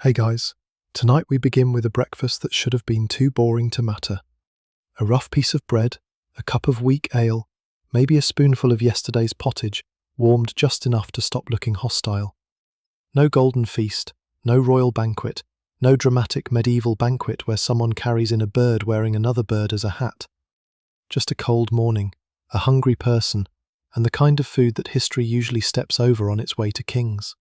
Hey guys, tonight we begin with a breakfast that should have been too boring to matter. A rough piece of bread, a cup of weak ale, maybe a spoonful of yesterday's pottage, warmed just enough to stop looking hostile. No golden feast, no royal banquet, no dramatic medieval banquet where someone carries in a bird wearing another bird as a hat. Just a cold morning, a hungry person, and the kind of food that history usually steps over on its way to kings.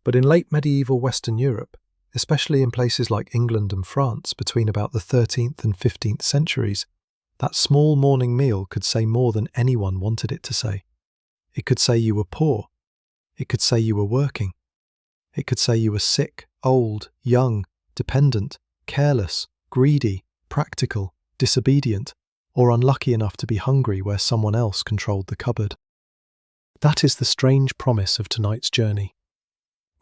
But in late medieval Western Europe, especially in places like England and France between about the 13th and 15th centuries, that small morning meal could say more than anyone wanted it to say. It could say you were poor. It could say you were working. It could say you were sick, old, young, dependent, careless, greedy, practical, disobedient, or unlucky enough to be hungry where someone else controlled the cupboard. That is the strange promise of tonight's journey.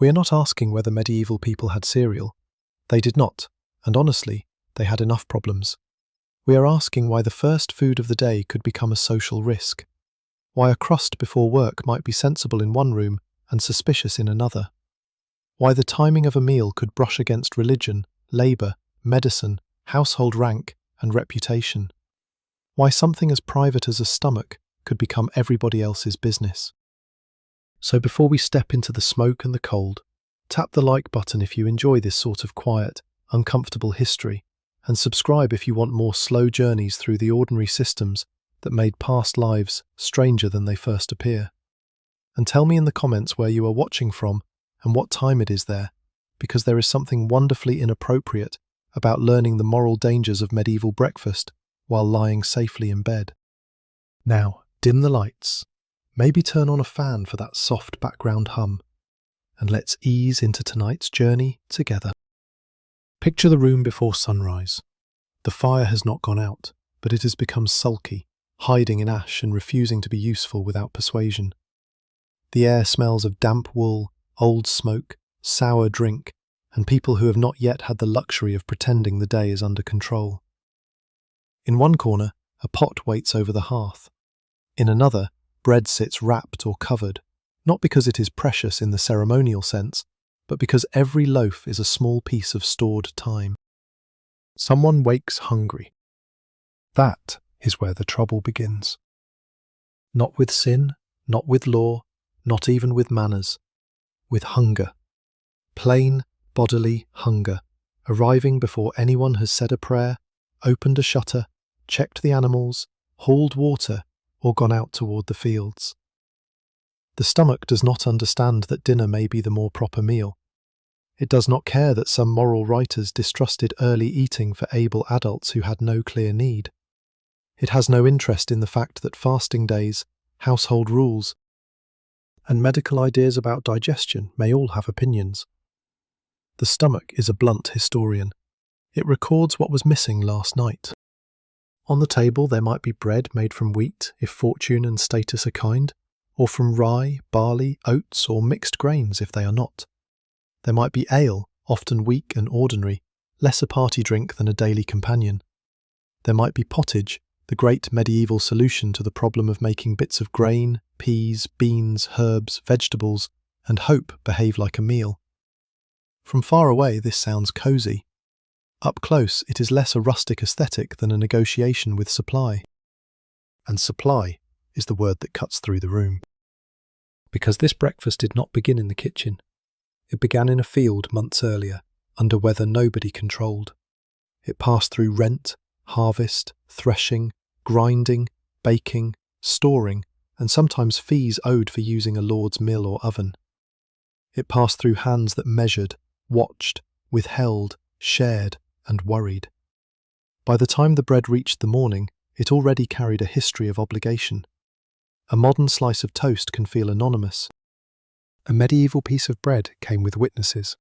We are not asking whether medieval people had cereal. They did not, and honestly, they had enough problems. We are asking why the first food of the day could become a social risk. Why a crust before work might be sensible in one room and suspicious in another. Why the timing of a meal could brush against religion, labour, medicine, household rank, and reputation. Why something as private as a stomach could become everybody else's business. So before we step into the smoke and the cold, tap the like button if you enjoy this sort of quiet, uncomfortable history, and subscribe if you want more slow journeys through the ordinary systems that made past lives stranger than they first appear. And tell me in the comments where you are watching from and what time it is there, because there is something wonderfully inappropriate about learning the moral dangers of medieval breakfast while lying safely in bed. Now, dim the lights. Maybe turn on a fan for that soft background hum, and let's ease into tonight's journey together. Picture the room before sunrise. The fire has not gone out, but it has become sulky, hiding in ash and refusing to be useful without persuasion. The air smells of damp wool, old smoke, sour drink, and people who have not yet had the luxury of pretending the day is under control. In one corner, a pot waits over the hearth. In another, bread sits wrapped or covered, not because it is precious in the ceremonial sense, but because every loaf is a small piece of stored time. Someone wakes hungry. That is where the trouble begins. Not with sin, not with law, not even with manners. With hunger. Plain, bodily hunger, arriving before anyone has said a prayer, opened a shutter, checked the animals, hauled water, or gone out toward the fields. The stomach does not understand that dinner may be the more proper meal. It does not care that some moral writers distrusted early eating for able adults who had no clear need. It has no interest in the fact that fasting days, household rules, and medical ideas about digestion may all have opinions. The stomach is a blunt historian. It records what was missing last night. On the table there might be bread made from wheat if fortune and status are kind, or from rye, barley, oats, or mixed grains if they are not. There might be ale, often weak and ordinary, less a party drink than a daily companion. There might be pottage, the great medieval solution to the problem of making bits of grain, peas, beans, herbs, vegetables, and hope behave like a meal. From far away this sounds cosy. Up close, it is less a rustic aesthetic than a negotiation with supply. And supply is the word that cuts through the room. Because this breakfast did not begin in the kitchen. It began in a field months earlier, under weather nobody controlled. It passed through rent, harvest, threshing, grinding, baking, storing, and sometimes fees owed for using a lord's mill or oven. It passed through hands that measured, watched, withheld, shared, and worried. By the time the bread reached the morning, it already carried a history of obligation. A modern slice of toast can feel anonymous. A medieval piece of bread came with witnesses.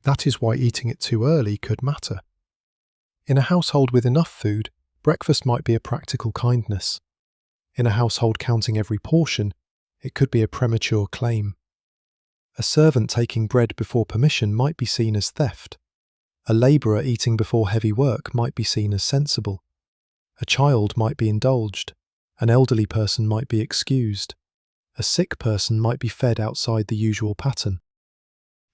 That is why eating it too early could matter. In a household with enough food, breakfast might be a practical kindness. In a household counting every portion, it could be a premature claim. A servant taking bread before permission might be seen as theft. A labourer eating before heavy work might be seen as sensible. A child might be indulged. An elderly person might be excused. A sick person might be fed outside the usual pattern.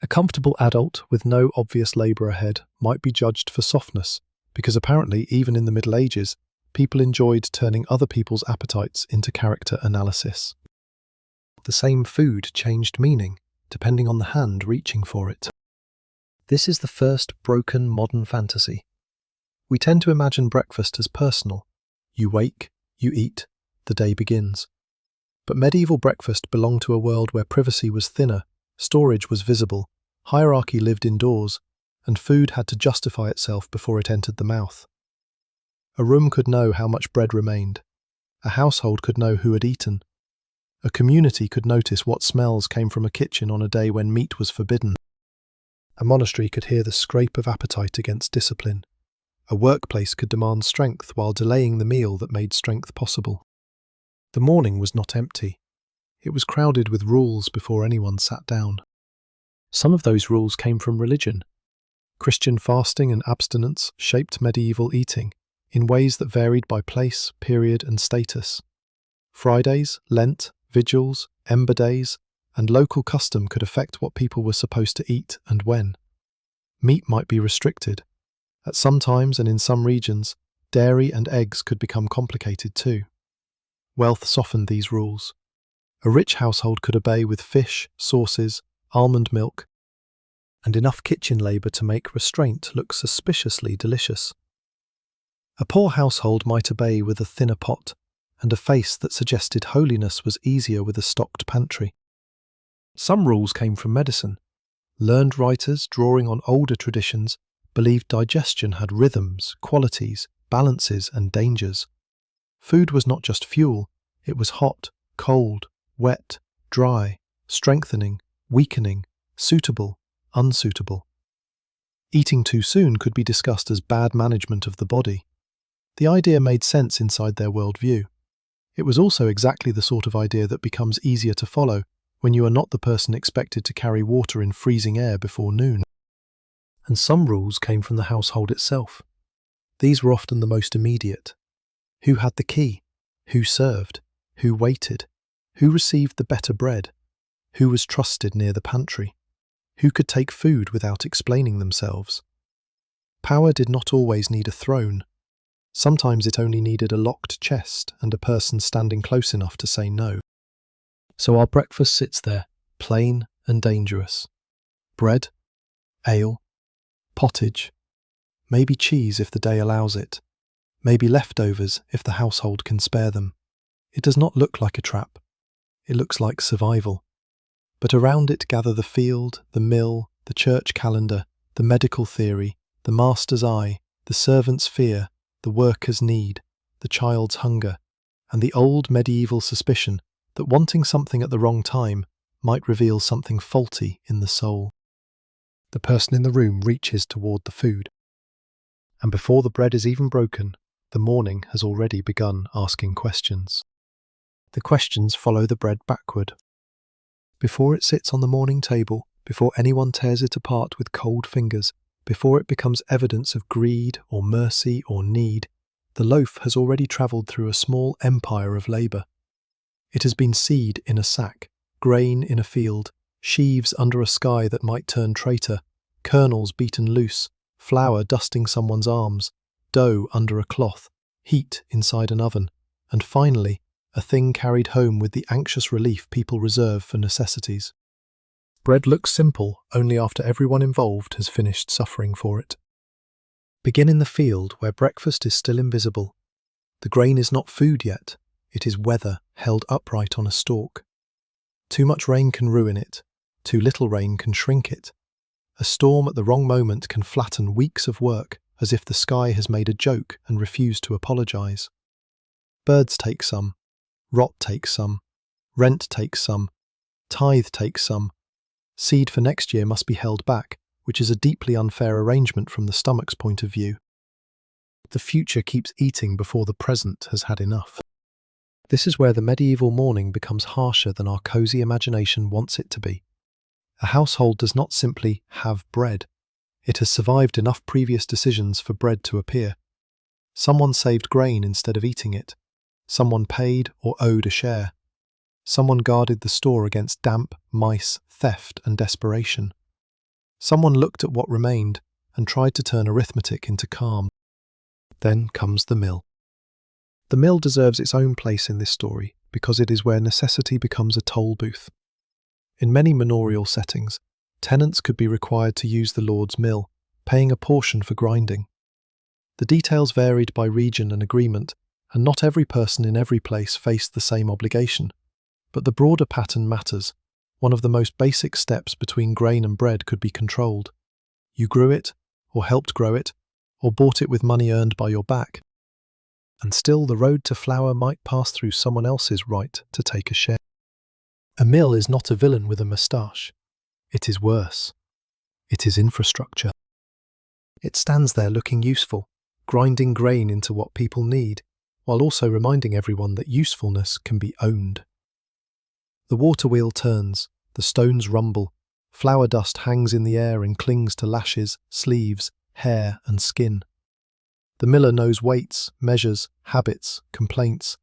A comfortable adult with no obvious labour ahead might be judged for softness, because apparently, even in the Middle Ages, people enjoyed turning other people's appetites into character analysis. The same food changed meaning, depending on the hand reaching for it. This is the first broken modern fantasy. We tend to imagine breakfast as personal. You wake, you eat, the day begins. But medieval breakfast belonged to a world where privacy was thinner, storage was visible, hierarchy lived indoors, and food had to justify itself before it entered the mouth. A room could know how much bread remained. A household could know who had eaten. A community could notice what smells came from a kitchen on a day when meat was forbidden. A monastery could hear the scrape of appetite against discipline. A workplace could demand strength while delaying the meal that made strength possible. The morning was not empty. It was crowded with rules before anyone sat down. Some of those rules came from religion. Christian fasting and abstinence shaped medieval eating in ways that varied by place, period, and status. Fridays, Lent, vigils, Ember days, and local custom could affect what people were supposed to eat and when. Meat might be restricted. At some times and in some regions, dairy and eggs could become complicated too. Wealth softened these rules. A rich household could obey with fish, sauces, almond milk, and enough kitchen labour to make restraint look suspiciously delicious. A poor household might obey with a thinner pot, and a face that suggested holiness was easier with a stocked pantry. Some rules came from medicine. Learned writers, drawing on older traditions, believed digestion had rhythms, qualities, balances, and dangers. Food was not just fuel, it was hot, cold, wet, dry, strengthening, weakening, suitable, unsuitable. Eating too soon could be discussed as bad management of the body. The idea made sense inside their worldview. It was also exactly the sort of idea that becomes easier to follow when you are not the person expected to carry water in freezing air before noon. And some rules came from the household itself. These were often the most immediate. Who had the key? Who served? Who waited? Who received the better bread? Who was trusted near the pantry? Who could take food without explaining themselves? Power did not always need a throne. Sometimes it only needed a locked chest and a person standing close enough to say no. So our breakfast sits there, plain and dangerous. Bread, ale, pottage, maybe cheese if the day allows it, maybe leftovers if the household can spare them. It does not look like a trap. It looks like survival. But around it gather the field, the mill, the church calendar, the medical theory, the master's eye, the servant's fear, the worker's need, the child's hunger, and the old medieval suspicion that wanting something at the wrong time might reveal something faulty in the soul. The person in the room reaches toward the food, and before the bread is even broken, the morning has already begun asking questions. The questions follow the bread backward. Before it sits on the morning table, before anyone tears it apart with cold fingers, before it becomes evidence of greed or mercy or need, the loaf has already travelled through a small empire of labour. It has been seed in a sack, grain in a field, sheaves under a sky that might turn traitor, kernels beaten loose, flour dusting someone's arms, dough under a cloth, heat inside an oven, and finally, a thing carried home with the anxious relief people reserve for necessities. Bread looks simple only after everyone involved has finished suffering for it. Begin in the field where breakfast is still invisible. The grain is not food yet, it is weather held upright on a stalk. Too much rain can ruin it, too little rain can shrink it. A storm at the wrong moment can flatten weeks of work as if the sky has made a joke and refused to apologise. Birds take some, rot takes some, rent takes some, tithe takes some. Seed for next year must be held back, which is a deeply unfair arrangement from the stomach's point of view. The future keeps eating before the present has had enough. This is where the medieval morning becomes harsher than our cosy imagination wants it to be. A household does not simply have bread. It has survived enough previous decisions for bread to appear. Someone saved grain instead of eating it. Someone paid or owed a share. Someone guarded the store against damp, mice, theft, and desperation. Someone looked at what remained and tried to turn arithmetic into calm. Then comes the mill. The mill deserves its own place in this story because it is where necessity becomes a toll booth. In many manorial settings, tenants could be required to use the lord's mill, paying a portion for grinding. The details varied by region and agreement, and not every person in every place faced the same obligation. But the broader pattern matters. One of the most basic steps between grain and bread could be controlled. You grew it, or helped grow it, or bought it with money earned by your back. And still the road to flour might pass through someone else's right to take a share. A mill is not a villain with a moustache. It is worse. It is infrastructure. It stands there looking useful, grinding grain into what people need, while also reminding everyone that usefulness can be owned. The water wheel turns, the stones rumble, flour dust hangs in the air and clings to lashes, sleeves, hair and skin. The miller knows weights, measures, habits, complaints.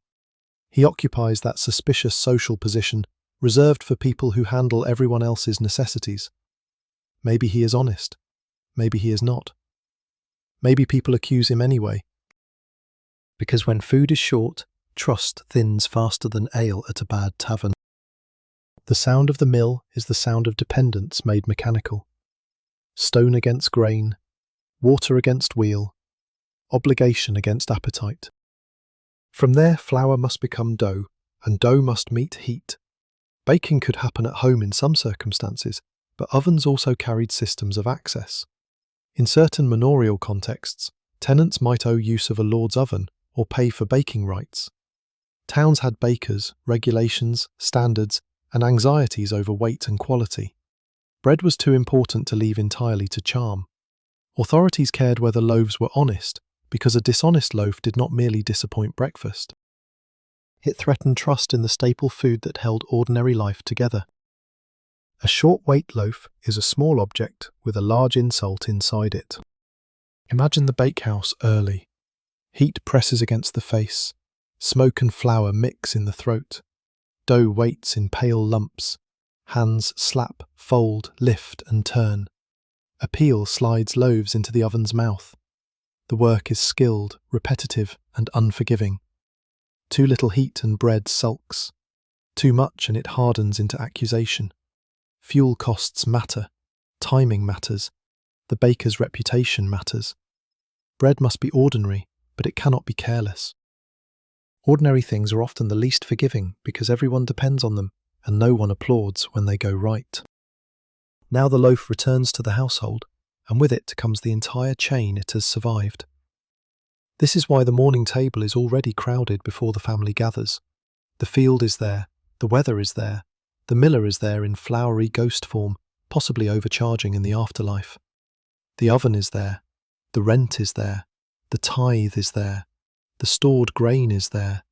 He occupies that suspicious social position reserved for people who handle everyone else's necessities. Maybe he is honest. Maybe he is not. Maybe people accuse him anyway. Because when food is short, trust thins faster than ale at a bad tavern. The sound of the mill is the sound of dependence made mechanical. Stone against grain, water against wheel, obligation against appetite. From there, flour must become dough, and dough must meet heat. Baking could happen at home in some circumstances, but ovens also carried systems of access. In certain manorial contexts, tenants might owe use of a lord's oven or pay for baking rights. Towns had bakers, regulations, standards, and anxieties over weight and quality. Bread was too important to leave entirely to charm. Authorities cared whether loaves were honest, because a dishonest loaf did not merely disappoint breakfast. It threatened trust in the staple food that held ordinary life together. A short-weight loaf is a small object with a large insult inside it. Imagine the bakehouse early. Heat presses against the face. Smoke and flour mix in the throat. Dough waits in pale lumps. Hands slap, fold, lift and turn. A peel slides loaves into the oven's mouth. The work is skilled, repetitive and unforgiving. Too little heat and bread sulks. Too much and it hardens into accusation. Fuel costs matter. Timing matters. The baker's reputation matters. Bread must be ordinary, but it cannot be careless. Ordinary things are often the least forgiving because everyone depends on them and no one applauds when they go right. Now the loaf returns to the household, and with it comes the entire chain it has survived. This is why the morning table is already crowded before the family gathers. The field is there, the weather is there, the miller is there in flowery ghost form, possibly overcharging in the afterlife. The oven is there, the rent is there, the tithe is there, the stored grain is there,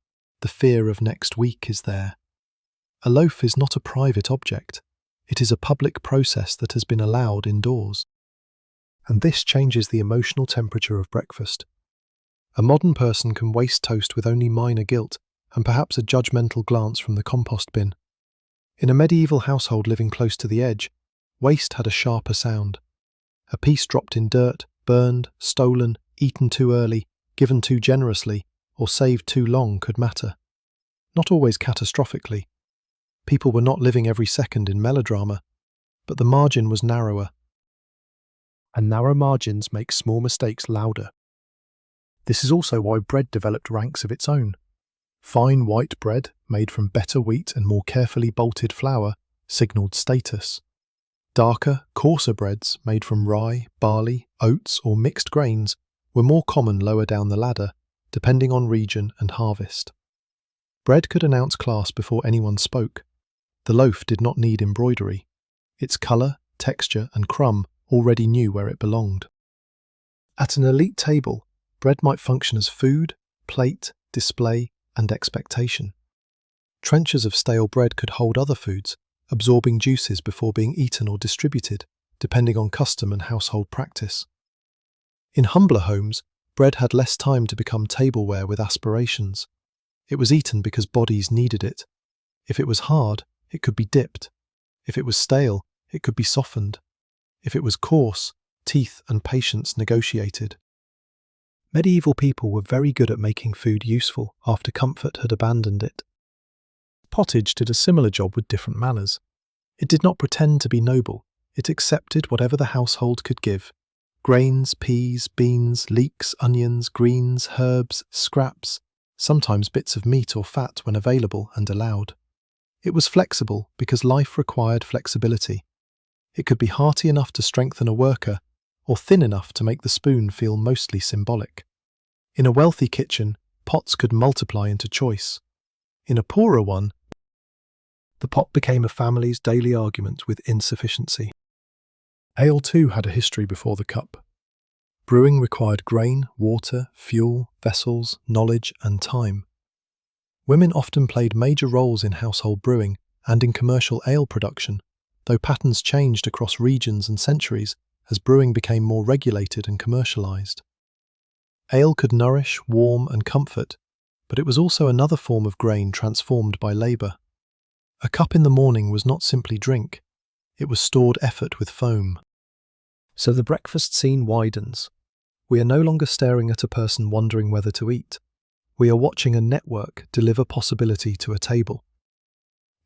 the fear of next week is there. A loaf is not a private object, it is a public process that has been allowed indoors. And this changes the emotional temperature of breakfast. A modern person can waste toast with only minor guilt and perhaps a judgmental glance from the compost bin. In a medieval household living close to the edge, waste had a sharper sound. A piece dropped in dirt, burned, stolen, eaten too early, given too generously, or saved too long could matter. Not always catastrophically. People were not living every second in melodrama, but the margin was narrower. And narrow margins make small mistakes louder. This is also why bread developed ranks of its own. Fine white bread, made from better wheat and more carefully bolted flour, signalled status. Darker, coarser breads, made from rye, barley, oats or mixed grains, were more common lower down the ladder, depending on region and harvest. Bread could announce class before anyone spoke. The loaf did not need embroidery. Its colour, texture and crumb already knew where it belonged. At an elite table, bread might function as food, plate, display and expectation. Trenchers of stale bread could hold other foods, absorbing juices before being eaten or distributed, depending on custom and household practice. In humbler homes, bread had less time to become tableware with aspirations. It was eaten because bodies needed it. If it was hard, it could be dipped. If it was stale, it could be softened. If it was coarse, teeth and patience negotiated. Medieval people were very good at making food useful after comfort had abandoned it. Pottage did a similar job with different manners. It did not pretend to be noble. It accepted whatever the household could give. Grains, peas, beans, leeks, onions, greens, herbs, scraps, sometimes bits of meat or fat when available and allowed. It was flexible because life required flexibility. It could be hearty enough to strengthen a worker, or thin enough to make the spoon feel mostly symbolic. In a wealthy kitchen, pots could multiply into choice. In a poorer one, the pot became a family's daily argument with insufficiency. Ale too had a history before the cup. Brewing required grain, water, fuel, vessels, knowledge, and time. Women often played major roles in household brewing and in commercial ale production, though patterns changed across regions and centuries as brewing became more regulated and commercialized. Ale could nourish, warm, and comfort, but it was also another form of grain transformed by labour. A cup in the morning was not simply drink, it was stored effort with foam. So the breakfast scene widens. We are no longer staring at a person wondering whether to eat. We are watching a network deliver possibility to a table.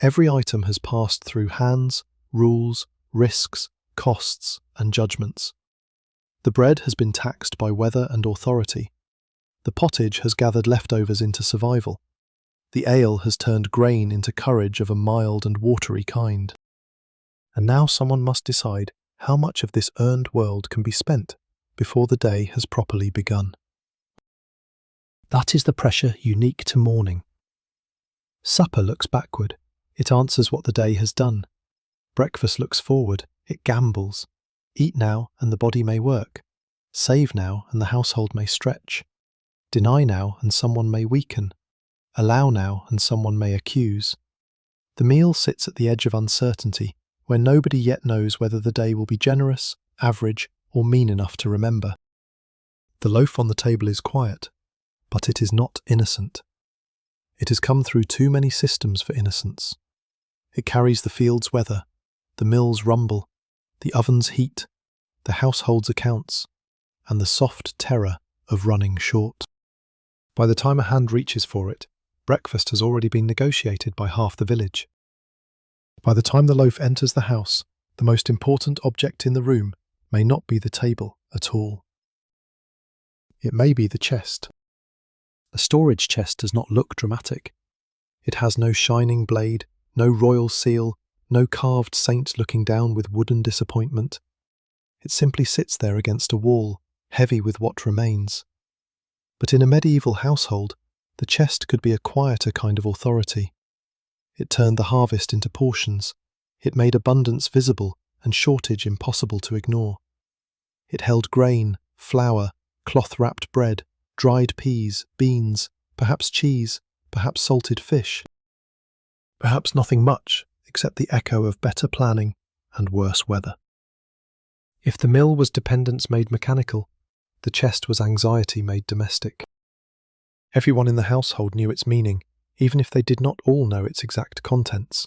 Every item has passed through hands, rules, risks, costs, and judgments. The bread has been taxed by weather and authority. The pottage has gathered leftovers into survival. The ale has turned grain into courage of a mild and watery kind. And now someone must decide how much of this earned world can be spent before the day has properly begun. That is the pressure unique to morning. Supper looks backward. It answers what the day has done. Breakfast looks forward. It gambles. Eat now and the body may work. Save now and the household may stretch. Deny now and someone may weaken. Allow now and someone may accuse. The meal sits at the edge of uncertainty, where nobody yet knows whether the day will be generous, average, or mean enough to remember. The loaf on the table is quiet, but it is not innocent. It has come through too many systems for innocence. It carries the field's weather, the mill's rumble, the oven's heat, the household's accounts, and the soft terror of running short. By the time a hand reaches for it, breakfast has already been negotiated by half the village. By the time the loaf enters the house, the most important object in the room may not be the table at all. It may be the chest. A storage chest does not look dramatic. It has no shining blade, no royal seal, no carved saint looking down with wooden disappointment. It simply sits there against a wall, heavy with what remains. But in a medieval household, the chest could be a quieter kind of authority. It turned the harvest into portions. It made abundance visible and shortage impossible to ignore. It held grain, flour, cloth-wrapped bread, dried peas, beans, perhaps cheese, perhaps salted fish. Perhaps nothing much, except the echo of better planning and worse weather. If the mill was dependence made mechanical, the chest was anxiety made domestic. Everyone in the household knew its meaning, even if they did not all know its exact contents.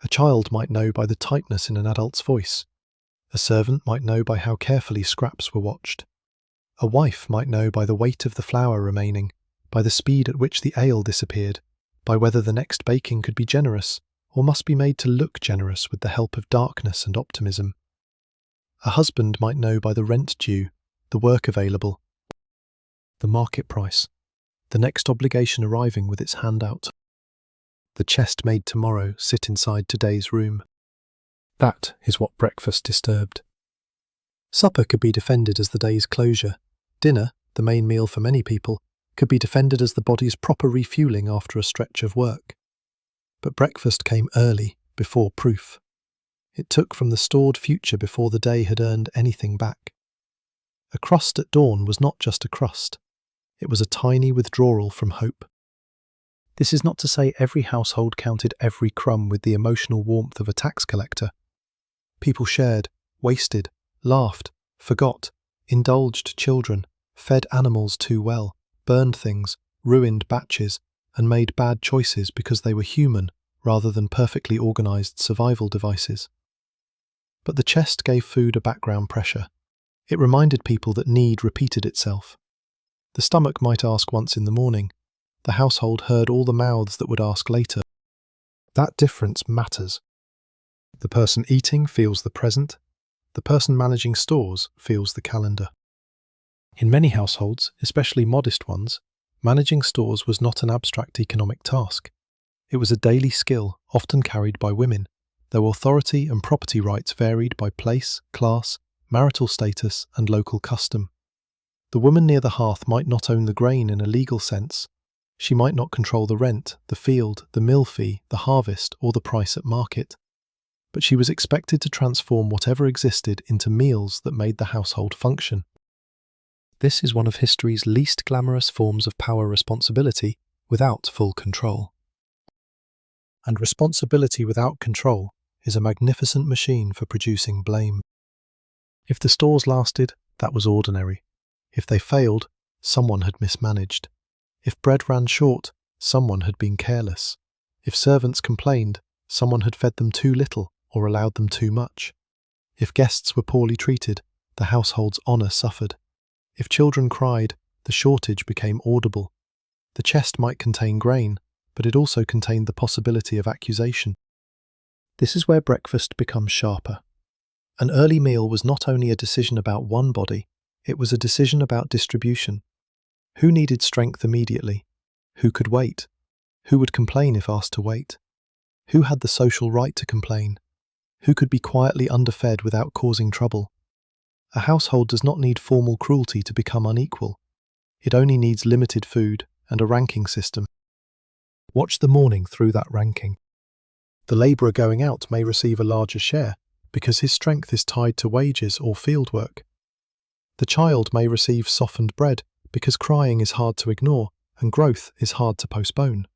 A child might know by the tightness in an adult's voice. A servant might know by how carefully scraps were watched. A wife might know by the weight of the flour remaining, by the speed at which the ale disappeared, by whether the next baking could be generous, or must be made to look generous with the help of darkness and optimism. A husband might know by the rent due, the work available, the market price, the next obligation arriving with its hand out. The chest made tomorrow sit inside today's room. That is what breakfast disturbed. Supper could be defended as the day's closure. Dinner, the main meal for many people, could be defended as the body's proper refuelling after a stretch of work. But breakfast came early, before proof. It took from the stored future before the day had earned anything back. A crust at dawn was not just a crust. It was a tiny withdrawal from hope. This is not to say every household counted every crumb with the emotional warmth of a tax collector. People shared, wasted, laughed, forgot, indulged children, fed animals too well, burned things, ruined batches, and made bad choices because they were human rather than perfectly organized survival devices. But the chest gave food a background pressure. It reminded people that need repeated itself. The stomach might ask once in the morning. The household heard all the mouths that would ask later. That difference matters. The person eating feels the present. The person managing stores feels the calendar. In many households, especially modest ones, managing stores was not an abstract economic task. It was a daily skill, often carried by women, though authority and property rights varied by place, class, marital status, and local custom. The woman near the hearth might not own the grain in a legal sense. She might not control the rent, the field, the mill fee, the harvest, or the price at market. But she was expected to transform whatever existed into meals that made the household function. This is one of history's least glamorous forms of power responsibility without full control. And responsibility without control is a magnificent machine for producing blame. If the stores lasted, that was ordinary. If they failed, someone had mismanaged. If bread ran short, someone had been careless. If servants complained, someone had fed them too little or allowed them too much. If guests were poorly treated, the household's honour suffered. If children cried, the shortage became audible. The chest might contain grain, but it also contained the possibility of accusation. This is where breakfast becomes sharper. An early meal was not only a decision about one body, it was a decision about distribution. Who needed strength immediately? Who could wait? Who would complain if asked to wait? Who had the social right to complain? Who could be quietly underfed without causing trouble? A household does not need formal cruelty to become unequal. It only needs limited food and a ranking system. Watch the morning through that ranking. The labourer going out may receive a larger share because his strength is tied to wages or field work. The child may receive softened bread because crying is hard to ignore and growth is hard to postpone.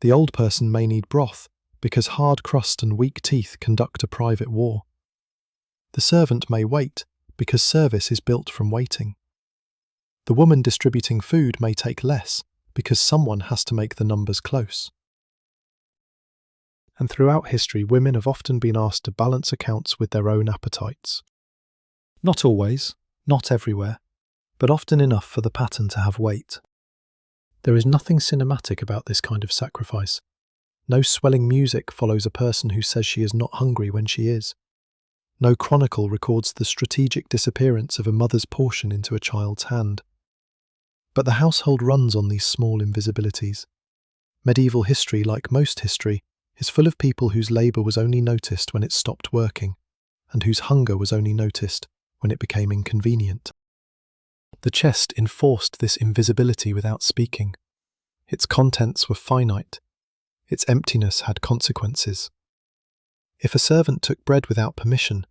The old person may need broth because hard crust and weak teeth conduct a private war. The servant may wait because service is built from waiting. The woman distributing food may take less because someone has to make the numbers close. And throughout history, women have often been asked to balance accounts with their own appetites. Not always, not everywhere, but often enough for the pattern to have weight. There is nothing cinematic about this kind of sacrifice. No swelling music follows a person who says she is not hungry when she is. No chronicle records the strategic disappearance of a mother's portion into a child's hand. But the household runs on these small invisibilities. Medieval history, like most history, is full of people whose labour was only noticed when it stopped working, and whose hunger was only noticed when it became inconvenient. The chest enforced this invisibility without speaking. Its contents were finite. Its emptiness had consequences. If a servant took bread without permission,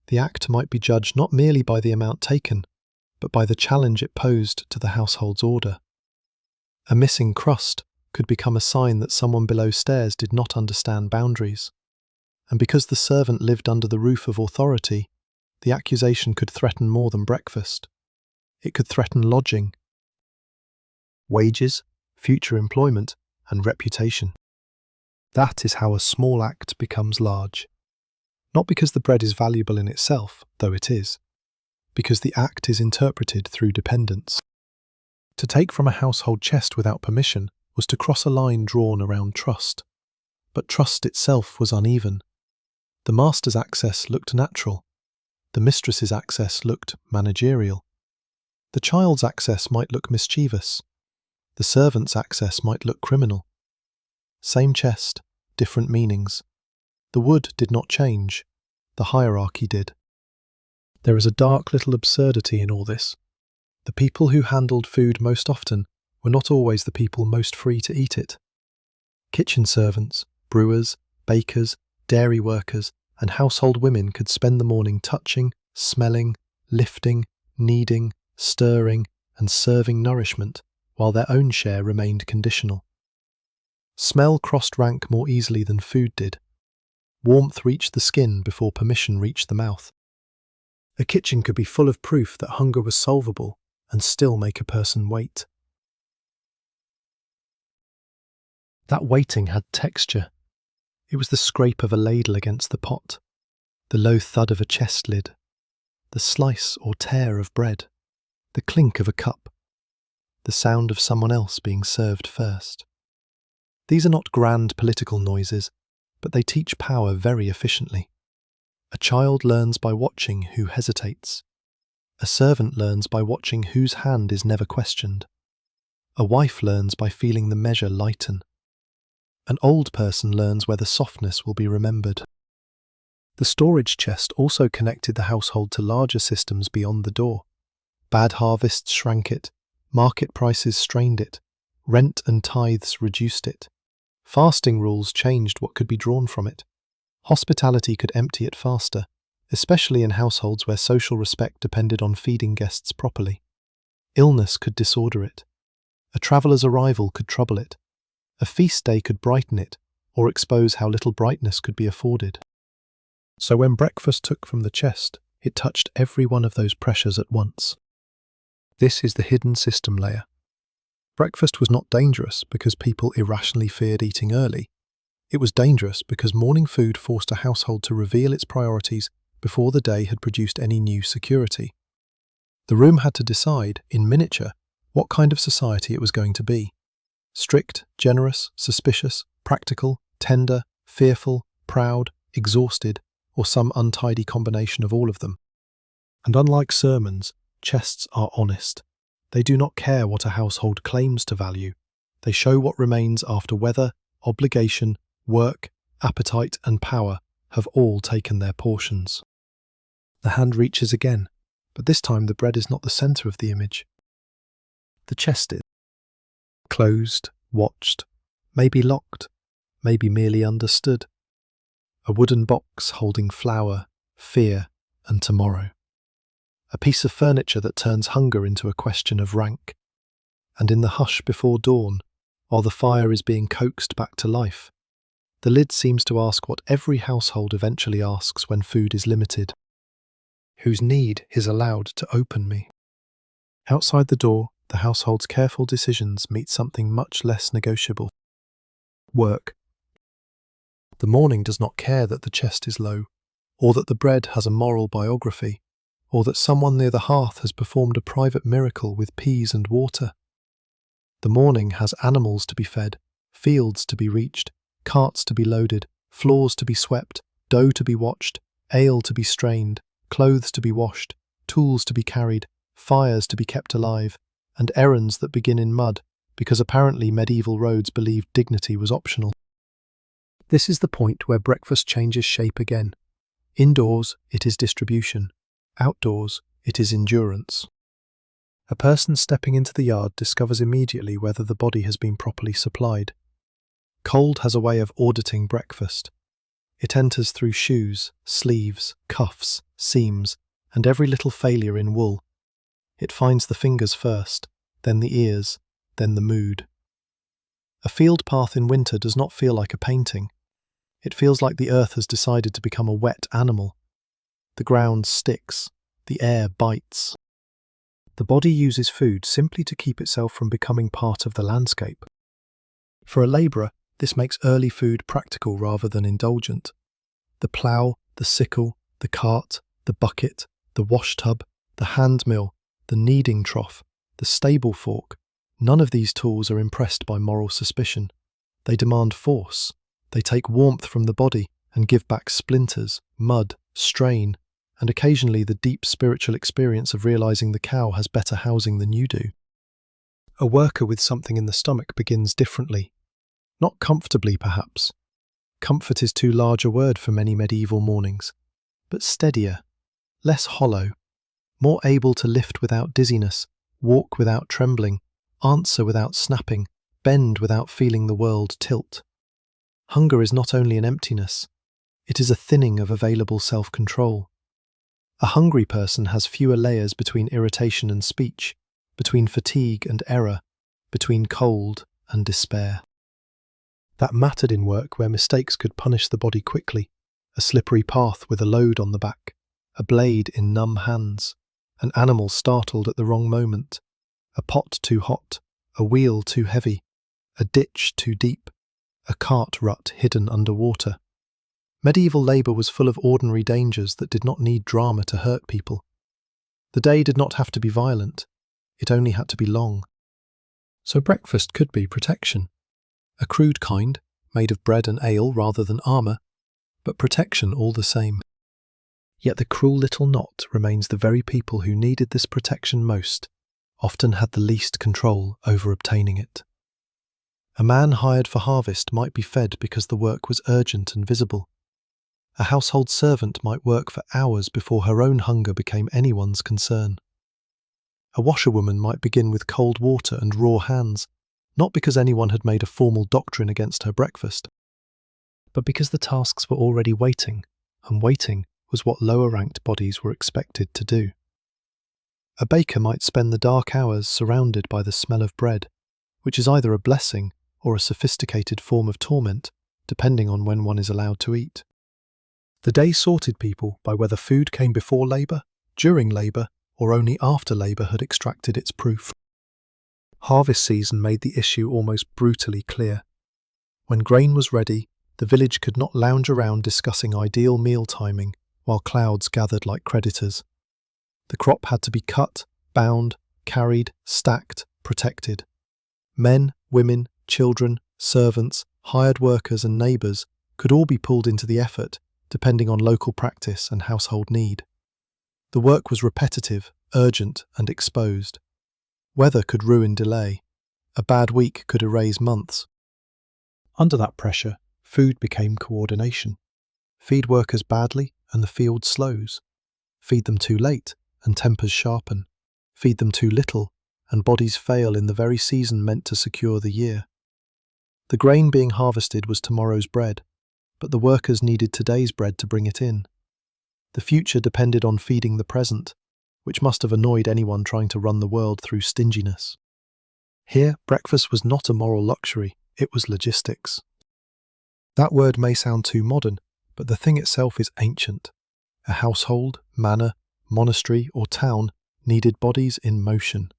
the act might be judged not merely by the amount taken, but by the challenge it posed to the household's order. A missing crust could become a sign that someone below stairs did not understand boundaries. And because the servant lived under the roof of authority, the accusation could threaten more than breakfast. It could threaten lodging, wages, future employment, and reputation. That is how a small act becomes large. Not because the bread is valuable in itself, though it is, because the act is interpreted through dependence. To take from a household chest without permission was to cross a line drawn around trust. But trust itself was uneven. The master's access looked natural. The mistress's access looked managerial. The child's access might look mischievous. The servant's access might look criminal. Same chest, different meanings. The wood did not change. The hierarchy did. There is a dark little absurdity in all this. The people who handled food most often were not always the people most free to eat it. Kitchen servants, brewers, bakers, dairy workers, and household women could spend the morning touching, smelling, lifting, kneading, stirring, and serving nourishment, while their own share remained conditional. Smell crossed rank more easily than food did. Warmth reached the skin before permission reached the mouth. A kitchen could be full of proof that hunger was solvable and still make a person wait. That waiting had texture. It was the scrape of a ladle against the pot, The low thud of a chest lid, the slice or tear of bread, the clink of a cup, the sound of someone else being served first. These are not grand political noises, but they teach power very efficiently. A child learns by watching who hesitates. A servant learns by watching whose hand is never questioned. A wife learns by feeling the measure lighten. An old person learns whether softness will be remembered. The storage chest also connected the household to larger systems beyond the door. Bad harvests shrank it, market prices strained it, rent and tithes reduced it. Fasting rules changed what could be drawn from it. Hospitality could empty it faster, especially in households where social respect depended on feeding guests properly. Illness could disorder it. A traveller's arrival could trouble it. A feast day could brighten it, or expose how little brightness could be afforded. So when breakfast took from the chest, it touched every one of those pressures at once. This is the hidden system layer. Breakfast was not dangerous because people irrationally feared eating early. It was dangerous because morning food forced a household to reveal its priorities before the day had produced any new security. The room had to decide, in miniature, what kind of society it was going to be. Strict, generous, suspicious, practical, tender, fearful, proud, exhausted, or some untidy combination of all of them. And unlike sermons, chests are honest. They do not care what a household claims to value. They show what remains after weather, obligation, work, appetite, and power have all taken their portions. The hand reaches again, but this time the bread is not the centre of the image. The chest is. Closed, watched, maybe locked, maybe merely understood. A wooden box holding flour, fear, and tomorrow. A piece of furniture that turns hunger into a question of rank. And in the hush before dawn, while the fire is being coaxed back to life, the lid seems to ask what every household eventually asks when food is limited. Whose need is allowed to open me? Outside the door, the household's careful decisions meet something much less negotiable. Work. The morning does not care that the chest is low, or that the bread has a moral biography, or that someone near the hearth has performed a private miracle with peas and water. The morning has animals to be fed, fields to be reached, carts to be loaded, floors to be swept, dough to be watched, ale to be strained, clothes to be washed, tools to be carried, fires to be kept alive, and errands that begin in mud, because apparently medieval roads believed dignity was optional. This is the point where breakfast changes shape again. Indoors, it is distribution. Outdoors, it is endurance. A person stepping into the yard discovers immediately whether the body has been properly supplied. Cold has a way of auditing breakfast. It enters through shoes, sleeves, cuffs, seams, and every little failure in wool. It finds the fingers first, then the ears, then the mood. A field path in winter does not feel like a painting. It feels like the earth has decided to become a wet animal. The ground sticks, the air bites. The body uses food simply to keep itself from becoming part of the landscape. For a labourer, this makes early food practical rather than indulgent. The plough, the sickle, the cart, the bucket, the wash tub, the hand mill, the kneading trough, the stable fork, none of these tools are impressed by moral suspicion. They demand force. They take warmth from the body and give back splinters, mud, strain, and occasionally the deep spiritual experience of realizing the cow has better housing than you do. A worker with something in the stomach begins differently. Not comfortably, perhaps. Comfort is too large a word for many medieval mornings, but steadier, less hollow, more able to lift without dizziness, walk without trembling, answer without snapping, bend without feeling the world tilt. Hunger is not only an emptiness, it is a thinning of available self-control. A hungry person has fewer layers between irritation and speech, between fatigue and error, between cold and despair. That mattered in work where mistakes could punish the body quickly, a slippery path with a load on the back, a blade in numb hands, an animal startled at the wrong moment, a pot too hot, a wheel too heavy, a ditch too deep, a cart rut hidden under water. Medieval labour was full of ordinary dangers that did not need drama to hurt people. The day did not have to be violent, it only had to be long. So breakfast could be protection. A crude kind, made of bread and ale rather than armour, but protection all the same. Yet the cruel little knot remains the very people who needed this protection most, often had the least control over obtaining it. A man hired for harvest might be fed because the work was urgent and visible. A household servant might work for hours before her own hunger became anyone's concern. A washerwoman might begin with cold water and raw hands, not because anyone had made a formal doctrine against her breakfast, but because the tasks were already waiting, and waiting was what lower-ranked bodies were expected to do. A baker might spend the dark hours surrounded by the smell of bread, which is either a blessing or a sophisticated form of torment, depending on when one is allowed to eat. The day sorted people by whether food came before labour, during labour, or only after labour had extracted its proof. Harvest season made the issue almost brutally clear. When grain was ready, the village could not lounge around discussing ideal meal timing while clouds gathered like creditors. The crop had to be cut, bound, carried, stacked, protected. Men, women, children, servants, hired workers and neighbours could all be pulled into the effort, depending on local practice and household need. The work was repetitive, urgent and exposed. Weather could ruin delay. A bad week could erase months. Under that pressure, food became coordination. Feed workers badly and the field slows. Feed them too late and tempers sharpen. Feed them too little and bodies fail in the very season meant to secure the year. The grain being harvested was tomorrow's bread, but the workers needed today's bread to bring it in. The future depended on feeding the present, which must have annoyed anyone trying to run the world through stinginess. Here, breakfast was not a moral luxury, it was logistics. That word may sound too modern, but the thing itself is ancient. A household, manor, monastery, or town needed bodies in motion.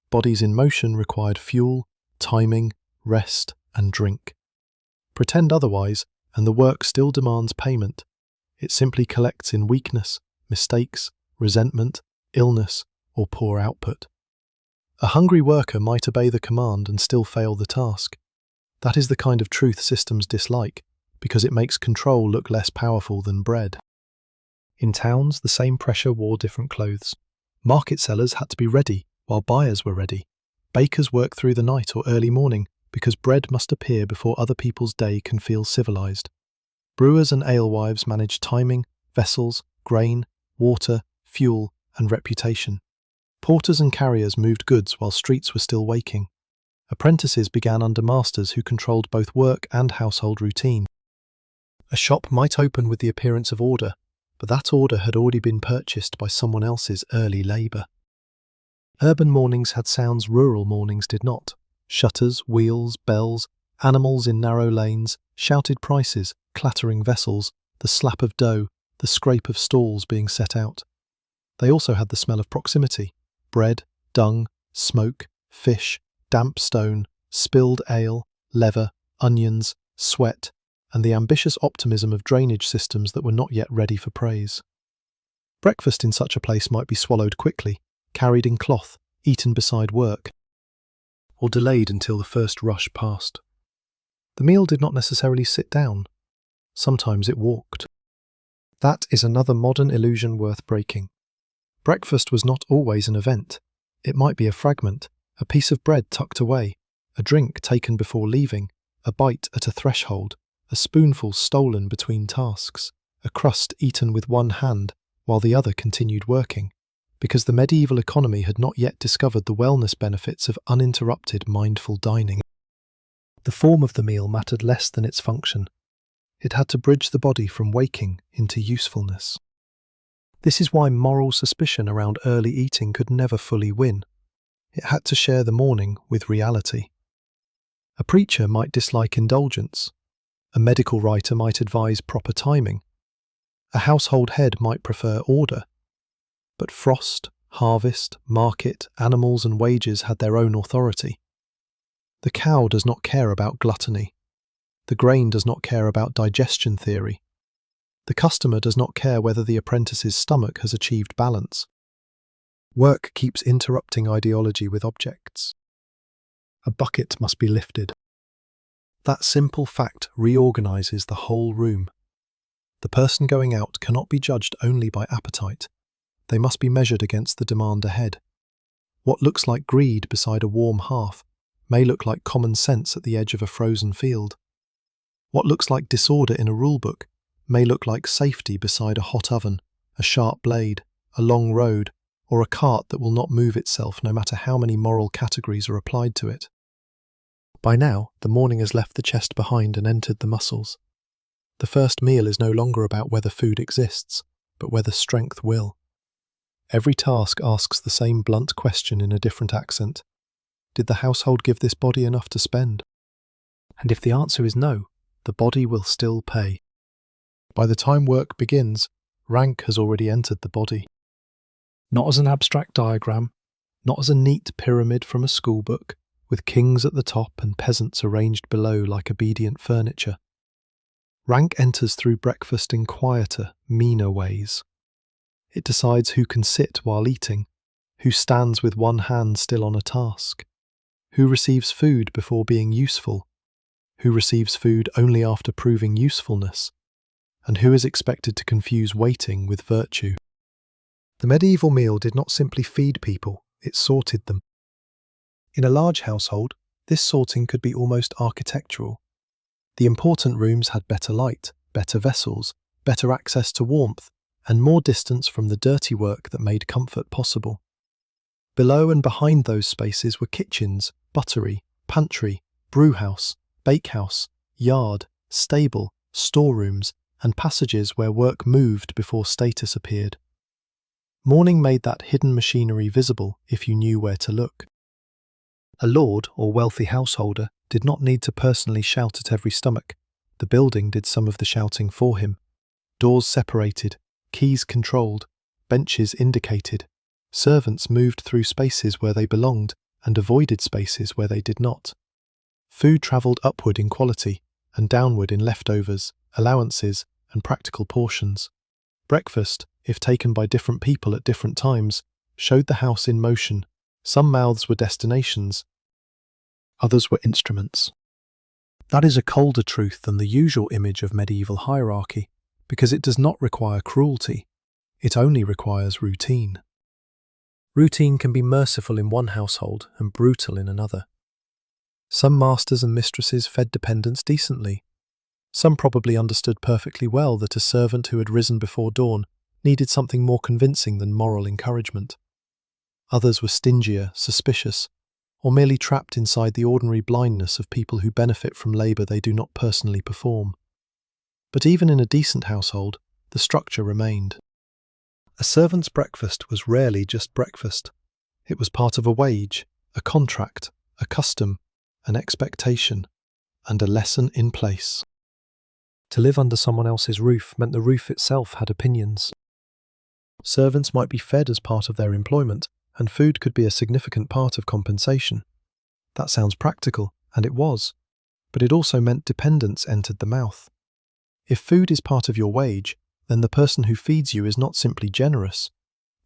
Bodies in motion required fuel, timing, rest, and drink. Pretend otherwise, and the work still demands payment. It simply collects in weakness, mistakes, resentment, illness, or poor output. A hungry worker might obey the command and still fail the task. That is the kind of truth systems dislike, because it makes control look less powerful than bread. In towns, the same pressure wore different clothes. Market sellers had to be ready, while buyers were ready. Bakers worked through the night or early morning, because bread must appear before other people's day can feel civilized. Brewers and alewives managed timing, vessels, grain, water, fuel, and reputation. Porters and carriers moved goods while streets were still waking. Apprentices began under masters who controlled both work and household routine. A shop might open with the appearance of order, but that order had already been purchased by someone else's early labour. Urban mornings had sounds rural mornings did not. Shutters, wheels, bells, animals in narrow lanes, shouted prices, clattering vessels, the slap of dough, the scrape of stalls being set out. They also had the smell of proximity: bread, dung, smoke, fish, damp stone, spilled ale, leather, onions, sweat, and the ambitious optimism of drainage systems that were not yet ready for praise. Breakfast in such a place might be swallowed quickly, carried in cloth, eaten beside work, or delayed until the first rush passed. The meal did not necessarily sit down. Sometimes it walked. That is another modern illusion worth breaking. Breakfast was not always an event. It might be a fragment, a piece of bread tucked away, a drink taken before leaving, a bite at a threshold, a spoonful stolen between tasks, a crust eaten with one hand while the other continued working, because the medieval economy had not yet discovered the wellness benefits of uninterrupted mindful dining. The form of the meal mattered less than its function. It had to bridge the body from waking into usefulness. This is why moral suspicion around early eating could never fully win. It had to share the morning with reality. A preacher might dislike indulgence. A medical writer might advise proper timing. A household head might prefer order. But frost, harvest, market, animals and wages had their own authority. The cow does not care about gluttony. The grain does not care about digestion theory. The customer does not care whether the apprentice's stomach has achieved balance. Work keeps interrupting ideology with objects. A bucket must be lifted. That simple fact reorganizes the whole room. The person going out cannot be judged only by appetite. They must be measured against the demand ahead. What looks like greed beside a warm hearth may look like common sense at the edge of a frozen field. What looks like disorder in a rulebook may look like safety beside a hot oven, a sharp blade, a long road, or a cart that will not move itself no matter how many moral categories are applied to it. By now, the morning has left the chest behind and entered the muscles. The first meal is no longer about whether food exists, but whether strength will. Every task asks the same blunt question in a different accent. Did the household give this body enough to spend? And if the answer is no, the body will still pay. By the time work begins, rank has already entered the body. Not as an abstract diagram, not as a neat pyramid from a schoolbook, with kings at the top and peasants arranged below like obedient furniture. Rank enters through breakfast in quieter, meaner ways. It decides who can sit while eating, who stands with one hand still on a task, who receives food before being useful, who receives food only after proving usefulness, and who is expected to confuse waiting with virtue. The medieval meal did not simply feed people, it sorted them. In a large household, this sorting could be almost architectural. The important rooms had better light, better vessels, better access to warmth, and more distance from the dirty work that made comfort possible. Below and behind those spaces were kitchens, buttery, pantry, brewhouse, bakehouse, yard, stable, storerooms, and passages where work moved before status appeared. Morning made that hidden machinery visible if you knew where to look. A lord or wealthy householder did not need to personally shout at every stomach. The building did some of the shouting for him. Doors separated, keys controlled, benches indicated. Servants moved through spaces where they belonged and avoided spaces where they did not. Food travelled upward in quality and downward in leftovers, allowances, and practical portions. Breakfast, if taken by different people at different times, showed the house in motion. Some mouths were destinations, others were instruments. That is a colder truth than the usual image of medieval hierarchy, because it does not require cruelty, it only requires routine. Routine can be merciful in one household and brutal in another. Some masters and mistresses fed dependents decently. Some probably understood perfectly well that a servant who had risen before dawn needed something more convincing than moral encouragement. Others were stingier, suspicious, or merely trapped inside the ordinary blindness of people who benefit from labour they do not personally perform. But even in a decent household, the structure remained. A servant's breakfast was rarely just breakfast. It was part of a wage, a contract, a custom, an expectation, and a lesson in place. To live under someone else's roof meant the roof itself had opinions. Servants might be fed as part of their employment, and food could be a significant part of compensation. That sounds practical, and it was, but it also meant dependence entered the mouth. If food is part of your wage, then the person who feeds you is not simply generous.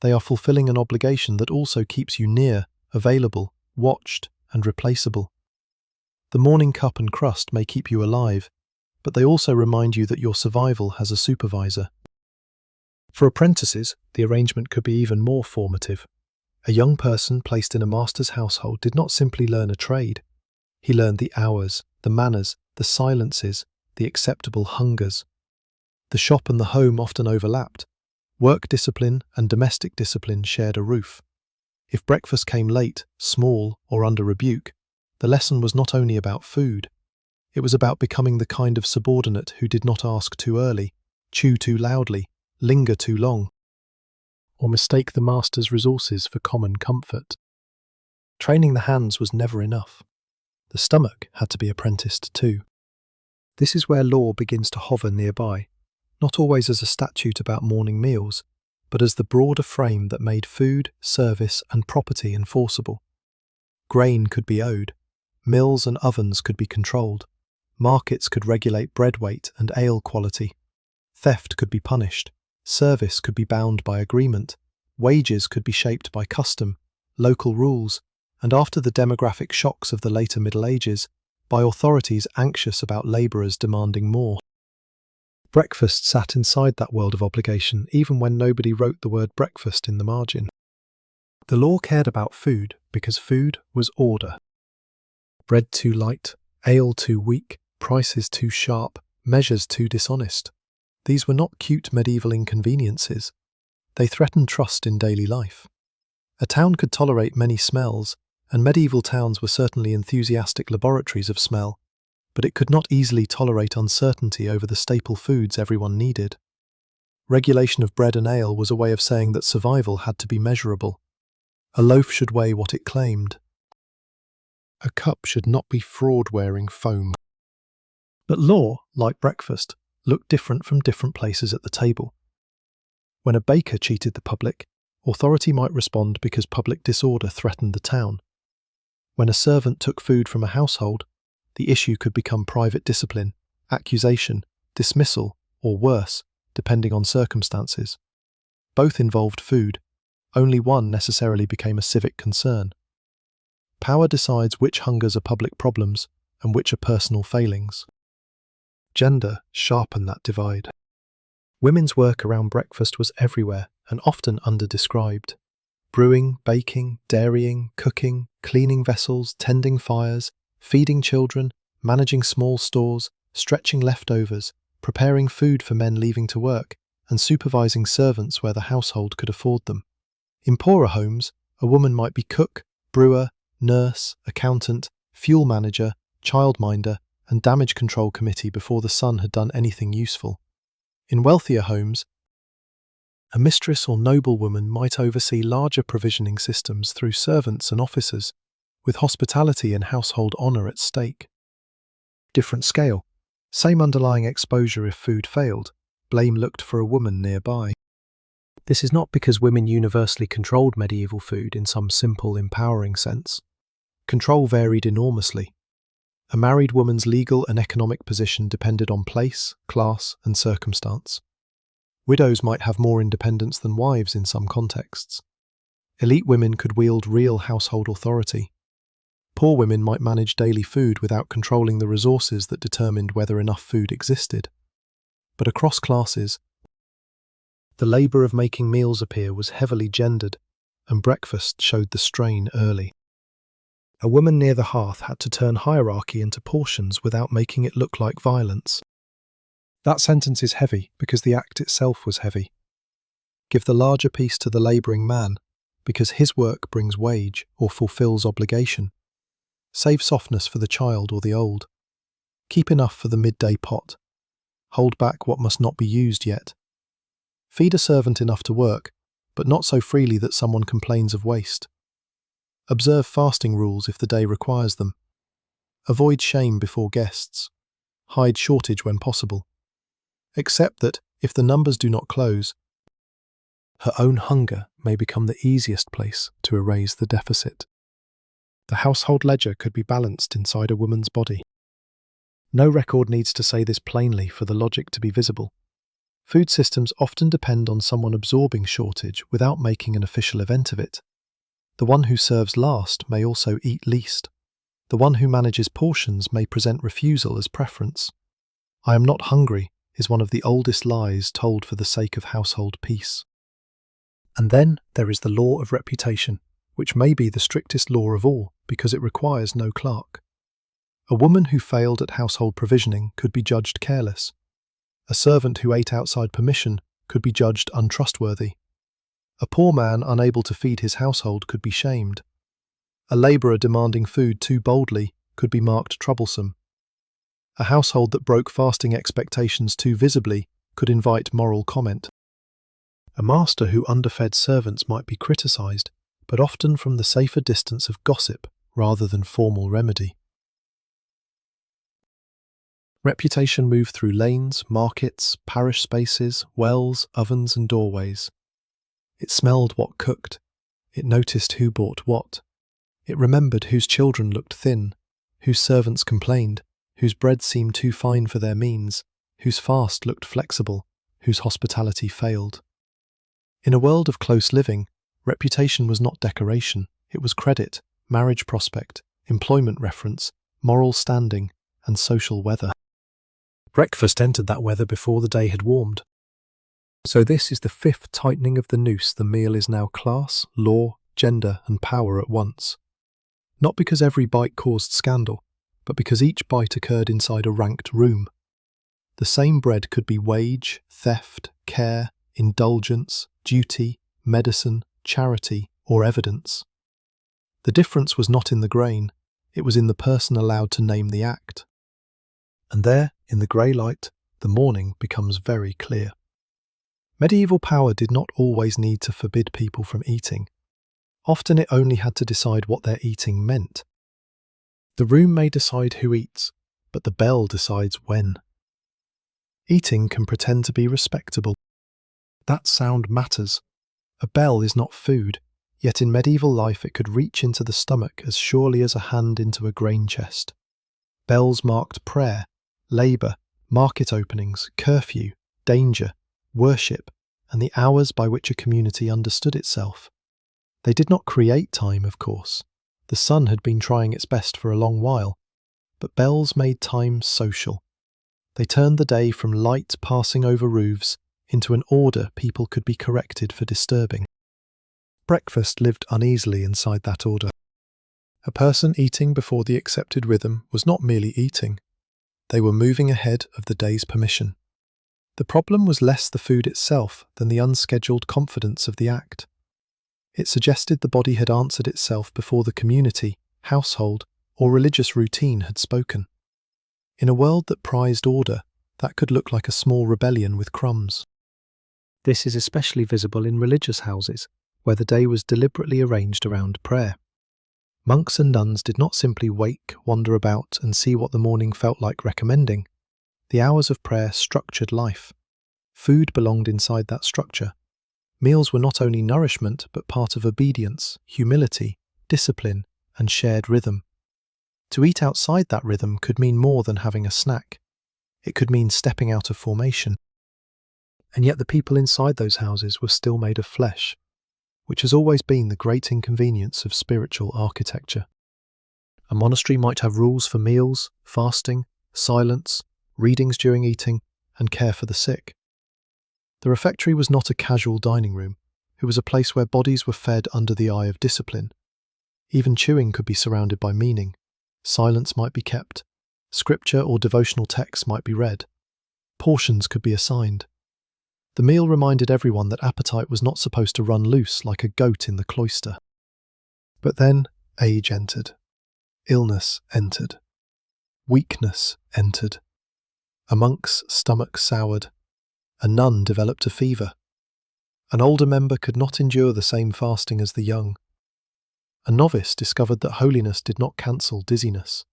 They are fulfilling an obligation that also keeps you near, available, watched, and replaceable. The morning cup and crust may keep you alive, but they also remind you that your survival has a supervisor. For apprentices, the arrangement could be even more formative. A young person placed in a master's household did not simply learn a trade. He learned the hours, the manners, the silences, the acceptable hungers. The shop and the home often overlapped. Work discipline and domestic discipline shared a roof. If breakfast came late, small, or under rebuke, the lesson was not only about food. It was about becoming the kind of subordinate who did not ask too early, chew too loudly, linger too long, or mistake the master's resources for common comfort. Training the hands was never enough. The stomach had to be apprenticed too. This is where law begins to hover nearby, not always as a statute about morning meals, but as the broader frame that made food, service, and property enforceable. Grain could be owed, mills and ovens could be controlled, markets could regulate bread weight and ale quality. Theft could be punished, service could be bound by agreement, wages could be shaped by custom, local rules, and after the demographic shocks of the later Middle Ages, by authorities anxious about labourers demanding more. Breakfast sat inside that world of obligation even when nobody wrote the word breakfast in the margin. The law cared about food because food was order. Bread too light, ale too weak, prices too sharp, measures too dishonest. These were not cute medieval inconveniences. They threatened trust in daily life. A town could tolerate many smells, and medieval towns were certainly enthusiastic laboratories of smell, but it could not easily tolerate uncertainty over the staple foods everyone needed. Regulation of bread and ale was a way of saying that survival had to be measurable. A loaf should weigh what it claimed. A cup should not be fraud-wearing foam. But law, like breakfast, looked different from different places at the table. When a baker cheated the public, authority might respond because public disorder threatened the town. When a servant took food from a household, the issue could become private discipline, accusation, dismissal, or worse, depending on circumstances. Both involved food. Only one necessarily became a civic concern. Power decides which hungers are public problems and which are personal failings. Gender sharpened that divide. Women's work around breakfast was everywhere and often underdescribed. Brewing, baking, dairying, cooking, cleaning vessels, tending fires, feeding children, managing small stores, stretching leftovers, preparing food for men leaving to work, and supervising servants where the household could afford them. In poorer homes, a woman might be cook, brewer, nurse, accountant, fuel manager, childminder, and damage control committee before the son had done anything useful. In wealthier homes, a mistress or noblewoman might oversee larger provisioning systems through servants and officers, with hospitality and household honour at stake. Different scale, same underlying exposure if food failed, blame looked for a woman nearby. This is not because women universally controlled medieval food in some simple, empowering sense. Control varied enormously. A married woman's legal and economic position depended on place, class, and circumstance. Widows might have more independence than wives in some contexts. Elite women could wield real household authority. Poor women might manage daily food without controlling the resources that determined whether enough food existed. But across classes, the labour of making meals appear was heavily gendered, and breakfast showed the strain early. A woman near the hearth had to turn hierarchy into portions without making it look like violence. That sentence is heavy because the act itself was heavy. Give the larger piece to the labouring man because his work brings wage or fulfills obligation. Save softness for the child or the old. Keep enough for the midday pot. Hold back what must not be used yet. Feed a servant enough to work, but not so freely that someone complains of waste. Observe fasting rules if the day requires them. Avoid shame before guests. Hide shortage when possible. Accept that, if the numbers do not close, her own hunger may become the easiest place to erase the deficit. The household ledger could be balanced inside a woman's body. No record needs to say this plainly for the logic to be visible. Food systems often depend on someone absorbing shortage without making an official event of it. The one who serves last may also eat least. The one who manages portions may present refusal as preference. "I am not hungry" is one of the oldest lies told for the sake of household peace. And then there is the law of reputation, which may be the strictest law of all because it requires no clerk. A woman who failed at household provisioning could be judged careless. A servant who ate outside permission could be judged untrustworthy. A poor man unable to feed his household could be shamed. A labourer demanding food too boldly could be marked troublesome. A household that broke fasting expectations too visibly could invite moral comment. A master who underfed servants might be criticised, but often from the safer distance of gossip rather than formal remedy. Reputation moved through lanes, markets, parish spaces, wells, ovens and doorways. It smelled what cooked. It noticed who bought what. It remembered whose children looked thin, whose servants complained, whose bread seemed too fine for their means, whose fast looked flexible, whose hospitality failed. In a world of close living, reputation was not decoration, it was credit, marriage prospect, employment reference, moral standing, and social weather. Breakfast entered that weather before the day had warmed. So this is the fifth tightening of the noose. The meal is now class, law, gender, and power at once. Not because every bite caused scandal, but because each bite occurred inside a ranked room. The same bread could be wage, theft, care, indulgence, duty, medicine, charity, or evidence. The difference was not in the grain, it was in the person allowed to name the act. And there, in the grey light, the morning becomes very clear. Medieval power did not always need to forbid people from eating. Often it only had to decide what their eating meant. The room may decide who eats, but the bell decides when. Eating can pretend to be respectable. That sound matters. A bell is not food, yet in medieval life it could reach into the stomach as surely as a hand into a grain chest. Bells marked prayer, labour, market openings, curfew, danger, worship, and the hours by which a community understood itself. They did not create time, of course. The sun had been trying its best for a long while, but bells made time social. They turned the day from light passing over roofs into an order people could be corrected for disturbing. Breakfast lived uneasily inside that order. A person eating before the accepted rhythm was not merely eating. They were moving ahead of the day's permission. The problem was less the food itself than the unscheduled confidence of the act. It suggested the body had answered itself before the community, household, or religious routine had spoken. In a world that prized order, that could look like a small rebellion with crumbs. This is especially visible in religious houses, where the day was deliberately arranged around prayer. Monks and nuns did not simply wake, wander about, and see what the morning felt like recommending. The hours of prayer structured life. Food belonged inside that structure. Meals were not only nourishment, but part of obedience, humility, discipline, and shared rhythm. To eat outside that rhythm could mean more than having a snack. It could mean stepping out of formation. And yet the people inside those houses were still made of flesh, which has always been the great inconvenience of spiritual architecture. A monastery might have rules for meals, fasting, silence, readings during eating, and care for the sick. The refectory was not a casual dining room. It was a place where bodies were fed under the eye of discipline. Even chewing could be surrounded by meaning. Silence might be kept. Scripture or devotional texts might be read. Portions could be assigned. The meal reminded everyone that appetite was not supposed to run loose like a goat in the cloister. But then age entered. Illness entered. Weakness entered. A monk's stomach soured. A nun developed a fever. An older member could not endure the same fasting as the young. A novice discovered that holiness did not cancel dizziness.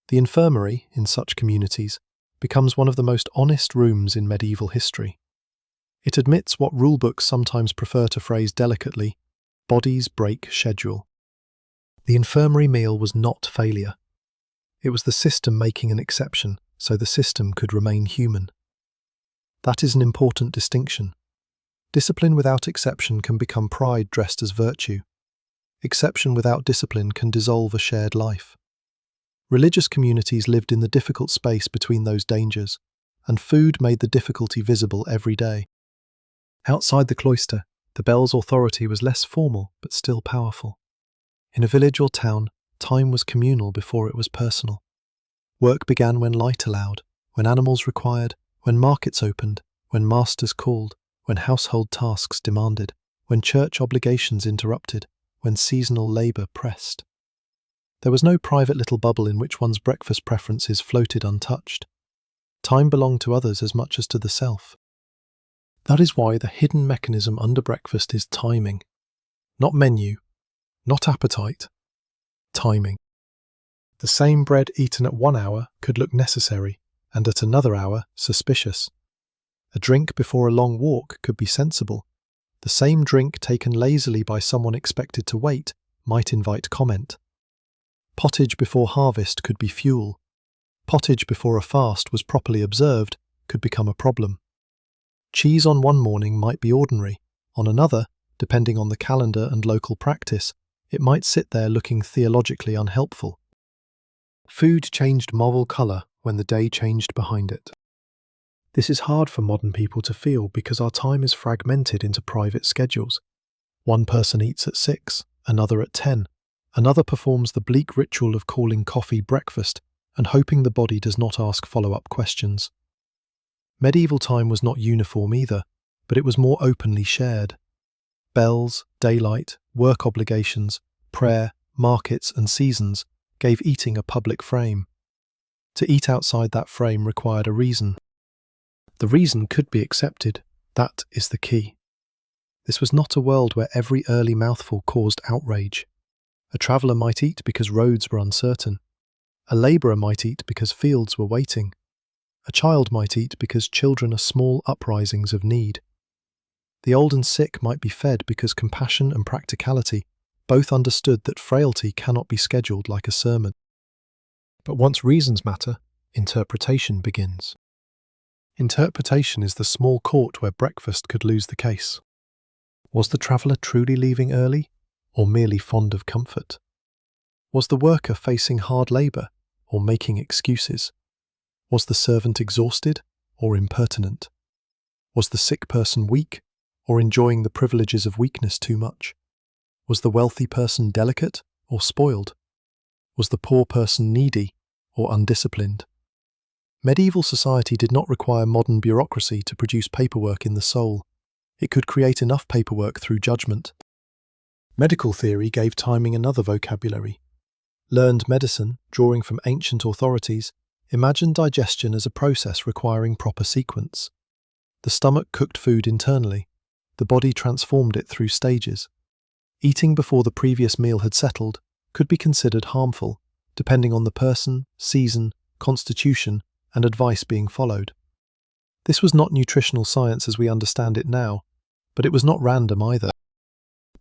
The infirmary, in such communities, becomes one of the most honest rooms in medieval history. It admits what rulebooks sometimes prefer to phrase delicately, bodies break schedule. The infirmary meal was not failure. It was the system making an exception, so the system could remain human. That is an important distinction. Discipline without exception can become pride dressed as virtue. Exception without discipline can dissolve a shared life. Religious communities lived in the difficult space between those dangers, and food made the difficulty visible every day. Outside the cloister, the bell's authority was less formal but still powerful. In a village or town, time was communal before it was personal. Work began when light allowed, when animals required, when markets opened, when masters called, when household tasks demanded, when church obligations interrupted, when seasonal labour pressed. There was no private little bubble in which one's breakfast preferences floated untouched. Time belonged to others as much as to the self. That is why the hidden mechanism under breakfast is timing. Not menu, not appetite, timing. The same bread eaten at 1 hour could look necessary, and at another hour suspicious. A drink before a long walk could be sensible. The same drink taken lazily by someone expected to wait might invite comment. Pottage before harvest could be fuel. Pottage before a fast was properly observed could become a problem. Cheese on one morning might be ordinary. On another, depending on the calendar and local practice, it might sit there looking theologically unhelpful. Food changed moral colour when the day changed behind it. This is hard for modern people to feel because our time is fragmented into private schedules. One person eats at 6, another at 10. Another performs the bleak ritual of calling coffee breakfast and hoping the body does not ask follow-up questions. Medieval time was not uniform either, but it was more openly shared. Bells, daylight, work obligations, prayer, markets and seasons gave eating a public frame. To eat outside that frame required a reason. The reason could be accepted. That is the key. This was not a world where every early mouthful caused outrage. A traveller might eat because roads were uncertain. A labourer might eat because fields were waiting. A child might eat because children are small uprisings of need. The old and sick might be fed because compassion and practicality both understood that frailty cannot be scheduled like a sermon. But once reasons matter, interpretation begins. Interpretation is the small court where breakfast could lose the case. Was the traveller truly leaving early, or merely fond of comfort? Was the worker facing hard labour, or making excuses? Was the servant exhausted, or impertinent? Was the sick person weak, or enjoying the privileges of weakness too much? Was the wealthy person delicate, or spoiled? Was the poor person needy, or undisciplined? Medieval society did not require modern bureaucracy to produce paperwork in the soul. It could create enough paperwork through judgment. Medical theory gave timing another vocabulary. Learned medicine, drawing from ancient authorities, imagined digestion as a process requiring proper sequence. The stomach cooked food internally. The body transformed it through stages. Eating before the previous meal had settled could be considered harmful, depending on the person, season, constitution, and advice being followed. This was not nutritional science as we understand it now, but it was not random either.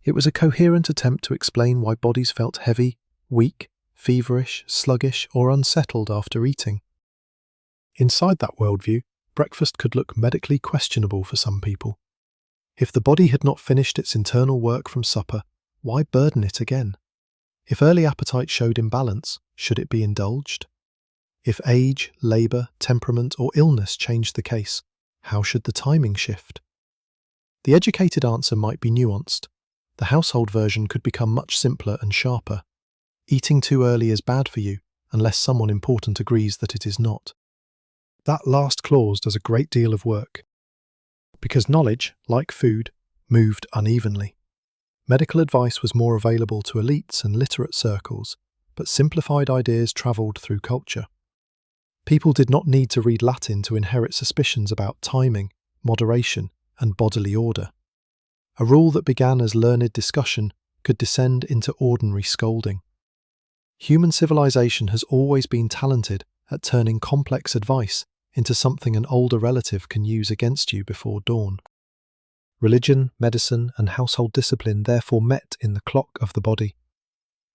It was a coherent attempt to explain why bodies felt heavy, weak, feverish, sluggish, or unsettled after eating. Inside that worldview, breakfast could look medically questionable for some people. If the body had not finished its internal work from supper, why burden it again? If early appetite showed imbalance, should it be indulged? If age, labour, temperament, or illness changed the case, how should the timing shift? The educated answer might be nuanced. The household version could become much simpler and sharper. Eating too early is bad for you, unless someone important agrees that it is not. That last clause does a great deal of work, because knowledge, like food, moved unevenly. Medical advice was more available to elites and literate circles, but simplified ideas travelled through culture. People did not need to read Latin to inherit suspicions about timing, moderation, and bodily order. A rule that began as learned discussion could descend into ordinary scolding. Human civilization has always been talented at turning complex advice into something an older relative can use against you before dawn. Religion, medicine, and household discipline therefore met in the clock of the body.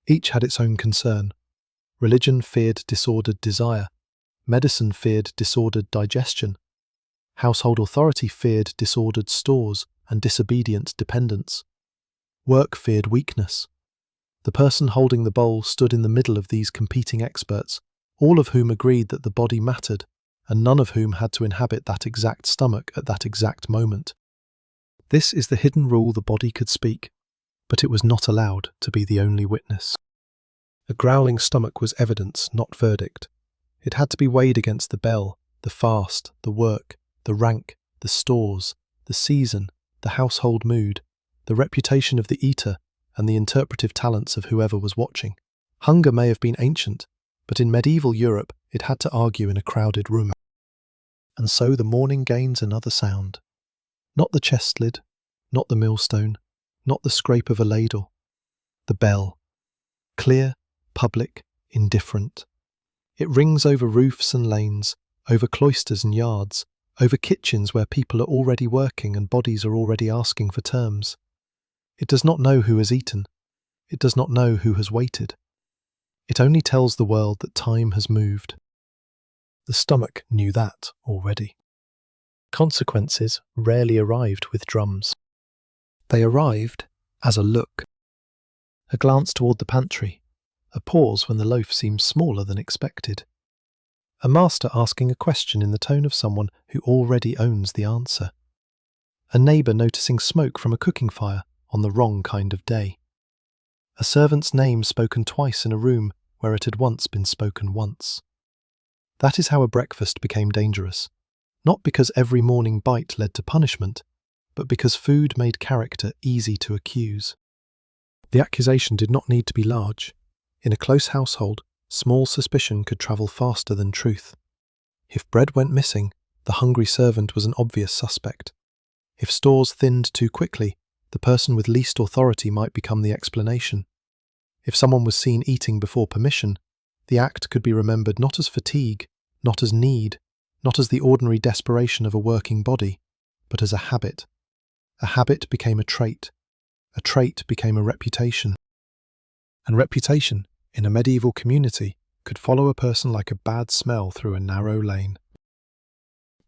Each had its own concern. Religion feared disordered desire. Medicine feared disordered digestion. Household authority feared disordered stores and disobedient dependence. Work feared weakness. The person holding the bowl stood in the middle of these competing experts, all of whom agreed that the body mattered, and none of whom had to inhabit that exact stomach at that exact moment. This is the hidden rule: the body could speak, but it was not allowed to be the only witness. A growling stomach was evidence, not verdict. It had to be weighed against the bell, the fast, the work, the rank, the stores, the season, the household mood, the reputation of the eater, and the interpretive talents of whoever was watching. Hunger may have been ancient, but in medieval Europe it had to argue in a crowded room. And so the morning gains another sound. Not the chest lid, not the millstone, not the scrape of a ladle. The bell. Clear, public, indifferent. It rings over roofs and lanes, over cloisters and yards, over kitchens where people are already working and bodies are already asking for terms. It does not know who has eaten. It does not know who has waited. It only tells the world that time has moved. The stomach knew that already. Consequences rarely arrived with drums. They arrived as a look, a glance toward the pantry, a pause when the loaf seemed smaller than expected, a master asking a question in the tone of someone who already owns the answer, a neighbour noticing smoke from a cooking fire on the wrong kind of day, a servant's name spoken twice in a room where it had once been spoken once. That is how a breakfast became dangerous, not because every morning bite led to punishment, but because food made character easy to accuse. The accusation did not need to be large. In a close household, small suspicion could travel faster than truth. If bread went missing, the hungry servant was an obvious suspect. If stores thinned too quickly, the person with least authority might become the explanation. If someone was seen eating before permission, the act could be remembered not as fatigue, not as need, not as the ordinary desperation of a working body, but as a habit. A habit became a trait became a reputation. And reputation, in a medieval community, could follow a person like a bad smell through a narrow lane.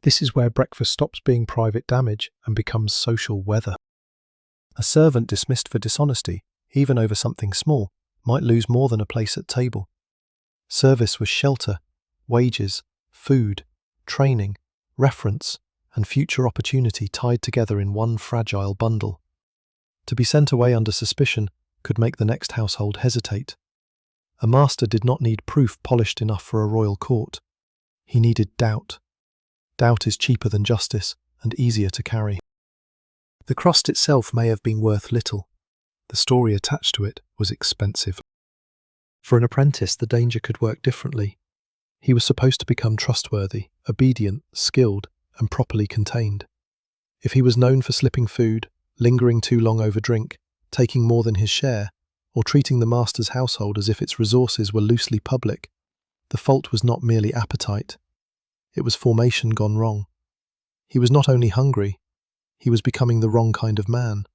This is where breakfast stops being private damage and becomes social weather. A servant dismissed for dishonesty, even over something small, might lose more than a place at table. Service was shelter, wages, food, training, reference, and future opportunity tied together in one fragile bundle. To be sent away under suspicion could make the next household hesitate. A master did not need proof polished enough for a royal court. He needed doubt. Doubt is cheaper than justice and easier to carry. The crust itself may have been worth little. The story attached to it was expensive. For an apprentice, the danger could work differently. He was supposed to become trustworthy, obedient, skilled, and properly contained. If he was known for slipping food, lingering too long over drink, taking more than his share, or treating the master's household as if its resources were loosely public, the fault was not merely appetite. It was formation gone wrong. He was not only hungry, he was becoming the wrong kind of man.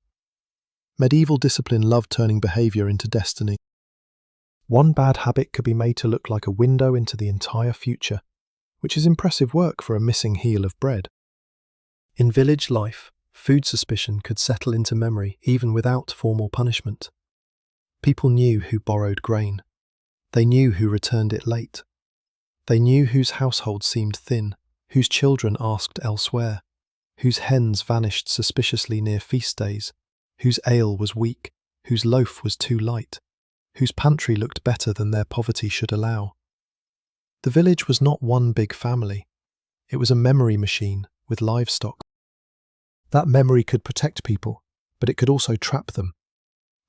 Medieval discipline loved turning behaviour into destiny. One bad habit could be made to look like a window into the entire future, which is impressive work for a missing heel of bread. In village life, food suspicion could settle into memory even without formal punishment. People knew who borrowed grain. They knew who returned it late. They knew whose household seemed thin, whose children asked elsewhere, whose hens vanished suspiciously near feast days, whose ale was weak, whose loaf was too light, whose pantry looked better than their poverty should allow. The village was not one big family. It was a memory machine with livestock. That memory could protect people, but it could also trap them.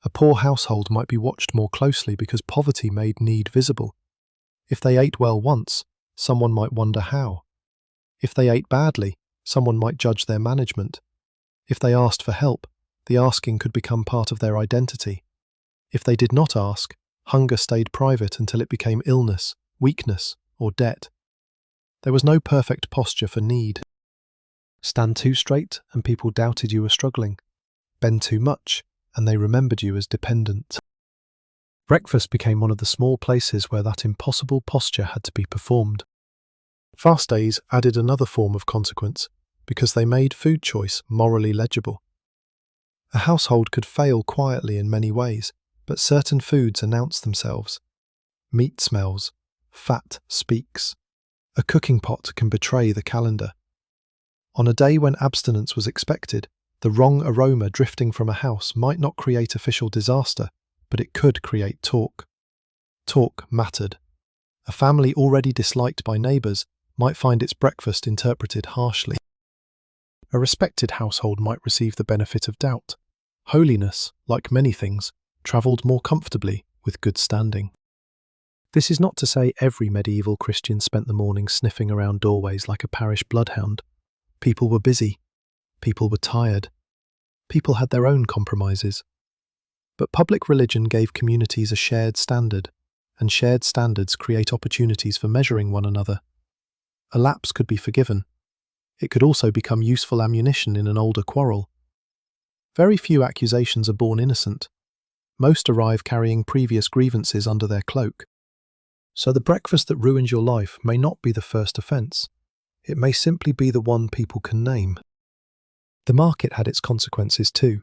A poor household might be watched more closely because poverty made need visible. If they ate well once, someone might wonder how. If they ate badly, someone might judge their management. If they asked for help, the asking could become part of their identity. If they did not ask, hunger stayed private until it became illness, weakness, or debt. There was no perfect posture for need. Stand too straight and people doubted you were struggling. Bend too much and they remembered you as dependent. Breakfast became one of the small places where that impossible posture had to be performed. Fast days added another form of consequence because they made food choice morally legible. A household could fail quietly in many ways, but certain foods announce themselves. Meat smells, fat speaks. A cooking pot can betray the calendar. On a day when abstinence was expected, the wrong aroma drifting from a house might not create official disaster, but it could create talk. Talk mattered. A family already disliked by neighbours might find its breakfast interpreted harshly. A respected household might receive the benefit of doubt. Holiness, like many things, travelled more comfortably with good standing. This is not to say every medieval Christian spent the morning sniffing around doorways like a parish bloodhound. People were busy. People were tired. People had their own compromises. But public religion gave communities a shared standard, and shared standards create opportunities for measuring one another. A lapse could be forgiven. It could also become useful ammunition in an older quarrel. Very few accusations are born innocent. Most arrive carrying previous grievances under their cloak. So the breakfast that ruined your life may not be the first offence. It may simply be the one people can name. The market had its consequences too.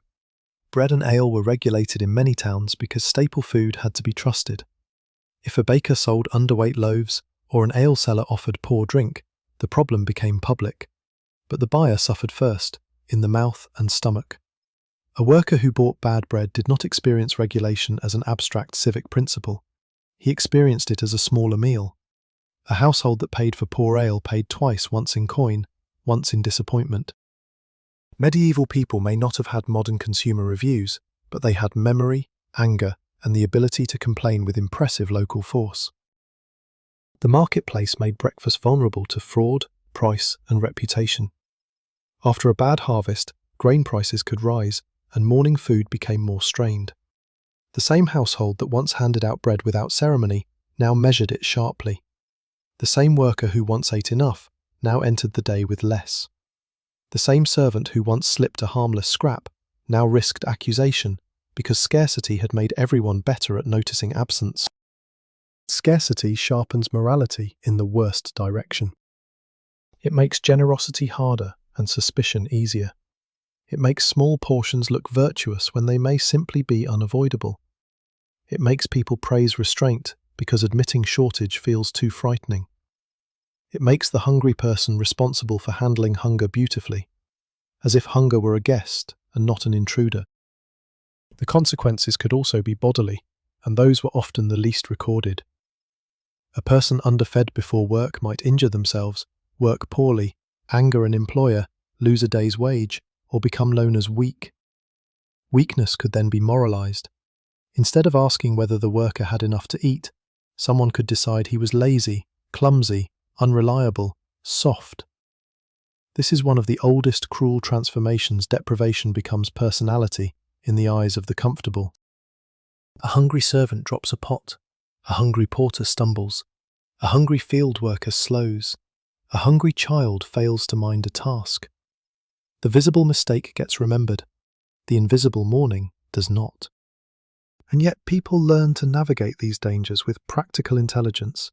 Bread and ale were regulated in many towns because staple food had to be trusted. If a baker sold underweight loaves or an ale seller offered poor drink, the problem became public. But the buyer suffered first, in the mouth and stomach. A worker who bought bad bread did not experience regulation as an abstract civic principle. He experienced it as a smaller meal. A household that paid for poor ale paid twice, once in coin, once in disappointment. Medieval people may not have had modern consumer reviews, but they had memory, anger, and the ability to complain with impressive local force. The marketplace made breakfast vulnerable to fraud, price, and reputation. After a bad harvest, grain prices could rise, and morning food became more strained. The same household that once handed out bread without ceremony now measured it sharply. The same worker who once ate enough now entered the day with less. The same servant who once slipped a harmless scrap now risked accusation because scarcity had made everyone better at noticing absence. Scarcity sharpens morality in the worst direction. It makes generosity harder and suspicion easier. It makes small portions look virtuous when they may simply be unavoidable. It makes people praise restraint because admitting shortage feels too frightening. It makes the hungry person responsible for handling hunger beautifully, as if hunger were a guest and not an intruder. The consequences could also be bodily, and those were often the least recorded. A person underfed before work might injure themselves, work poorly, anger an employer, lose a day's wage, or become known as weak. Weakness could then be moralized. Instead of asking whether the worker had enough to eat, someone could decide he was lazy, clumsy, unreliable, soft. This is one of the oldest cruel transformations. Deprivation becomes personality in the eyes of the comfortable. A hungry servant drops a pot. A hungry porter stumbles. A hungry field worker slows. A hungry child fails to mind a task. The visible mistake gets remembered. The invisible mourning does not. And yet people learn to navigate these dangers with practical intelligence.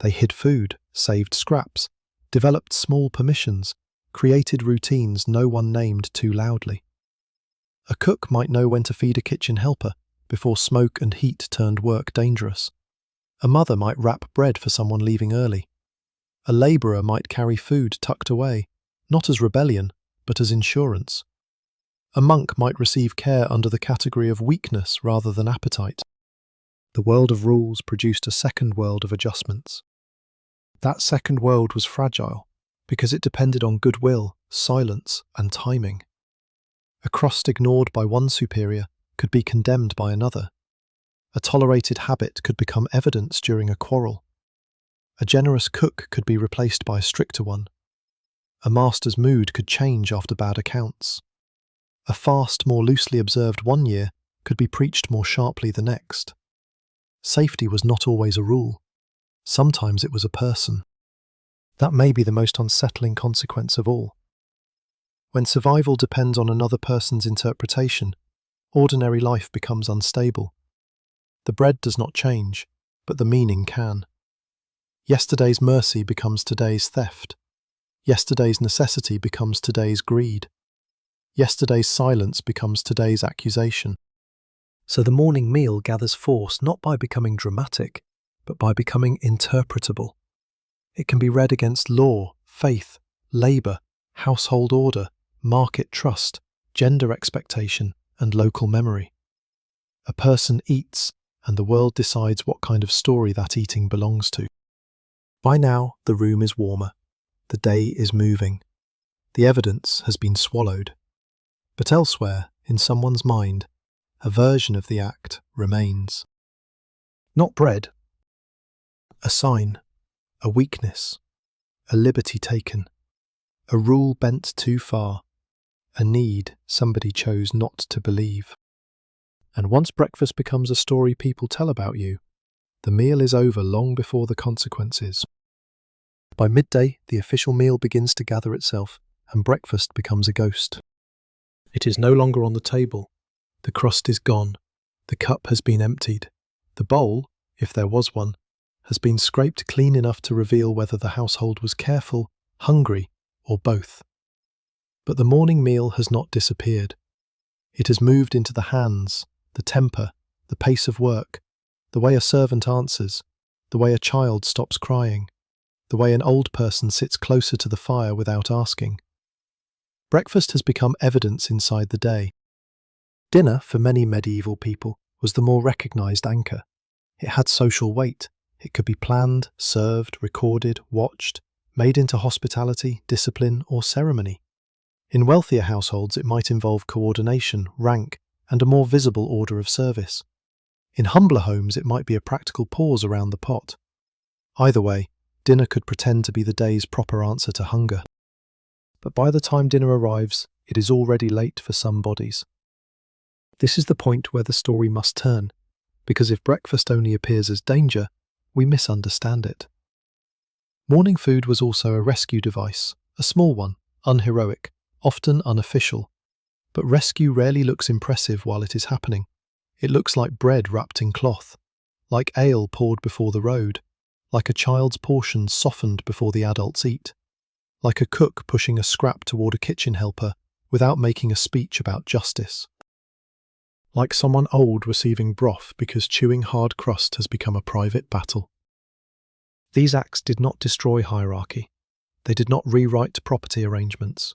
They hid food, saved scraps, developed small permissions, created routines no one named too loudly. A cook might know when to feed a kitchen helper before smoke and heat turned work dangerous. A mother might wrap bread for someone leaving early. A labourer might carry food tucked away, not as rebellion, but as insurance. A monk might receive care under the category of weakness rather than appetite. The world of rules produced a second world of adjustments. That second world was fragile because it depended on goodwill, silence, and timing. A crust ignored by one superior could be condemned by another. A tolerated habit could become evidence during a quarrel. A generous cook could be replaced by a stricter one. A master's mood could change after bad accounts. A fast more loosely observed one year could be preached more sharply the next. Safety was not always a rule. Sometimes it was a person. That may be the most unsettling consequence of all. When survival depends on another person's interpretation, ordinary life becomes unstable. The bread does not change, but the meaning can. Yesterday's mercy becomes today's theft. Yesterday's necessity becomes today's greed. Yesterday's silence becomes today's accusation. So the morning meal gathers force not by becoming dramatic, but by becoming interpretable. It can be read against law, faith, labour, household order, market trust, gender expectation, and local memory. A person eats, and the world decides what kind of story that eating belongs to. By now, the room is warmer. The day is moving. The evidence has been swallowed. But elsewhere, in someone's mind, a version of the act remains. Not bread. A sign, a weakness, a liberty taken, a rule bent too far, a need somebody chose not to believe. And once breakfast becomes a story people tell about you, the meal is over long before the consequences. By midday, the official meal begins to gather itself, and breakfast becomes a ghost. It is no longer on the table. The crust is gone. The cup has been emptied. The bowl, if there was one, has been scraped clean enough to reveal whether the household was careful, hungry, or both. But the morning meal has not disappeared. It has moved into the hands, the temper, the pace of work, the way a servant answers, the way a child stops crying, the way an old person sits closer to the fire without asking. Breakfast has become evidence inside the day. Dinner, for many medieval people, was the more recognised anchor. It had social weight. It could be planned, served, recorded, watched, made into hospitality, discipline, or ceremony. In wealthier households, it might involve coordination, rank, and a more visible order of service. In humbler homes, it might be a practical pause around the pot. Either way, dinner could pretend to be the day's proper answer to hunger. But by the time dinner arrives, it is already late for some bodies. This is the point where the story must turn, because if breakfast only appears as danger, we misunderstand it. Morning food was also a rescue device, a small one, unheroic, often unofficial. But rescue rarely looks impressive while it is happening. It looks like bread wrapped in cloth, like ale poured before the road, like a child's portion softened before the adults eat, like a cook pushing a scrap toward a kitchen helper without making a speech about justice. Like someone old receiving broth because chewing hard crust has become a private battle. These acts did not destroy hierarchy. They did not rewrite property arrangements.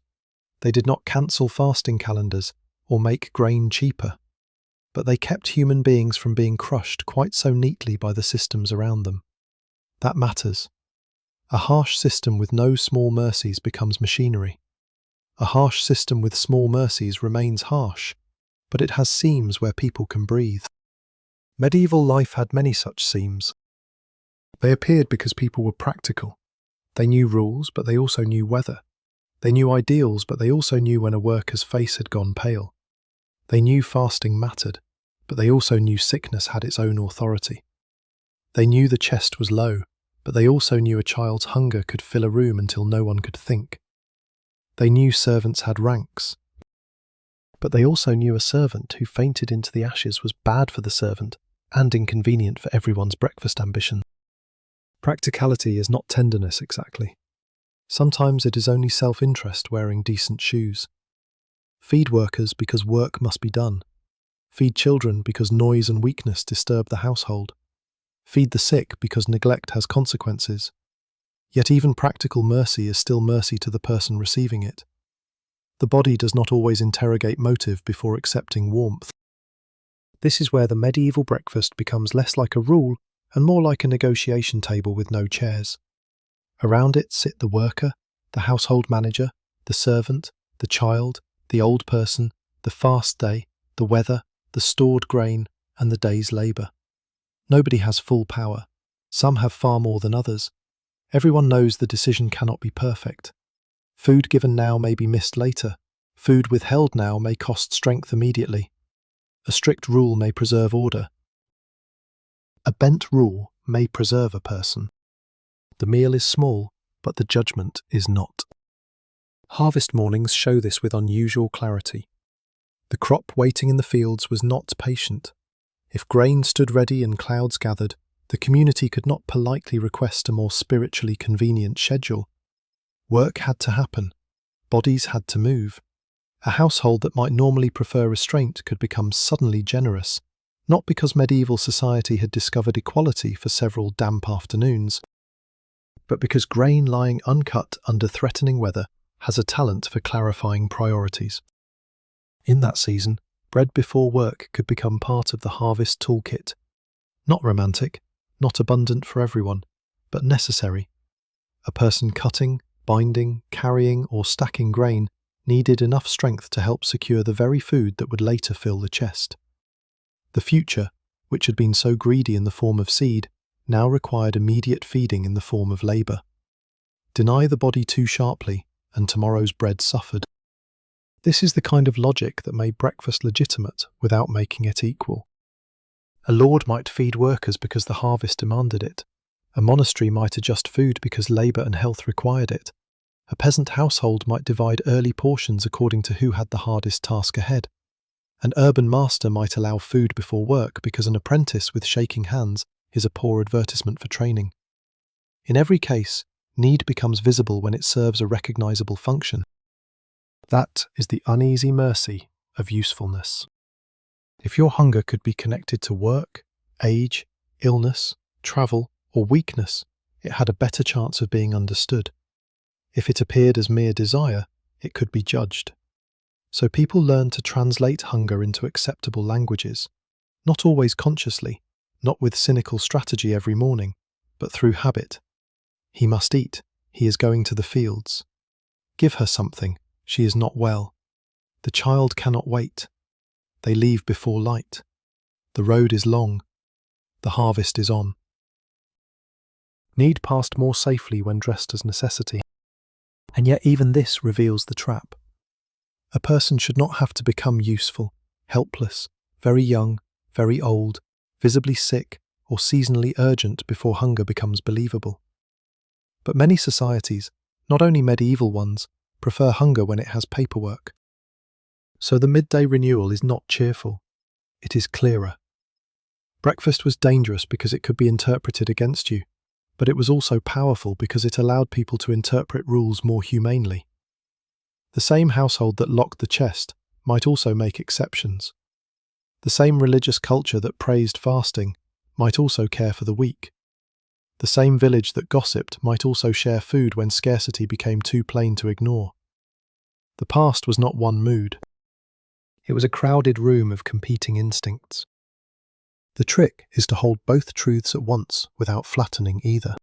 They did not cancel fasting calendars or make grain cheaper. But they kept human beings from being crushed quite so neatly by the systems around them. That matters. A harsh system with no small mercies becomes machinery. A harsh system with small mercies remains harsh, but it has seams where people can breathe. Medieval life had many such seams. They appeared because people were practical. They knew rules, but they also knew weather. They knew ideals, but they also knew when a worker's face had gone pale. They knew fasting mattered, but they also knew sickness had its own authority. They knew the chest was low, but they also knew a child's hunger could fill a room until no one could think. They knew servants had ranks, but they also knew a servant who fainted into the ashes was bad for the servant and inconvenient for everyone's breakfast ambition. Practicality is not tenderness exactly. Sometimes it is only self-interest wearing decent shoes. Feed workers because work must be done. Feed children because noise and weakness disturb the household. Feed the sick because neglect has consequences. Yet even practical mercy is still mercy to the person receiving it. The body does not always interrogate motive before accepting warmth. This is where the medieval breakfast becomes less like a rule and more like a negotiation table with no chairs. Around it sit the worker, the household manager, the servant, the child, the old person, the fast day, the weather, the stored grain, and the day's labour. Nobody has full power. Some have far more than others. Everyone knows the decision cannot be perfect. Food given now may be missed later. Food withheld now may cost strength immediately. A strict rule may preserve order. A bent rule may preserve a person. The meal is small, but the judgment is not. Harvest mornings show this with unusual clarity. The crop waiting in the fields was not patient. If grain stood ready and clouds gathered, the community could not politely request a more spiritually convenient schedule. Work had to happen. Bodies had to move. A household that might normally prefer restraint could become suddenly generous, not because medieval society had discovered equality for several damp afternoons, but because grain lying uncut under threatening weather has a talent for clarifying priorities. In that season, bread before work could become part of the harvest toolkit. Not romantic, not abundant for everyone, but necessary. A person cutting, binding, carrying, or stacking grain needed enough strength to help secure the very food that would later fill the chest. The future, which had been so greedy in the form of seed, now required immediate feeding in the form of labour. Deny the body too sharply, and tomorrow's bread suffered. This is the kind of logic that made breakfast legitimate without making it equal. A lord might feed workers because the harvest demanded it. A monastery might adjust food because labour and health required it. A peasant household might divide early portions according to who had the hardest task ahead. An urban master might allow food before work because an apprentice with shaking hands is a poor advertisement for training. In every case, Need becomes visible when it serves a recognizable function. That is the uneasy mercy of usefulness. If your hunger could be connected to work, age, illness, travel, or weakness, it had a better chance of being understood. If it appeared as mere desire, it could be judged. So people learn to translate hunger into acceptable languages, not always consciously, not with cynical strategy every morning, but through habit. He must eat. He is going to the fields. Give her something. She is not well. The child cannot wait. They leave before light. The road is long. The harvest is on. Need passed more safely when dressed as necessity. And yet even this reveals the trap. A person should not have to become useful, helpless, very young, very old, visibly sick, or seasonally urgent before hunger becomes believable. But many societies, not only medieval ones, prefer hunger when it has paperwork. So the midday renewal is not cheerful. It is clearer. Breakfast was dangerous because it could be interpreted against you, but it was also powerful because it allowed people to interpret rules more humanely. The same household that locked the chest might also make exceptions. The same religious culture that praised fasting might also care for the weak. The same village that gossiped might also share food when scarcity became too plain to ignore. The past was not one mood. It was a crowded room of competing instincts. The trick is to hold both truths at once without flattening either.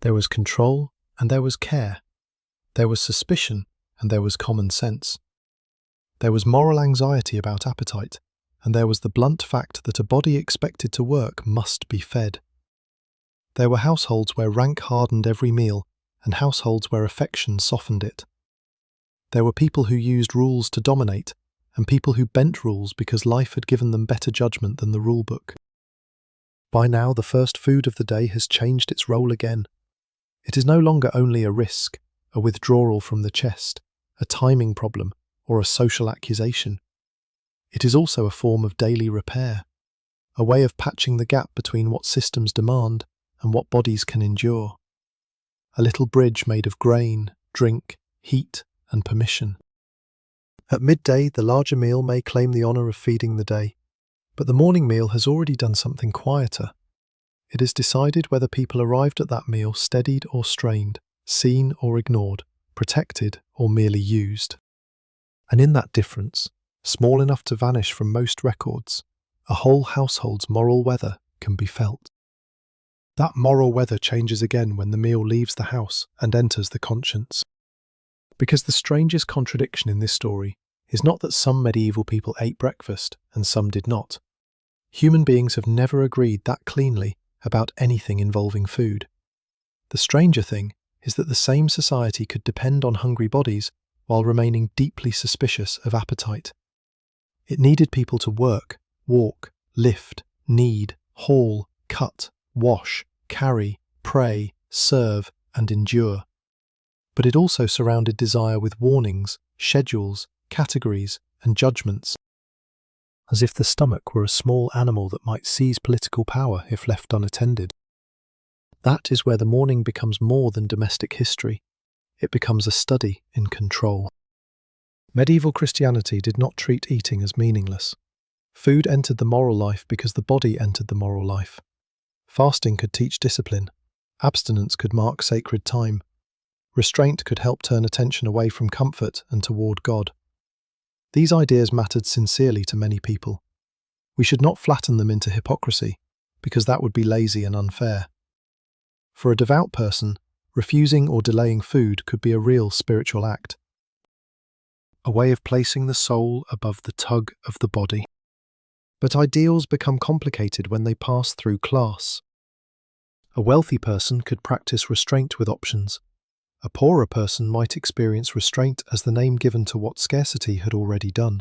There was control and there was care. There was suspicion and there was common sense. There was moral anxiety about appetite, and there was the blunt fact that a body expected to work must be fed. There were households where rank hardened every meal, and households where affection softened it. There were people who used rules to dominate, and people who bent rules because life had given them better judgment than the rule book. By now, the first food of the day has changed its role again. It is no longer only a risk, a withdrawal from the chest, a timing problem, or a social accusation. It is also a form of daily repair, a way of patching the gap between what systems demand and what bodies can endure. A little bridge made of grain, drink, heat, and permission. At midday, the larger meal may claim the honour of feeding the day, but the morning meal has already done something quieter. It has decided whether people arrived at that meal steadied or strained, seen or ignored, protected or merely used. And in that difference, small enough to vanish from most records, a whole household's moral weather can be felt. That moral weather changes again when the meal leaves the house and enters the conscience. Because the strangest contradiction in this story is not that some medieval people ate breakfast and some did not. Human beings have never agreed that cleanly about anything involving food. The stranger thing is that the same society could depend on hungry bodies while remaining deeply suspicious of appetite. It needed people to work, walk, lift, knead, haul, cut, wash, carry, pray, serve, and endure. But it also surrounded desire with warnings, schedules, categories, and judgments, as if the stomach were a small animal that might seize political power if left unattended. That is where the morning becomes more than domestic history. It becomes a study in control. Medieval Christianity did not treat eating as meaningless. Food entered the moral life because the body entered the moral life. Fasting could teach discipline. Abstinence could mark sacred time. Restraint could help turn attention away from comfort and toward God. These ideas mattered sincerely to many people. We should not flatten them into hypocrisy, because that would be lazy and unfair. For a devout person, refusing or delaying food could be a real spiritual act, a way of placing the soul above the tug of the body. But ideals become complicated when they pass through class. A wealthy person could practice restraint with options. A poorer person might experience restraint as the name given to what scarcity had already done.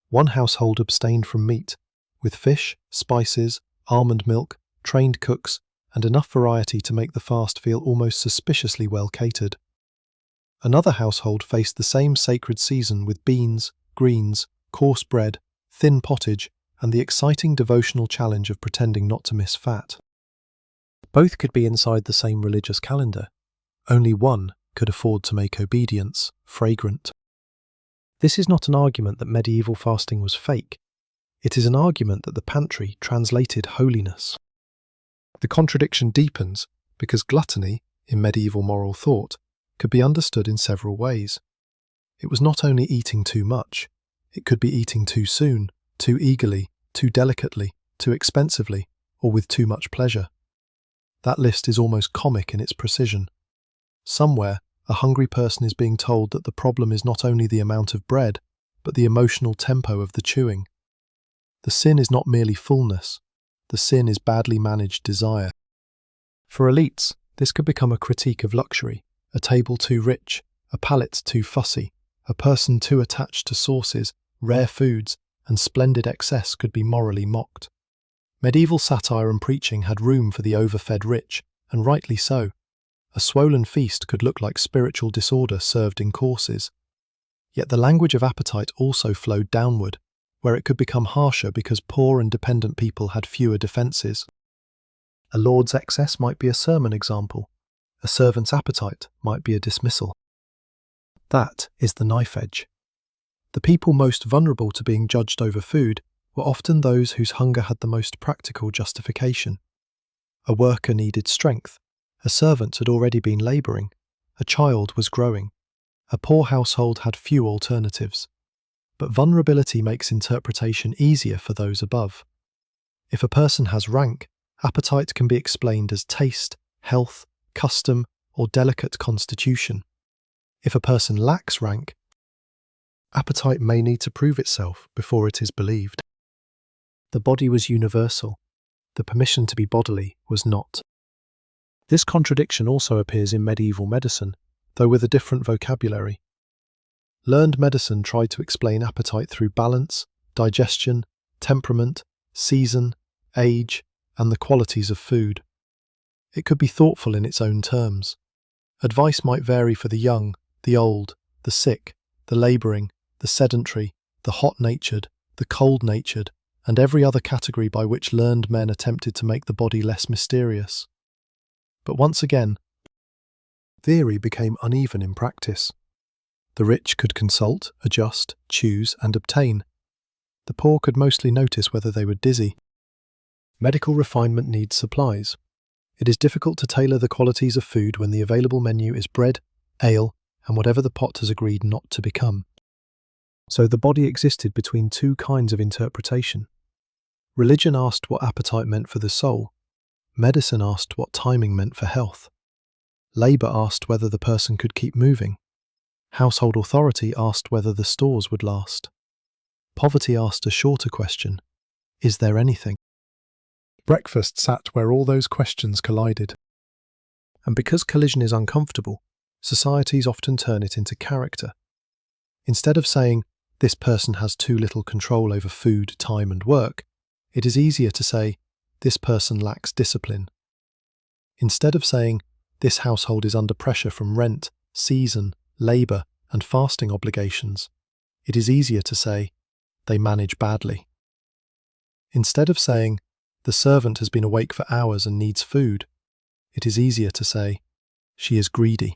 One household abstained from meat, with fish, spices, almond milk, trained cooks, and enough variety to make the fast feel almost suspiciously well catered. Another household faced the same sacred season with beans, greens, coarse bread, thin pottage, and the exciting devotional challenge of pretending not to miss fat. Both could be inside the same religious calendar. Only one could afford to make obedience fragrant. This is not an argument that medieval fasting was fake. It is an argument that the pantry translated holiness. The contradiction deepens because gluttony, in medieval moral thought, could be understood in several ways. It was not only eating too much, it could be eating too soon, too eagerly, too delicately, too expensively, or with too much pleasure. That list is almost comic in its precision. Somewhere, a hungry person is being told that the problem is not only the amount of bread, but the emotional tempo of the chewing. The sin is not merely fullness, the sin is badly managed desire. For elites, this could become a critique of luxury, a table too rich, a palate too fussy, a person too attached to sauces, rare foods, and splendid excess could be morally mocked. Medieval satire and preaching had room for the overfed rich, and rightly so. A swollen feast could look like spiritual disorder served in courses. Yet the language of appetite also flowed downward, where it could become harsher because poor and dependent people had fewer defences. A lord's excess might be a sermon example. A servant's appetite might be a dismissal. That is the knife edge. The people most vulnerable to being judged over food were often those whose hunger had the most practical justification. A worker needed strength. A servant had already been labouring. A child was growing. A poor household had few alternatives. But vulnerability makes interpretation easier for those above. If a person has rank, appetite can be explained as taste, health, custom, or delicate constitution. If a person lacks rank, appetite may need to prove itself before it is believed. The body was universal. The permission to be bodily was not. This contradiction also appears in medieval medicine, though with a different vocabulary. Learned medicine tried to explain appetite through balance, digestion, temperament, season, age, and the qualities of food. It could be thoughtful in its own terms. Advice might vary for the young, the old, the sick, the labouring, the sedentary, the hot-natured, the cold-natured, and every other category by which learned men attempted to make the body less mysterious. But once again, theory became uneven in practice. The rich could consult, adjust, choose, and obtain. The poor could mostly notice whether they were dizzy. Medical refinement needs supplies. It is difficult to tailor the qualities of food when the available menu is bread, ale, and whatever the pot has agreed not to become. So the body existed between two kinds of interpretation. Religion asked what appetite meant for the soul. Medicine asked what timing meant for health. Labour asked whether the person could keep moving. Household authority asked whether the stores would last. Poverty asked a shorter question: is there anything? Breakfast sat where all those questions collided. And because collision is uncomfortable, societies often turn it into character. Instead of saying, this person has too little control over food, time and work, it is easier to say, this person lacks discipline. Instead of saying, this household is under pressure from rent, season, labour and fasting obligations, it is easier to say, they manage badly. Instead of saying, the servant has been awake for hours and needs food, it is easier to say, she is greedy.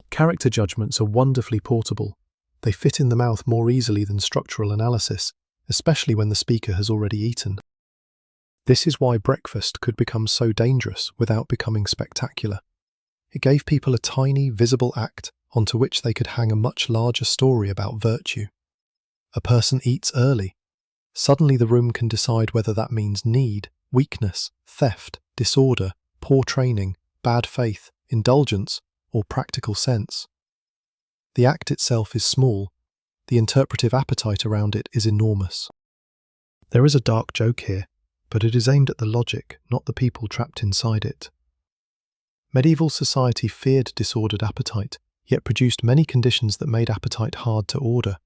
Character judgments are wonderfully portable. They fit in the mouth more easily than structural analysis, especially when the speaker has already eaten. This is why breakfast could become so dangerous without becoming spectacular. It gave people a tiny, visible act onto which they could hang a much larger story about virtue. A person eats early. Suddenly the room can decide whether that means need, weakness, theft, disorder, poor training, bad faith, indulgence, or practical sense. The act itself is small. The interpretive appetite around it is enormous. There is a dark joke here, but it is aimed at the logic, not the people trapped inside it. Medieval society feared disordered appetite, yet produced many conditions that made appetite hard to order.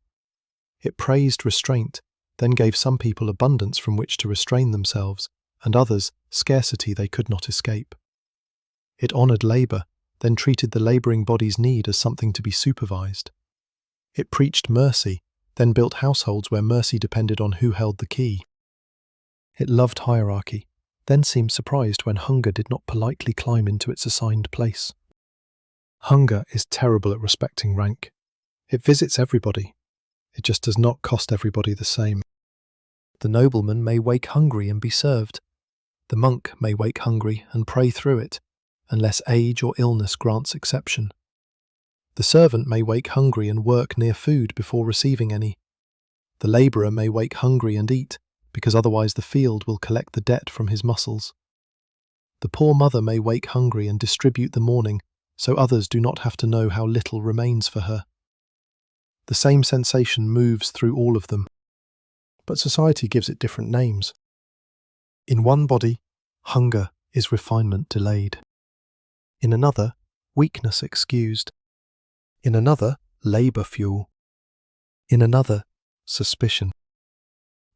It praised restraint, then gave some people abundance from which to restrain themselves, and others scarcity they could not escape. It honoured labour, then treated the labouring body's need as something to be supervised. It preached mercy, then built households where mercy depended on who held the key. It loved hierarchy, then seemed surprised when hunger did not politely climb into its assigned place. Hunger is terrible at respecting rank. It visits everybody. It just does not cost everybody the same. The nobleman may wake hungry and be served. The monk may wake hungry and pray through it, unless age or illness grants exception. The servant may wake hungry and work near food before receiving any. The labourer may wake hungry and eat, because otherwise the field will collect the debt from his muscles. The poor mother may wake hungry and distribute the morning, so others do not have to know how little remains for her. The same sensation moves through all of them, but society gives it different names. In one body, hunger is refinement delayed. In another, weakness excused. In another, labour fuel. In another, suspicion.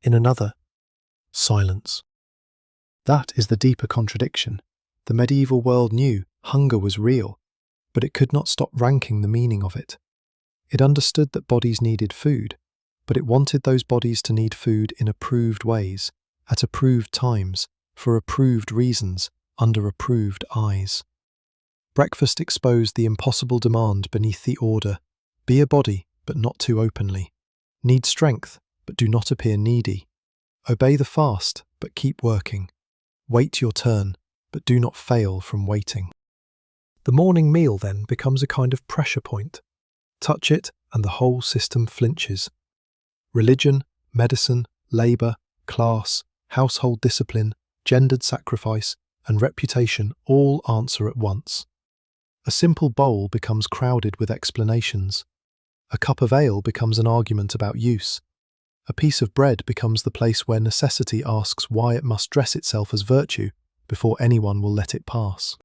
In another, silence. That is the deeper contradiction. The medieval world knew hunger was real, but it could not stop ranking the meaning of it. It understood that bodies needed food, but it wanted those bodies to need food in approved ways, at approved times, for approved reasons, under approved eyes. Breakfast exposed the impossible demand beneath the order: be a body, but not too openly. Need strength, but do not appear needy. Obey the fast, but keep working. Wait your turn, but do not fail from waiting. The morning meal then becomes a kind of pressure point. Touch it, and the whole system flinches. Religion, medicine, labour, class, household discipline, gendered sacrifice, and reputation all answer at once. A simple bowl becomes crowded with explanations. A cup of ale becomes an argument about use. A piece of bread becomes the place where necessity asks why it must dress itself as virtue before anyone will let it pass.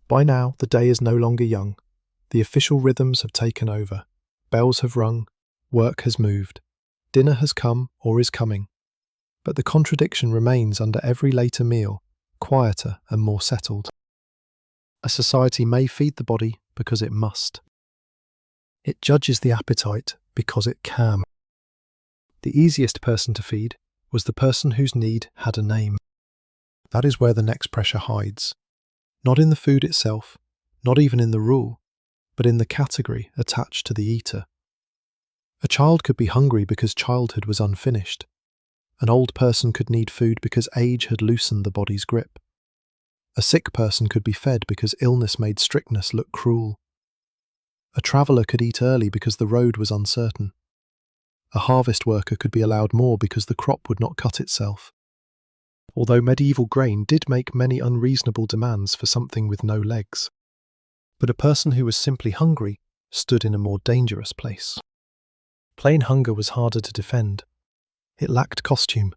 By now, the day is no longer young. The official rhythms have taken over. Bells have rung. Work has moved. Dinner has come or is coming. But the contradiction remains under every later meal, quieter and more settled. A society may feed the body because it must. It judges the appetite because it can. The easiest person to feed was the person whose need had a name. That is where the next pressure hides. Not in the food itself, not even in the rule, but in the category attached to the eater. A child could be hungry because childhood was unfinished. An old person could need food because age had loosened the body's grip. A sick person could be fed because illness made strictness look cruel. A traveller could eat early because the road was uncertain. A harvest worker could be allowed more because the crop would not cut itself. Although medieval grain did make many unreasonable demands for something with no legs. But a person who was simply hungry stood in a more dangerous place. Plain hunger was harder to defend. It lacked costume.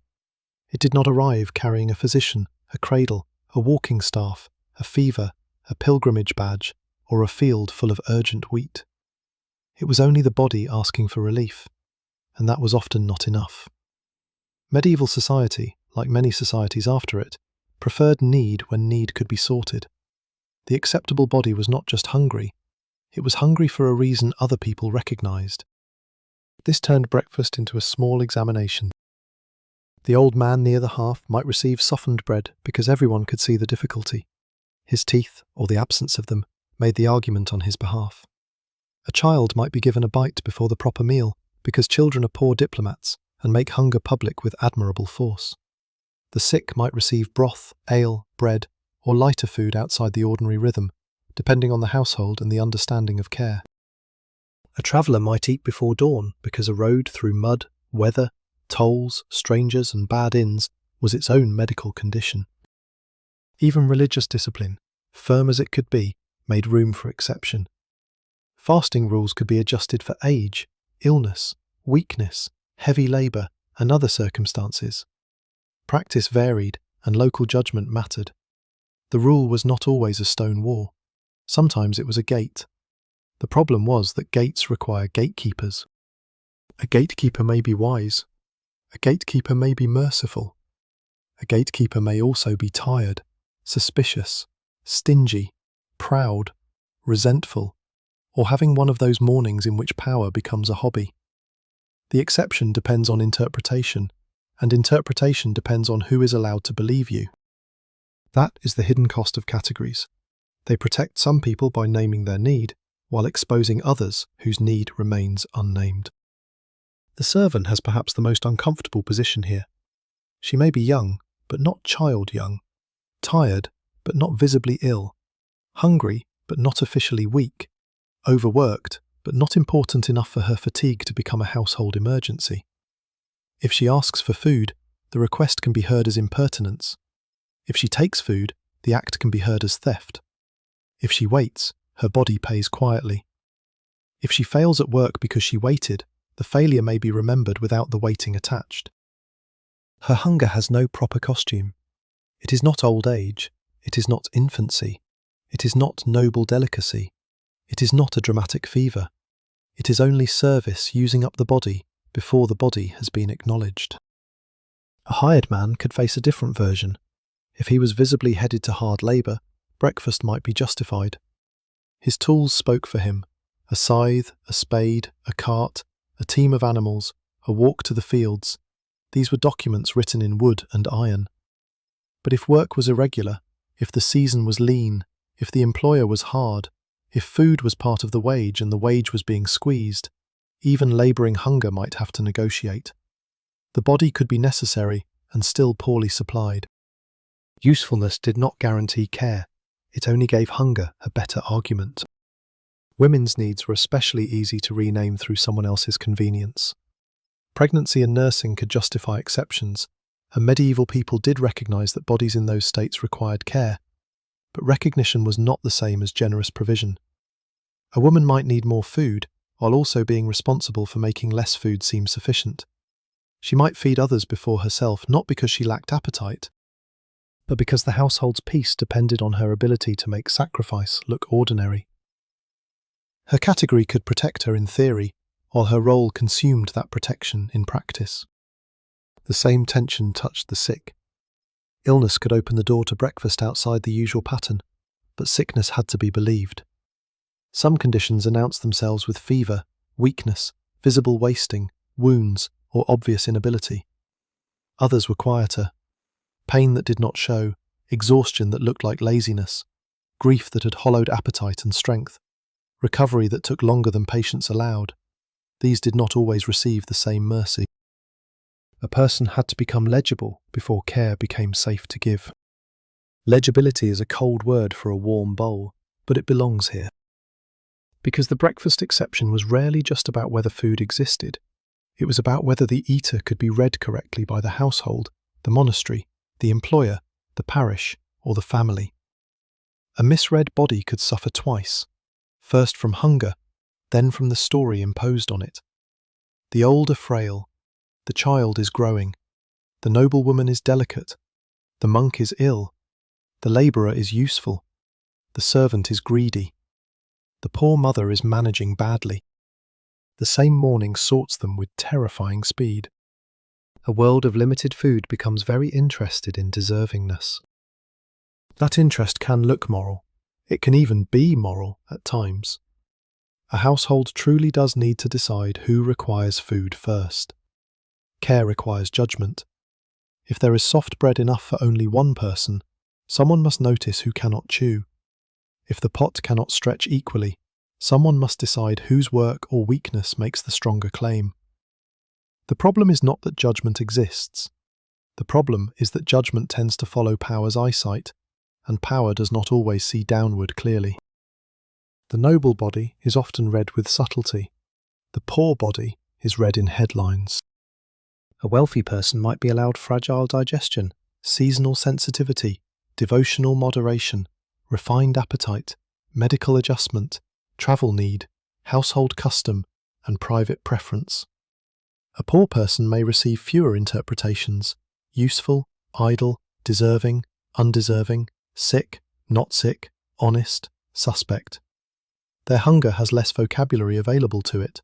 It did not arrive carrying a physician, a cradle, a walking staff, a fever, a pilgrimage badge, or a field full of urgent wheat. It was only the body asking for relief, and that was often not enough. Medieval society, like many societies after it, preferred need when need could be sorted. The acceptable body was not just hungry, it was hungry for a reason other people recognised. This turned breakfast into a small examination. The old man near the hearth might receive softened bread because everyone could see the difficulty. His teeth, or the absence of them, made the argument on his behalf. A child might be given a bite before the proper meal because children are poor diplomats and make hunger public with admirable force. The sick might receive broth, ale, bread, or lighter food outside the ordinary rhythm, depending on the household and the understanding of care. A traveller might eat before dawn because a road through mud, weather, tolls, strangers and bad inns was its own medical condition. Even religious discipline, firm as it could be, made room for exception. Fasting rules could be adjusted for age, illness, weakness, heavy labour and other circumstances. Practice varied and local judgment mattered. The rule was not always a stone wall. Sometimes it was a gate. The problem was that gates require gatekeepers. A gatekeeper may be wise. A gatekeeper may be merciful. A gatekeeper may also be tired, suspicious, stingy, proud, resentful, or having one of those mornings in which power becomes a hobby. The exception depends on interpretation, and interpretation depends on who is allowed to believe you. That is the hidden cost of categories. They protect some people by naming their need, while exposing others whose need remains unnamed. The servant has perhaps the most uncomfortable position here. She may be young, but not child young, tired, but not visibly ill, hungry, but not officially weak, overworked, but not important enough for her fatigue to become a household emergency. If she asks for food, the request can be heard as impertinence. If she takes food, the act can be heard as theft. If she waits, her body pays quietly. If she fails at work because she waited, the failure may be remembered without the waiting attached. Her hunger has no proper costume. It is not old age. It is not infancy. It is not noble delicacy. It is not a dramatic fever. It is only service using up the body before the body has been acknowledged. A hired man could face a different version. If he was visibly headed to hard labour, breakfast might be justified. His tools spoke for him: a scythe, a spade, a cart, a team of animals, a walk to the fields. These were documents written in wood and iron. But if work was irregular, if the season was lean, if the employer was hard, if food was part of the wage and the wage was being squeezed, even labouring hunger might have to negotiate. The body could be necessary and still poorly supplied. Usefulness did not guarantee care. It only gave hunger a better argument. Women's needs were especially easy to rename through someone else's convenience. Pregnancy and nursing could justify exceptions, and medieval people did recognise that bodies in those states required care, but recognition was not the same as generous provision. A woman might need more food, while also being responsible for making less food seem sufficient. She might feed others before herself, not because she lacked appetite, but because the household's peace depended on her ability to make sacrifice look ordinary. Her category could protect her in theory, while her role consumed that protection in practice. The same tension touched the sick. Illness could open the door to breakfast outside the usual pattern, but sickness had to be believed. Some conditions announced themselves with fever, weakness, visible wasting, wounds, or obvious inability. Others were quieter: pain that did not show, exhaustion that looked like laziness, grief that had hollowed appetite and strength, recovery that took longer than patience allowed. These did not always receive the same mercy. A person had to become legible before care became safe to give. Legibility is a cold word for a warm bowl, but it belongs here. Because the breakfast exception was rarely just about whether food existed. It was about whether the eater could be read correctly by the household, the monastery, the employer, the parish, or the family. A misread body could suffer twice, first from hunger, then from the story imposed on it. The old are frail, the child is growing, the noblewoman is delicate, the monk is ill, the labourer is useful, the servant is greedy, the poor mother is managing badly. The same morning sorts them with terrifying speed. A world of limited food becomes very interested in deservingness. That interest can look moral. It can even be moral at times. A household truly does need to decide who requires food first. Care requires judgment. If there is soft bread enough for only one person, someone must notice who cannot chew. If the pot cannot stretch equally, someone must decide whose work or weakness makes the stronger claim. The problem is not that judgment exists. The problem is that judgment tends to follow power's eyesight, and power does not always see downward clearly. The noble body is often read with subtlety. The poor body is read in headlines. A wealthy person might be allowed fragile digestion, seasonal sensitivity, devotional moderation, refined appetite, medical adjustment, travel need, household custom, and private preference. A poor person may receive fewer interpretations: useful, idle, deserving, undeserving, sick, not sick, honest, suspect. Their hunger has less vocabulary available to it.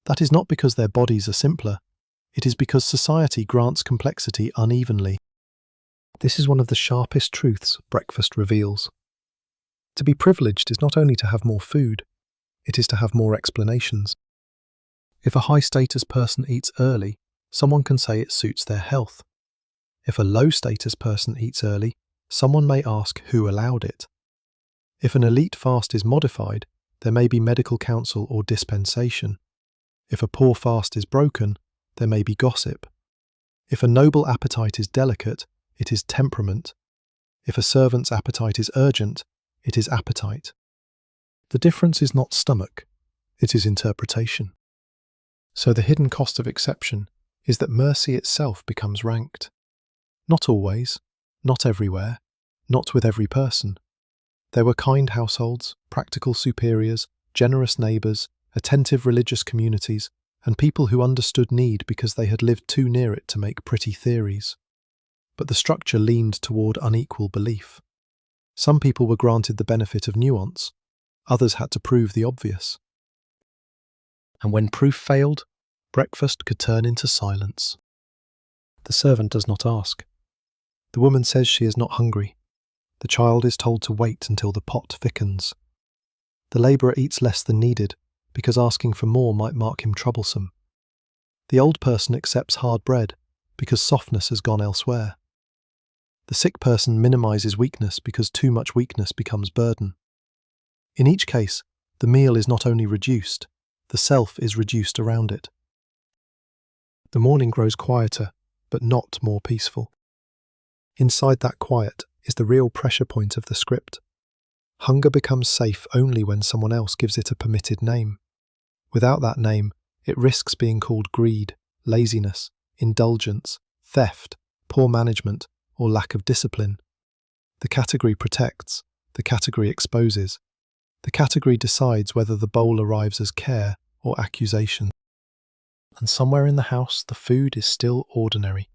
That is not because their bodies are simpler. It is because society grants complexity unevenly. This is one of the sharpest truths breakfast reveals. To be privileged is not only to have more food, it is to have more explanations. If a high-status person eats early, someone can say it suits their health. If a low-status person eats early, someone may ask who allowed it. If an elite fast is modified, there may be medical counsel or dispensation. If a poor fast is broken, there may be gossip. If a noble appetite is delicate, it is temperament. If a servant's appetite is urgent, it is appetite. The difference is not stomach, it is interpretation. So the hidden cost of exception is that mercy itself becomes ranked. Not always, not everywhere, not with every person. There were kind households, practical superiors, generous neighbours, attentive religious communities, and people who understood need because they had lived too near it to make pretty theories. But the structure leaned toward unequal belief. Some people were granted the benefit of nuance, others had to prove the obvious. And when proof failed, breakfast could turn into silence. The servant does not ask. The woman says she is not hungry. The child is told to wait until the pot thickens. The labourer eats less than needed, because asking for more might mark him troublesome. The old person accepts hard bread, because softness has gone elsewhere. The sick person minimises weakness because too much weakness becomes burden. In each case, the meal is not only reduced, the self is reduced around it. The morning grows quieter, but not more peaceful. Inside that quiet is the real pressure point of the script. Hunger becomes safe only when someone else gives it a permitted name. Without that name, it risks being called greed, laziness, indulgence, theft, poor management, or lack of discipline. The category protects, the category exposes. The category decides whether the bowl arrives as care or accusation. And somewhere in the house, the food is still ordinary.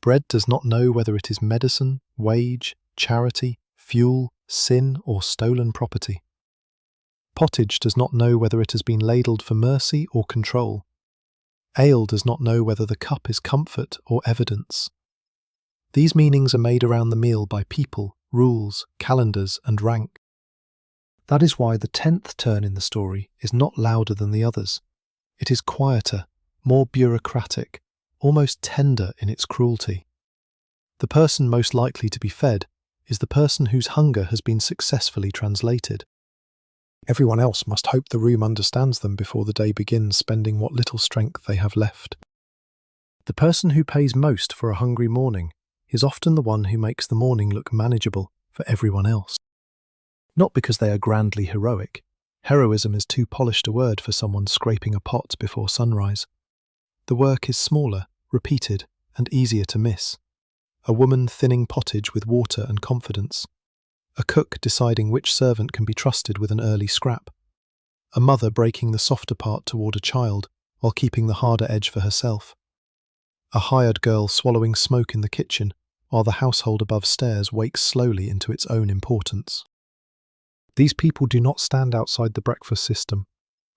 Bread does not know whether it is medicine, wage, charity, fuel, sin, or stolen property. Pottage does not know whether it has been ladled for mercy or control. Ale does not know whether the cup is comfort or evidence. These meanings are made around the meal by people, rules, calendars, and rank. That is why the 10th turn in the story is not louder than the others. It is quieter, more bureaucratic, almost tender in its cruelty. The person most likely to be fed is the person whose hunger has been successfully translated. Everyone else must hope the room understands them before the day begins, spending what little strength they have left. The person who pays most for a hungry morning is often the one who makes the morning look manageable for everyone else. Not because they are grandly heroic. Heroism is too polished a word for someone scraping a pot before sunrise. The work is smaller, repeated, and easier to miss. A woman thinning pottage with water and confidence. A cook deciding which servant can be trusted with an early scrap. A mother breaking the softer part toward a child while keeping the harder edge for herself. A hired girl swallowing smoke in the kitchen while the household above stairs wakes slowly into its own importance. These people do not stand outside the breakfast system.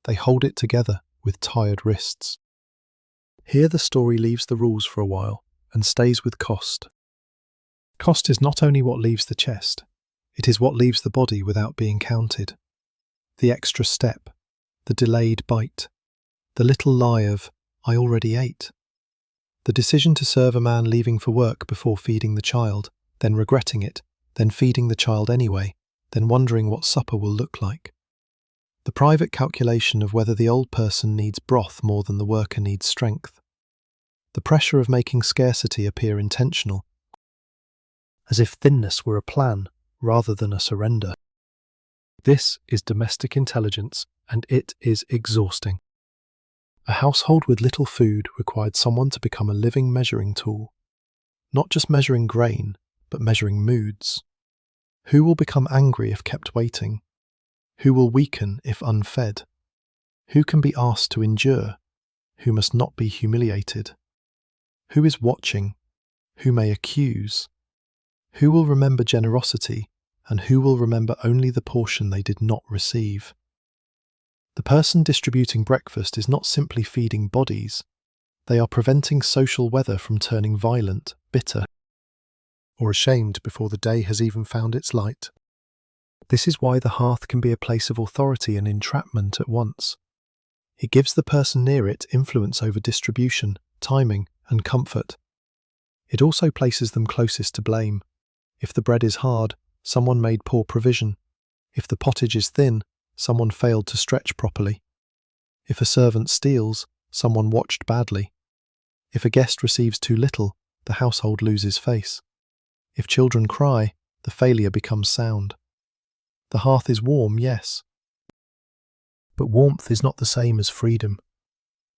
They hold it together with tired wrists. Here the story leaves the rules for a while and stays with cost. Cost is not only what leaves the chest, it is what leaves the body without being counted. The extra step, the delayed bite, the little lie of, "I already ate." The decision to serve a man leaving for work before feeding the child, then regretting it, then feeding the child anyway, then wondering what supper will look like. The private calculation of whether the old person needs broth more than the worker needs strength. The pressure of making scarcity appear intentional, as if thinness were a plan rather than a surrender. This is domestic intelligence, and it is exhausting. A household with little food required someone to become a living measuring tool, not just measuring grain, but measuring moods. Who will become angry if kept waiting? Who will weaken if unfed? Who can be asked to endure? Who must not be humiliated? Who is watching? Who may accuse? Who will remember generosity, and who will remember only the portion they did not receive? The person distributing breakfast is not simply feeding bodies. They are preventing social weather from turning violent, bitter, or ashamed before the day has even found its light. This is why the hearth can be a place of authority and entrapment at once. It gives the person near it influence over distribution, timing, and comfort. It also places them closest to blame. If the bread is hard, someone made poor provision. If the pottage is thin, someone failed to stretch properly. If a servant steals, someone watched badly. If a guest receives too little, the household loses face. If children cry, the failure becomes sound. The hearth is warm, yes. But warmth is not the same as freedom.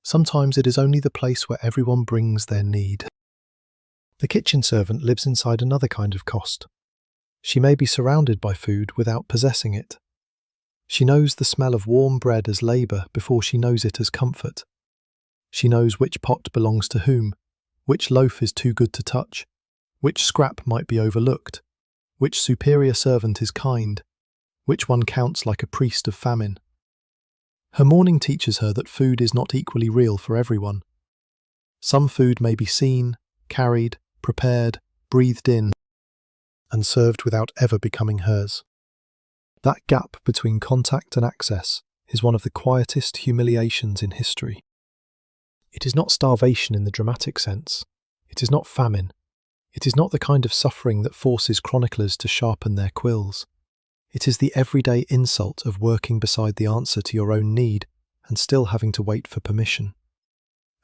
Sometimes it is only the place where everyone brings their need. The kitchen servant lives inside another kind of cost. She may be surrounded by food without possessing it. She knows the smell of warm bread as labour before she knows it as comfort. She knows which pot belongs to whom, which loaf is too good to touch, which scrap might be overlooked, which superior servant is kind, which one counts like a priest of famine. Her mourning teaches her that food is not equally real for everyone. Some food may be seen, carried, prepared, breathed in, and served without ever becoming hers. That gap between contact and access is one of the quietest humiliations in history. It is not starvation in the dramatic sense. It is not famine. It is not the kind of suffering that forces chroniclers to sharpen their quills. It is the everyday insult of working beside the answer to your own need and still having to wait for permission.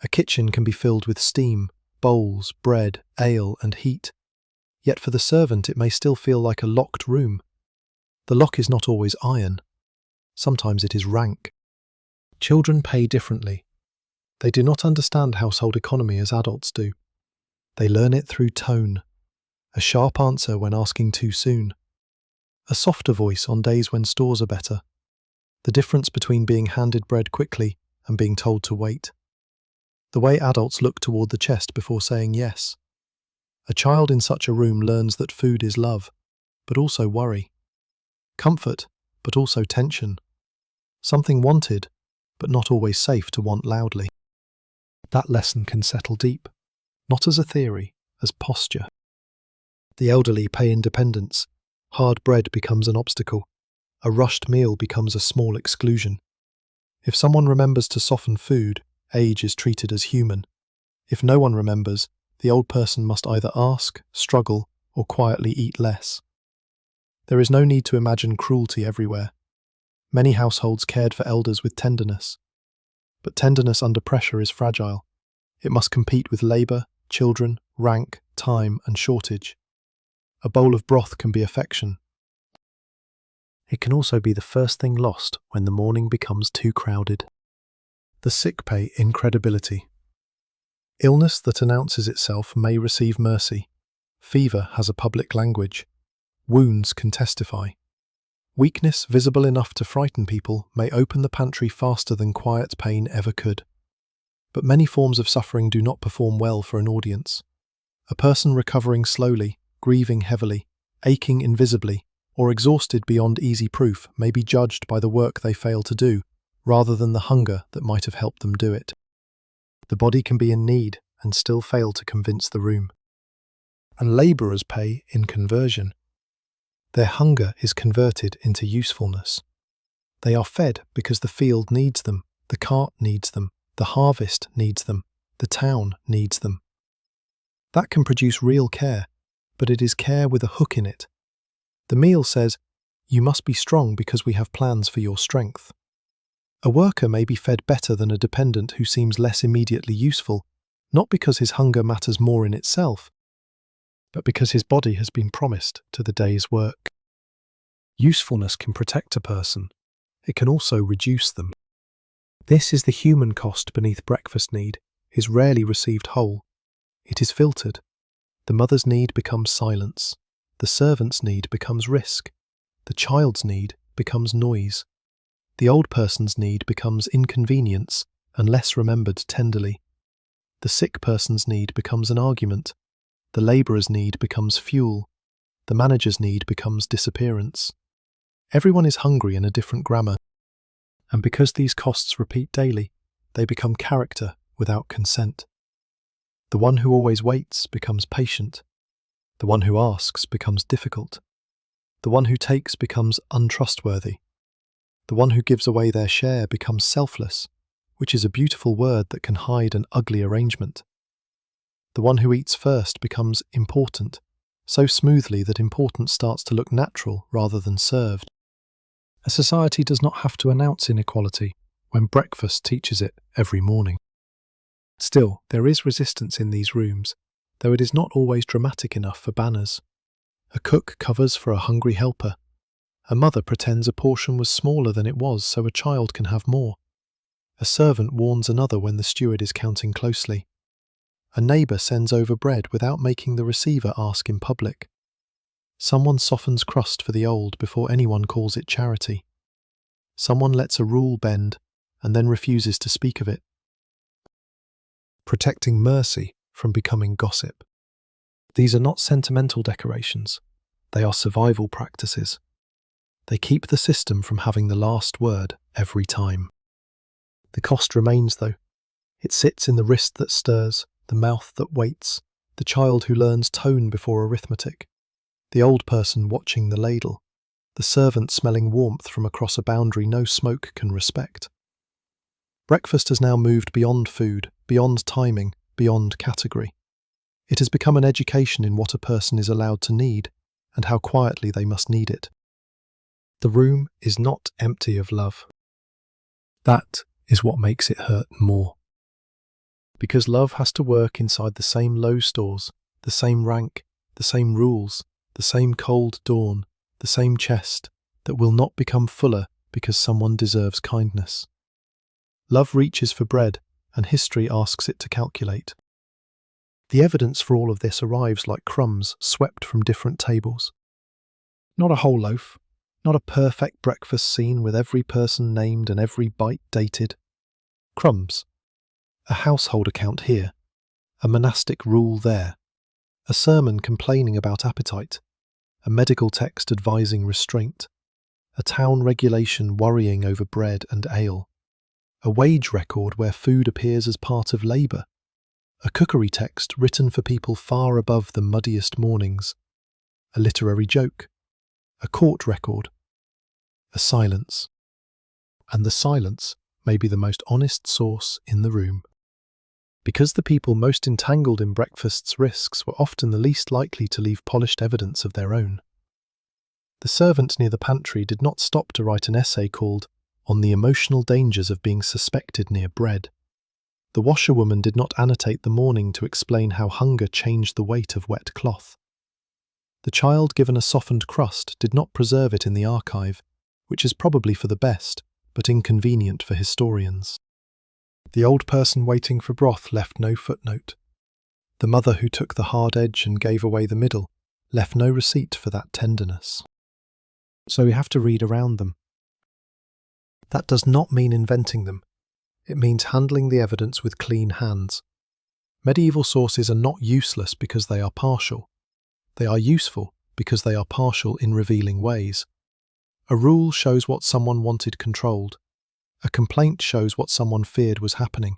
A kitchen can be filled with steam, bowls, bread, ale, and heat. Yet for the servant it may still feel like a locked room. The lock is not always iron. Sometimes it is rank. Children pay differently. They do not understand household economy as adults do. They learn it through tone. A sharp answer when asking too soon. A softer voice on days when stores are better. The difference between being handed bread quickly and being told to wait. The way adults look toward the chest before saying yes. A child in such a room learns that food is love, but also worry. Comfort, but also tension. Something wanted, but not always safe to want loudly. That lesson can settle deep, not as a theory, as posture. The elderly pay independence. Hard bread becomes an obstacle. A rushed meal becomes a small exclusion. If someone remembers to soften food, age is treated as human. If no one remembers, the old person must either ask, struggle, or quietly eat less. There is no need to imagine cruelty everywhere. Many households cared for elders with tenderness. But tenderness under pressure is fragile. It must compete with labour, children, rank, time, and shortage. A bowl of broth can be affection. It can also be the first thing lost when the morning becomes too crowded. The sick pay incredibility. Illness that announces itself may receive mercy. Fever has a public language. Wounds can testify. Weakness visible enough to frighten people may open the pantry faster than quiet pain ever could. But many forms of suffering do not perform well for an audience. A person recovering slowly, grieving heavily, aching invisibly, or exhausted beyond easy proof may be judged by the work they fail to do, rather than the hunger that might have helped them do it. The body can be in need and still fail to convince the room. And labourers pay in conversion. Their hunger is converted into usefulness. They are fed because the field needs them, the cart needs them, the harvest needs them, the town needs them. That can produce real care, but it is care with a hook in it. The meal says, "You must be strong because we have plans for your strength." A worker may be fed better than a dependent who seems less immediately useful, not because his hunger matters more in itself, but because his body has been promised to the day's work. Usefulness can protect a person. It can also reduce them. This is the human cost beneath breakfast need, is rarely received whole. It is filtered. The mother's need becomes silence. The servant's need becomes risk. The child's need becomes noise. The old person's need becomes inconvenience, unless remembered tenderly. The sick person's need becomes an argument. The labourer's need becomes fuel. The manager's need becomes disappearance. Everyone is hungry in a different grammar. And because these costs repeat daily, they become character without consent. The one who always waits becomes patient. The one who asks becomes difficult. The one who takes becomes untrustworthy. The one who gives away their share becomes selfless, which is a beautiful word that can hide an ugly arrangement. The one who eats first becomes important, so smoothly that importance starts to look natural rather than served. A society does not have to announce inequality when breakfast teaches it every morning. Still, there is resistance in these rooms, though it is not always dramatic enough for banners. A cook covers for a hungry helper. A mother pretends a portion was smaller than it was so a child can have more. A servant warns another when the steward is counting closely. A neighbour sends over bread without making the receiver ask in public. Someone softens crust for the old before anyone calls it charity. Someone lets a rule bend and then refuses to speak of it. Protecting mercy from becoming gossip. These are not sentimental decorations. They are survival practices. They keep the system from having the last word every time. The cost remains, though. It sits in the wrist that stirs, the mouth that waits, the child who learns tone before arithmetic, the old person watching the ladle, the servant smelling warmth from across a boundary no smoke can respect. Breakfast has now moved beyond food, beyond timing, beyond category. It has become an education in what a person is allowed to need and how quietly they must need it. The room is not empty of love. That is what makes it hurt more. Because love has to work inside the same low stores, the same rank, the same rules, the same cold dawn, the same chest that will not become fuller because someone deserves kindness. Love reaches for bread, and history asks it to calculate. The evidence for all of this arrives like crumbs swept from different tables. Not a whole loaf, not a perfect breakfast scene with every person named and every bite dated. Crumbs. A household account here, a monastic rule there, a sermon complaining about appetite, a medical text advising restraint, a town regulation worrying over bread and ale, a wage record where food appears as part of labour, a cookery text written for people far above the muddiest mornings, a literary joke, a court record, a silence. And the silence may be the most honest source in the room. Because the people most entangled in breakfast's risks were often the least likely to leave polished evidence of their own. The servant near the pantry did not stop to write an essay called "On the Emotional Dangers of Being Suspected Near Bread." The washerwoman did not annotate the morning to explain how hunger changed the weight of wet cloth. The child given a softened crust did not preserve it in the archive, which is probably for the best, but inconvenient for historians. The old person waiting for broth left no footnote. The mother who took the hard edge and gave away the middle left no receipt for that tenderness. So we have to read around them. That does not mean inventing them. It means handling the evidence with clean hands. Medieval sources are not useless because they are partial. They are useful because they are partial in revealing ways. A rule shows what someone wanted controlled. A complaint shows what someone feared was happening.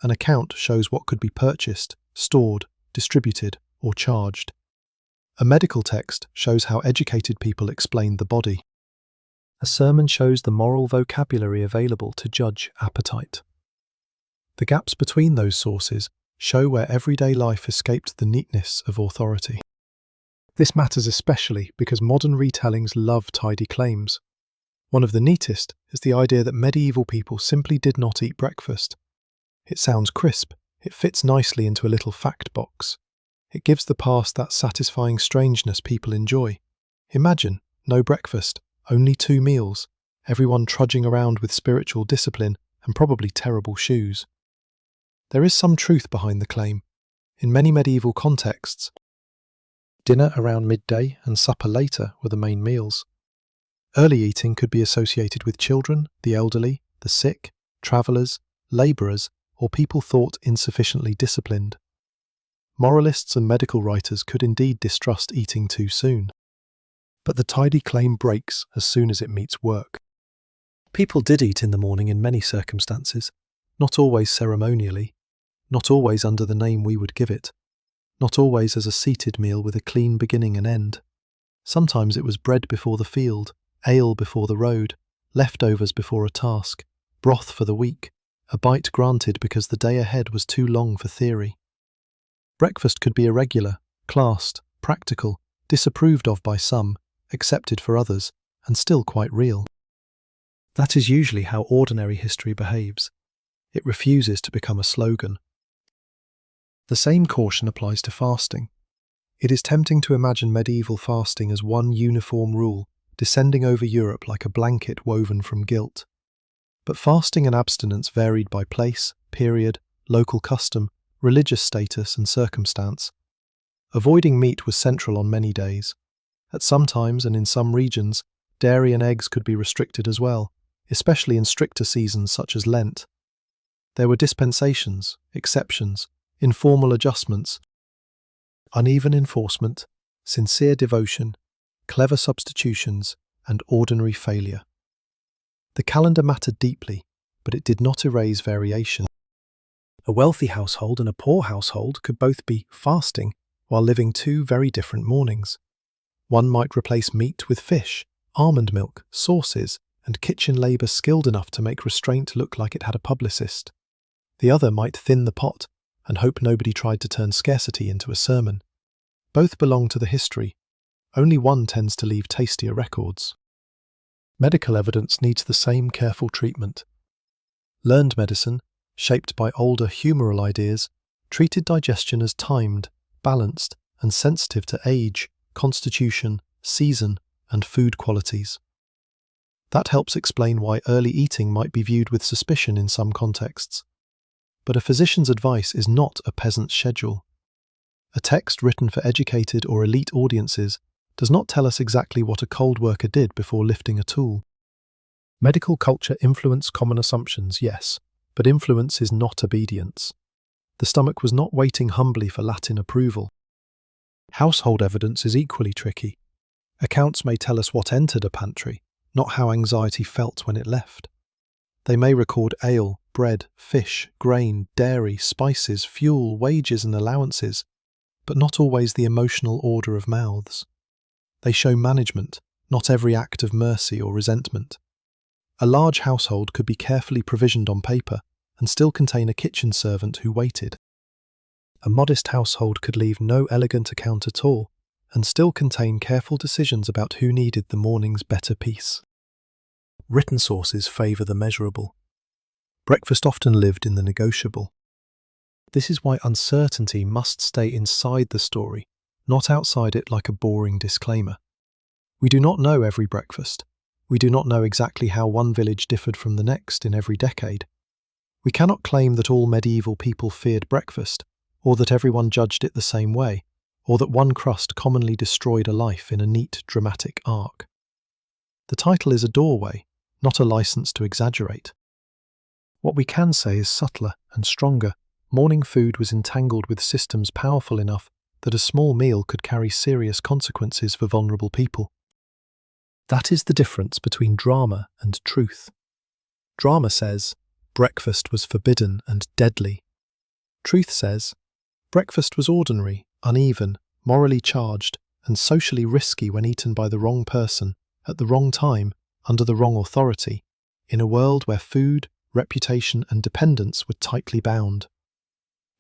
An account shows what could be purchased, stored, distributed, or charged. A medical text shows how educated people explained the body. A sermon shows the moral vocabulary available to judge appetite. The gaps between those sources show where everyday life escaped the neatness of authority. This matters especially because modern retellings love tidy claims. One of the neatest is the idea that medieval people simply did not eat breakfast. It sounds crisp, it fits nicely into a little fact box. It gives the past that satisfying strangeness people enjoy. Imagine, no breakfast, only 2 meals, everyone trudging around with spiritual discipline and probably terrible shoes. There is some truth behind the claim. In many medieval contexts, dinner around midday and supper later were the main meals. Early eating could be associated with children, the elderly, the sick, travellers, labourers, or people thought insufficiently disciplined. Moralists and medical writers could indeed distrust eating too soon. But the tidy claim breaks as soon as it meets work. People did eat in the morning in many circumstances, not always ceremonially, not always under the name we would give it, not always as a seated meal with a clean beginning and end. Sometimes it was bread before the field, ale before the road, leftovers before a task, broth for the week, a bite granted because the day ahead was too long for theory. Breakfast could be irregular, classed, practical, disapproved of by some, accepted for others, and still quite real. That is usually how ordinary history behaves. It refuses to become a slogan. The same caution applies to fasting. It is tempting to imagine medieval fasting as one uniform rule, descending over Europe like a blanket woven from guilt. But fasting and abstinence varied by place, period, local custom, religious status, and circumstance. Avoiding meat was central on many days. At some times and in some regions, dairy and eggs could be restricted as well, especially in stricter seasons such as Lent. There were dispensations, exceptions, informal adjustments, uneven enforcement, sincere devotion, clever substitutions, and ordinary failure. The calendar mattered deeply, but it did not erase variation. A wealthy household and a poor household could both be fasting while living two very different mornings. One might replace meat with fish, almond milk, sauces, and kitchen labour skilled enough to make restraint look like it had a publicist. The other might thin the pot and hope nobody tried to turn scarcity into a sermon. Both belong to the history. Only one tends to leave tastier records. Medical evidence needs the same careful treatment. Learned medicine, shaped by older humoral ideas, treated digestion as timed, balanced, and sensitive to age, constitution, season, and food qualities. That helps explain why early eating might be viewed with suspicion in some contexts. But a physician's advice is not a peasant's schedule. A text written for educated or elite audiences does not tell us exactly what a cold worker did before lifting a tool. Medical culture influenced common assumptions, yes, but influence is not obedience. The stomach was not waiting humbly for Latin approval. Household evidence is equally tricky. Accounts may tell us what entered a pantry, not how anxiety felt when it left. They may record ale, bread, fish, grain, dairy, spices, fuel, wages and allowances, but not always the emotional order of mouths. They show management, not every act of mercy or resentment. A large household could be carefully provisioned on paper and still contain a kitchen servant who waited. A modest household could leave no elegant account at all and still contain careful decisions about who needed the morning's better piece. Written sources favour the measurable. Breakfast often lived in the negotiable. This is why uncertainty must stay inside the story, not outside it like a boring disclaimer. We do not know every breakfast. We do not know exactly how one village differed from the next in every decade. We cannot claim that all medieval people feared breakfast, or that everyone judged it the same way, or that one crust commonly destroyed a life in a neat, dramatic arc. The title is a doorway, not a license to exaggerate. What we can say is subtler and stronger. Morning food was entangled with systems powerful enough that a small meal could carry serious consequences for vulnerable people. That is the difference between drama and truth. Drama says, breakfast was forbidden and deadly. Truth says, breakfast was ordinary, uneven, morally charged, and socially risky when eaten by the wrong person, at the wrong time, under the wrong authority, in a world where food, reputation, and dependence were tightly bound.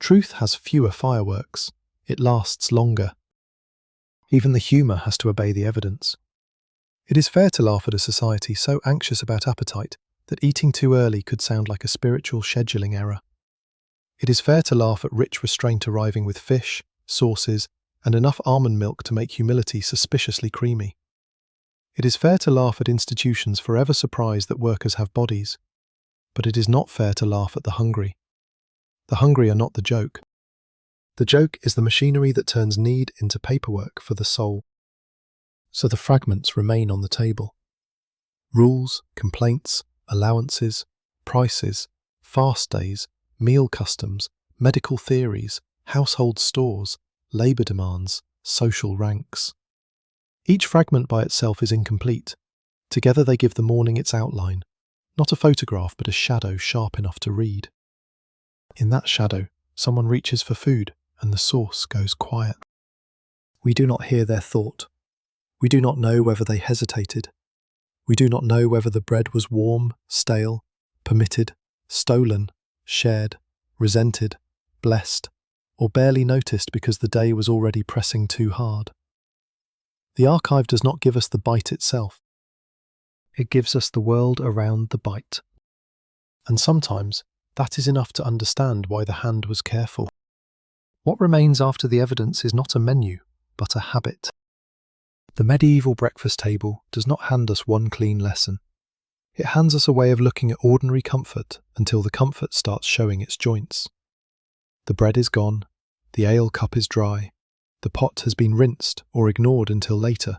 Truth has fewer fireworks. It lasts longer. Even the humour has to obey the evidence. It is fair to laugh at a society so anxious about appetite that eating too early could sound like a spiritual scheduling error. It is fair to laugh at rich restraint arriving with fish, sauces, and enough almond milk to make humility suspiciously creamy. It is fair to laugh at institutions forever surprised that workers have bodies, but it is not fair to laugh at the hungry. The hungry are not the joke. The joke is the machinery that turns need into paperwork for the soul. So the fragments remain on the table. Rules, complaints, allowances, prices, fast days, meal customs, medical theories, household stores, labour demands, social ranks. Each fragment by itself is incomplete. Together they give the morning its outline, not a photograph but a shadow sharp enough to read. In that shadow, someone reaches for food and the source goes quiet. We do not hear their thought. We do not know whether they hesitated. We do not know whether the bread was warm, stale, permitted, stolen, shared, resented, blessed, or barely noticed because the day was already pressing too hard. The archive does not give us the bite itself. It gives us the world around the bite. And sometimes that is enough to understand why the hand was careful. What remains after the evidence is not a menu, but a habit. The medieval breakfast table does not hand us one clean lesson. It hands us a way of looking at ordinary comfort until the comfort starts showing its joints. The bread is gone, the ale cup is dry, the pot has been rinsed or ignored until later,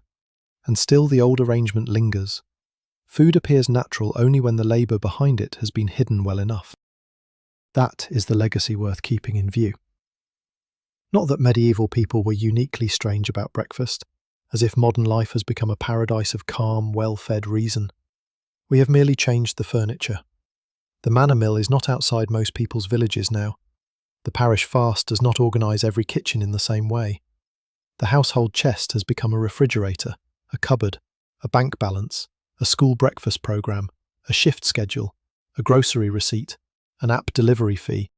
and still the old arrangement lingers. Food appears natural only when the labour behind it has been hidden well enough. That is the legacy worth keeping in view. Not that medieval people were uniquely strange about breakfast, as if modern life has become a paradise of calm, well-fed reason. We have merely changed the furniture. The manor mill is not outside most people's villages now. The parish fast does not organise every kitchen in the same way. The household chest has become a refrigerator, a cupboard, a bank balance, a school breakfast programme, a shift schedule, a grocery receipt, an app delivery fee.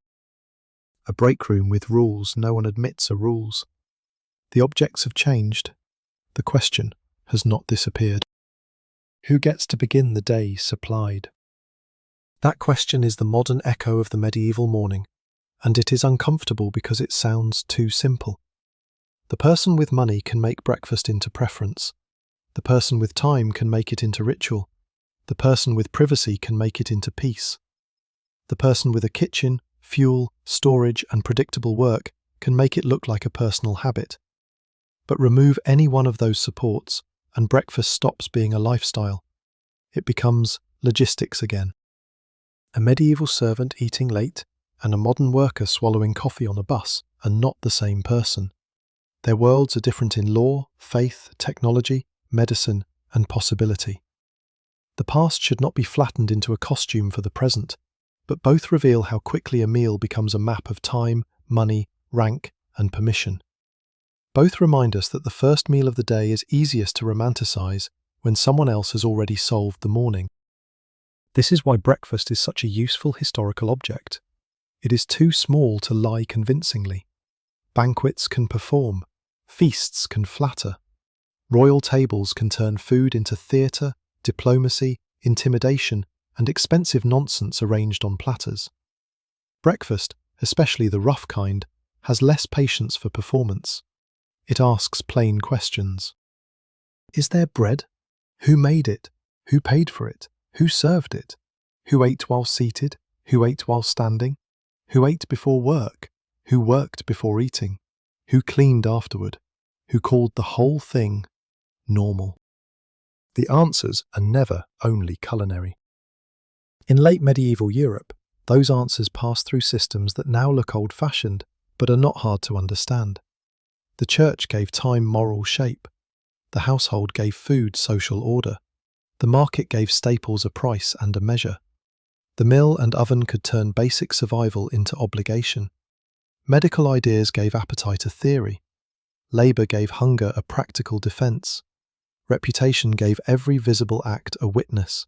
A break room with rules no one admits are rules. The objects have changed. The question has not disappeared. Who gets to begin the day supplied? That question is the modern echo of the medieval morning, and it is uncomfortable because it sounds too simple. The person with money can make breakfast into preference. The person with time can make it into ritual. The person with privacy can make it into peace. The person with a kitchen, fuel, storage, and predictable work can make it look like a personal habit. But remove any one of those supports, and breakfast stops being a lifestyle. It becomes logistics again. A medieval servant eating late and a modern worker swallowing coffee on a bus are not the same person. Their worlds are different in law, faith, technology, medicine, and possibility. The past should not be flattened into a costume for the present, but both reveal how quickly a meal becomes a map of time, money, rank, and permission. Both remind us that the first meal of the day is easiest to romanticize when someone else has already solved the morning. This is why breakfast is such a useful historical object. It is too small to lie convincingly. Banquets can perform. Feasts can flatter. Royal tables can turn food into theatre, diplomacy, intimidation, and expensive nonsense arranged on platters. Breakfast, especially the rough kind, has less patience for performance. It asks plain questions. Is there bread? Who made it? Who paid for it? Who served it? Who ate while seated? Who ate while standing? Who ate before work? Who worked before eating? Who cleaned afterward? Who called the whole thing normal? The answers are never only culinary. In late medieval Europe, those answers passed through systems that now look old-fashioned, but are not hard to understand. The church gave time moral shape. The household gave food social order. The market gave staples a price and a measure. The mill and oven could turn basic survival into obligation. Medical ideas gave appetite a theory. Labour gave hunger a practical defence. Reputation gave every visible act a witness.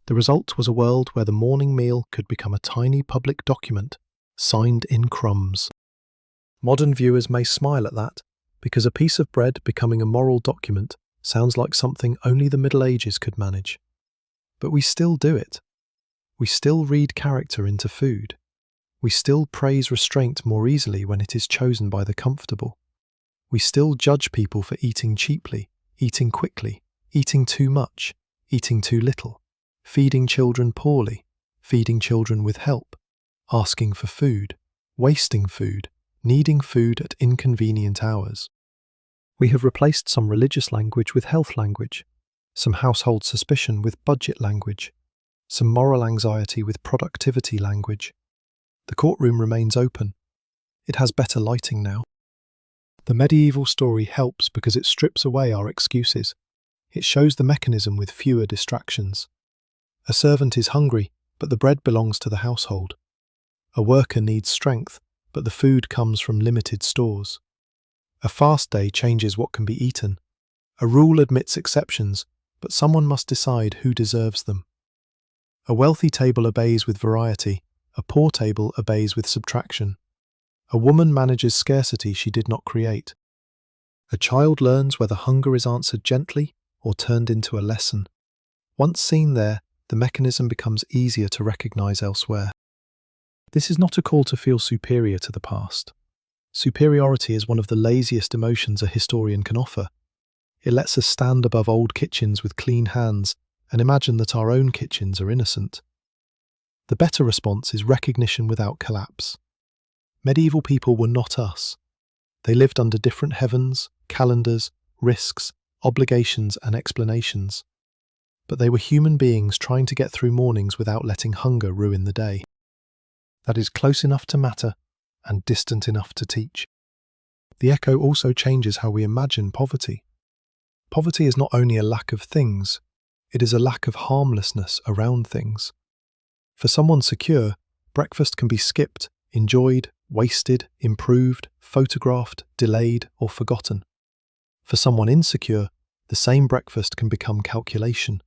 The result was a world where the morning meal could become a tiny public document, signed in crumbs. Modern viewers may smile at that, because a piece of bread becoming a moral document sounds like something only the Middle Ages could manage. But we still do it. We still read character into food. We still praise restraint more easily when it is chosen by the comfortable. We still judge people for eating cheaply, eating quickly, eating too much, eating too little, feeding children poorly, feeding children with help, asking for food, wasting food, needing food at inconvenient hours. We have replaced some religious language with health language, some household suspicion with budget language, some moral anxiety with productivity language. The courtroom remains open. It has better lighting now. The medieval story helps because it strips away our excuses. It shows the mechanism with fewer distractions. A servant is hungry, but the bread belongs to the household. A worker needs strength, but the food comes from limited stores. A fast day changes what can be eaten. A rule admits exceptions, but someone must decide who deserves them. A wealthy table obeys with variety, a poor table obeys with subtraction. A woman manages scarcity she did not create. A child learns whether hunger is answered gently or turned into a lesson. Once seen there, the mechanism becomes easier to recognize elsewhere. This is not a call to feel superior to the past. Superiority is one of the laziest emotions a historian can offer. It lets us stand above old kitchens with clean hands and imagine that our own kitchens are innocent. The better response is recognition without collapse. Medieval people were not us. They lived under different heavens, calendars, risks, obligations and explanations. But they were human beings trying to get through mornings without letting hunger ruin the day. That is close enough to matter and distant enough to teach. The echo also changes how we imagine poverty. Poverty is not only a lack of things, it is a lack of harmlessness around things. For someone secure, breakfast can be skipped, enjoyed, wasted, improved, photographed, delayed, or forgotten. For someone insecure, the same breakfast can become calculation.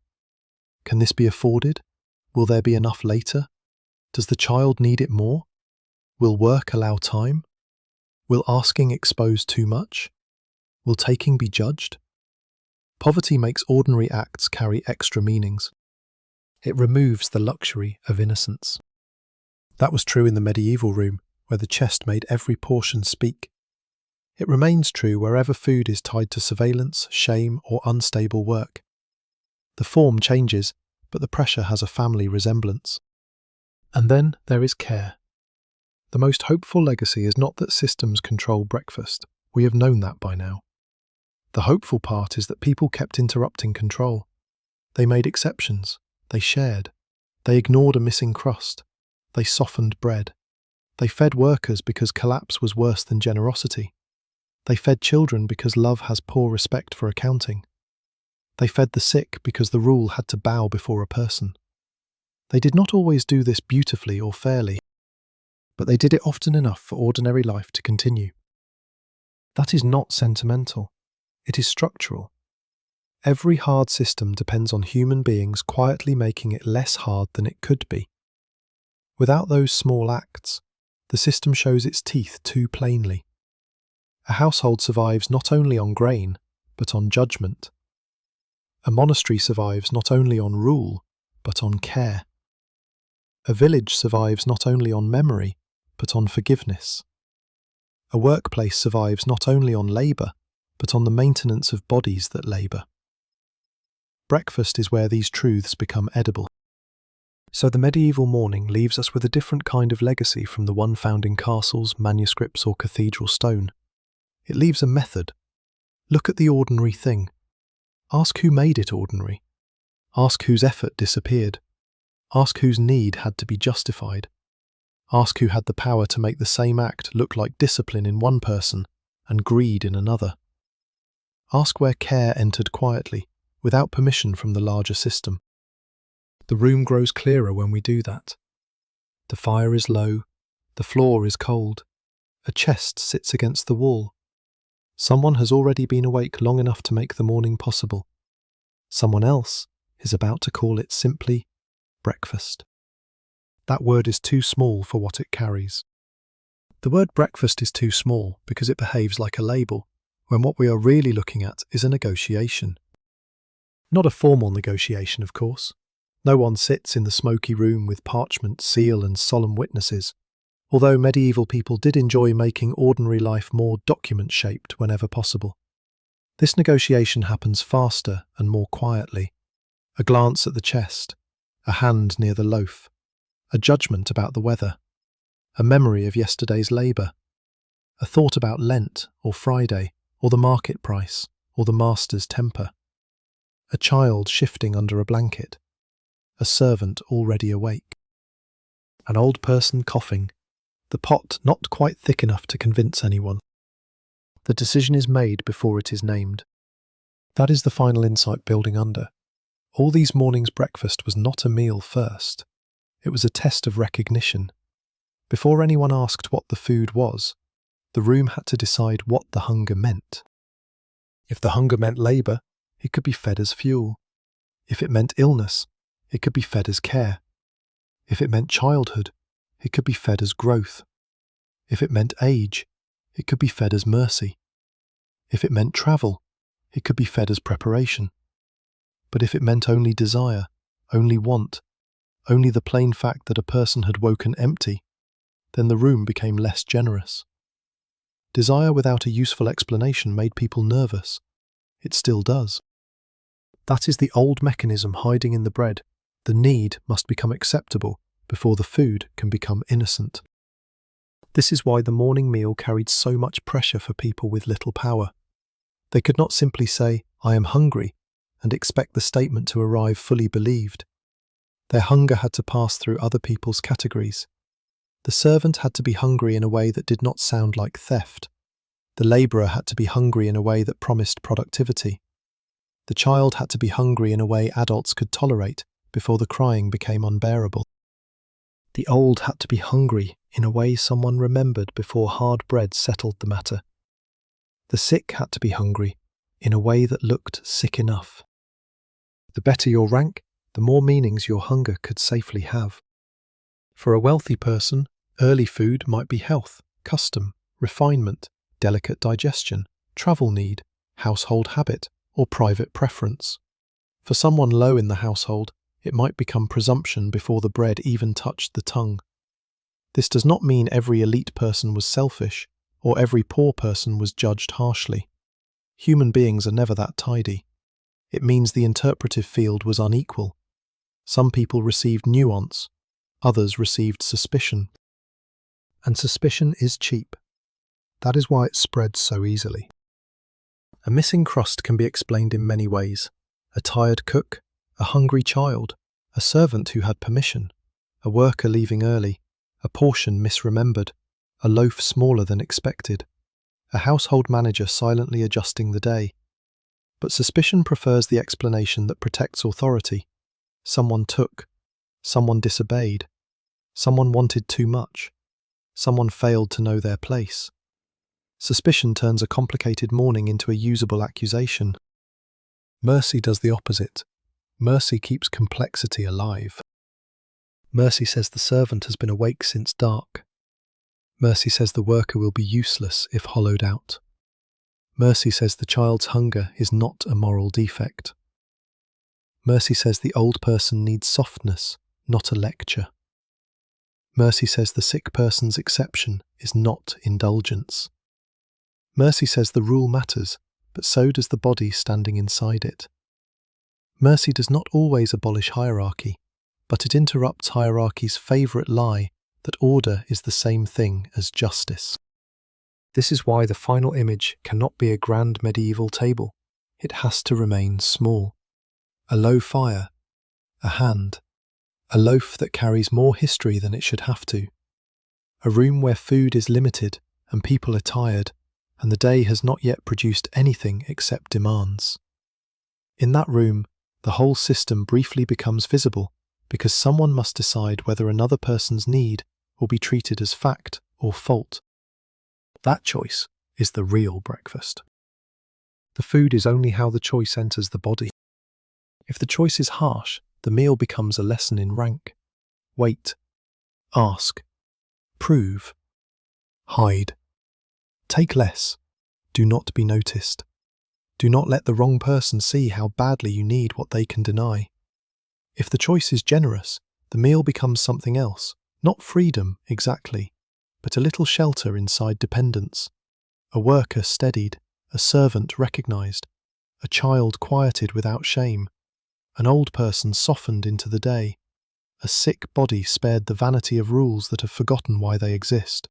Can this be afforded? Will there be enough later? Does the child need it more? Will work allow time? Will asking expose too much? Will taking be judged? Poverty makes ordinary acts carry extra meanings. It removes the luxury of innocence. That was true in the medieval room, where the chest made every portion speak. It remains true wherever food is tied to surveillance, shame, or unstable work. The form changes, but the pressure has a family resemblance. And then there is care. The most hopeful legacy is not that systems control breakfast. We have known that by now. The hopeful part is that people kept interrupting control. They made exceptions. They shared. They ignored a missing crust. They softened bread. They fed workers because collapse was worse than generosity. They fed children because love has poor respect for accounting. They fed the sick because the rule had to bow before a person. They did not always do this beautifully or fairly, but they did it often enough for ordinary life to continue. That is not sentimental. It is structural. Every hard system depends on human beings quietly making it less hard than it could be. Without those small acts, the system shows its teeth too plainly. A household survives not only on grain, but on judgment. A monastery survives not only on rule, but on care. A village survives not only on memory, but on forgiveness. A workplace survives not only on labour, but on the maintenance of bodies that labour. Breakfast is where these truths become edible. So the medieval morning leaves us with a different kind of legacy from the one found in castles, manuscripts, or cathedral stone. It leaves a method. Look at the ordinary thing. Ask who made it ordinary. Ask whose effort disappeared. Ask whose need had to be justified. Ask who had the power to make the same act look like discipline in one person and greed in another. Ask where care entered quietly, without permission from the larger system. The room grows clearer when we do that. The fire is low, the floor is cold, a chest sits against the wall. Someone has already been awake long enough to make the morning possible. Someone else is about to call it simply breakfast. That word is too small for what it carries. The word breakfast is too small because it behaves like a label, when what we are really looking at is a negotiation. Not a formal negotiation, of course. No one sits in the smoky room with parchment, seal, and solemn witnesses, although medieval people did enjoy making ordinary life more document-shaped whenever possible. This negotiation happens faster and more quietly. A glance at the chest, a hand near the loaf, a judgment about the weather, a memory of yesterday's labour, a thought about Lent or Friday or the market price or the master's temper, a child shifting under a blanket, a servant already awake, an old person coughing, the pot not quite thick enough to convince anyone. The decision is made before it is named. That is the final insight building under. All these mornings' breakfast was not a meal first. It was a test of recognition. Before anyone asked what the food was, the room had to decide what the hunger meant. If the hunger meant labour, it could be fed as fuel. If it meant illness, it could be fed as care. If it meant childhood, it could be fed as growth. If it meant age, it could be fed as mercy. If it meant travel, it could be fed as preparation. But if it meant only desire, only want, only the plain fact that a person had woken empty, then the room became less generous. Desire without a useful explanation made people nervous. It still does. That is the old mechanism hiding in the bread. The need must become acceptable before the food can become innocent. This is why the morning meal carried so much pressure for people with little power. They could not simply say, "I am hungry," and expect the statement to arrive fully believed. Their hunger had to pass through other people's categories. The servant had to be hungry in a way that did not sound like theft. The labourer had to be hungry in a way that promised productivity. The child had to be hungry in a way adults could tolerate before the crying became unbearable. The old had to be hungry in a way someone remembered before hard bread settled the matter. The sick had to be hungry in a way that looked sick enough. The better your rank, the more meanings your hunger could safely have. For a wealthy person, early food might be health, custom, refinement, delicate digestion, travel need, household habit, or private preference. For someone low in the household, it might become presumption before the bread even touched the tongue. This does not mean every elite person was selfish, or every poor person was judged harshly. Human beings are never that tidy. It means the interpretive field was unequal. Some people received nuance, others received suspicion. And suspicion is cheap. That is why it spreads so easily. A missing crust can be explained in many ways. A tired cook, a hungry child, a servant who had permission, a worker leaving early, a portion misremembered, a loaf smaller than expected, a household manager silently adjusting the day. But suspicion prefers the explanation that protects authority. Someone took, someone disobeyed, someone wanted too much, someone failed to know their place. Suspicion turns a complicated morning into a usable accusation. Mercy does the opposite. Mercy keeps complexity alive. Mercy says the servant has been awake since dark. Mercy says the worker will be useless if hollowed out. Mercy says the child's hunger is not a moral defect. Mercy says the old person needs softness, not a lecture. Mercy says the sick person's exception is not indulgence. Mercy says the rule matters, but so does the body standing inside it. Mercy does not always abolish hierarchy, but it interrupts hierarchy's favourite lie that order is the same thing as justice. This is why the final image cannot be a grand medieval table. It has to remain small. A low fire, a hand, a loaf that carries more history than it should have to. A room where food is limited and people are tired, and the day has not yet produced anything except demands. In that room, the whole system briefly becomes visible because someone must decide whether another person's need will be treated as fact or fault. That choice is the real breakfast. The food is only how the choice enters the body. If the choice is harsh, the meal becomes a lesson in rank. Wait, ask, prove, hide. Take less. Do not be noticed. Do not let the wrong person see how badly you need what they can deny. If the choice is generous, the meal becomes something else, not freedom exactly, but a little shelter inside dependence. A worker steadied, a servant recognized, a child quieted without shame, an old person softened into the day, a sick body spared the vanity of rules that have forgotten why they exist.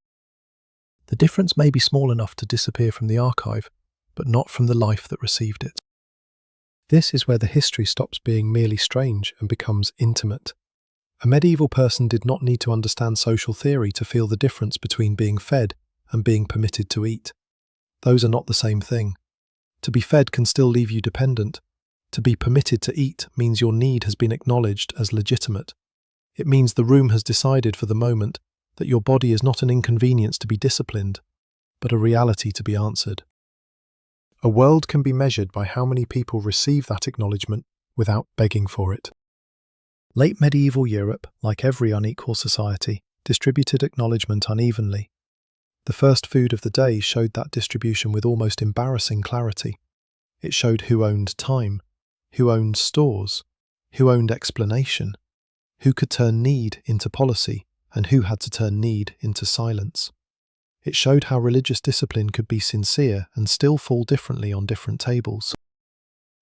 The difference may be small enough to disappear from the archive, but not from the life that received it. This is where the history stops being merely strange and becomes intimate. A medieval person did not need to understand social theory to feel the difference between being fed and being permitted to eat. Those are not the same thing. To be fed can still leave you dependent. To be permitted to eat means your need has been acknowledged as legitimate. It means the room has decided for the moment that your body is not an inconvenience to be disciplined, but a reality to be answered. A world can be measured by how many people receive that acknowledgement without begging for it. Late medieval Europe, like every unequal society, distributed acknowledgement unevenly. The first food of the day showed that distribution with almost embarrassing clarity. It showed who owned time, who owned stores, who owned explanation, who could turn need into policy, and who had to turn need into silence. It showed how religious discipline could be sincere and still fall differently on different tables.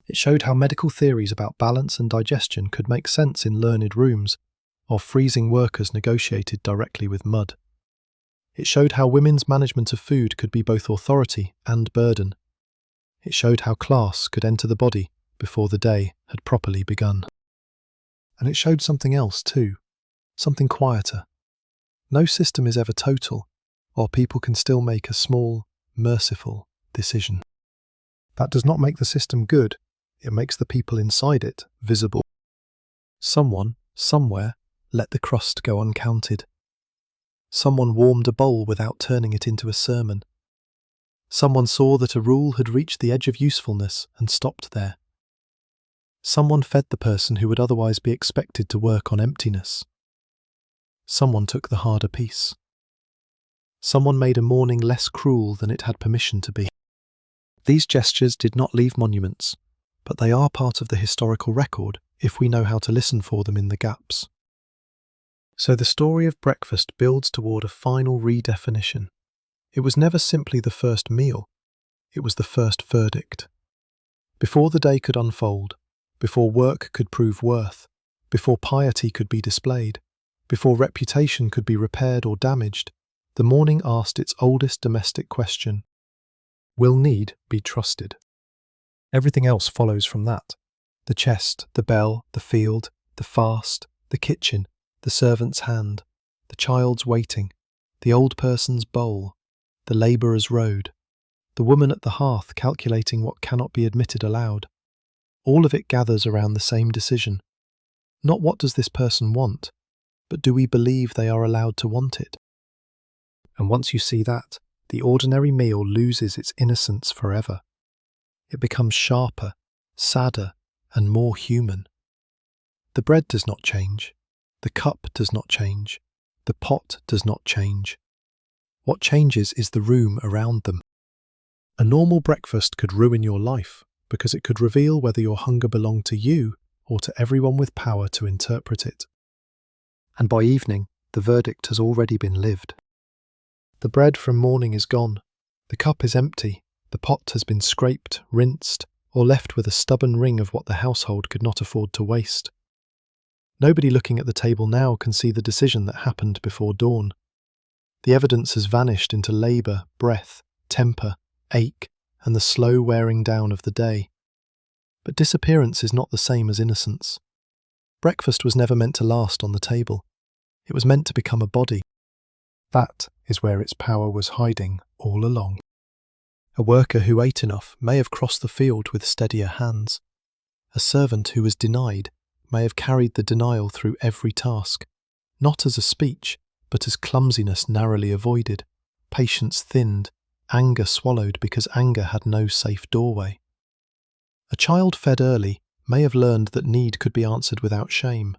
It showed how medical theories about balance and digestion could make sense in learned rooms, while freezing workers negotiated directly with mud. It showed how women's management of food could be both authority and burden. It showed how class could enter the body before the day had properly begun. And it showed something else too, something quieter. No system is ever total, while people can still make a small, merciful decision. That does not make the system good, it makes the people inside it visible. Someone, somewhere, let the crust go uncounted. Someone warmed a bowl without turning it into a sermon. Someone saw that a rule had reached the edge of usefulness and stopped there. Someone fed the person who would otherwise be expected to work on emptiness. Someone took the harder piece. Someone made a morning less cruel than it had permission to be. These gestures did not leave monuments, but they are part of the historical record if we know how to listen for them in the gaps. So the story of breakfast builds toward a final redefinition. It was never simply the first meal, it was the first verdict. Before the day could unfold, before work could prove worth, before piety could be displayed, before reputation could be repaired or damaged, the morning asked its oldest domestic question: will need be trusted? Everything else follows from that. The chest, the bell, the field, the fast, the kitchen, the servant's hand, the child's waiting, the old person's bowl, the labourer's road, the woman at the hearth calculating what cannot be admitted aloud. All of it gathers around the same decision. Not what does this person want, but do we believe they are allowed to want it? And once you see that, the ordinary meal loses its innocence forever. It becomes sharper, sadder, and more human. The bread does not change. The cup does not change. The pot does not change. What changes is the room around them. A normal breakfast could ruin your life because it could reveal whether your hunger belonged to you or to everyone with power to interpret it. And by evening, the verdict has already been lived. The bread from morning is gone. The cup is empty. The pot has been scraped, rinsed, or left with a stubborn ring of what the household could not afford to waste. Nobody looking at the table now can see the decision that happened before dawn. The evidence has vanished into labour, breath, temper, ache, and the slow wearing down of the day. But disappearance is not the same as innocence. Breakfast was never meant to last on the table. It was meant to become a body. That is where its power was hiding all along. A worker who ate enough may have crossed the field with steadier hands. A servant who was denied may have carried the denial through every task, not as a speech, but as clumsiness narrowly avoided, patience thinned, anger swallowed because anger had no safe doorway. A child fed early may have learned that need could be answered without shame.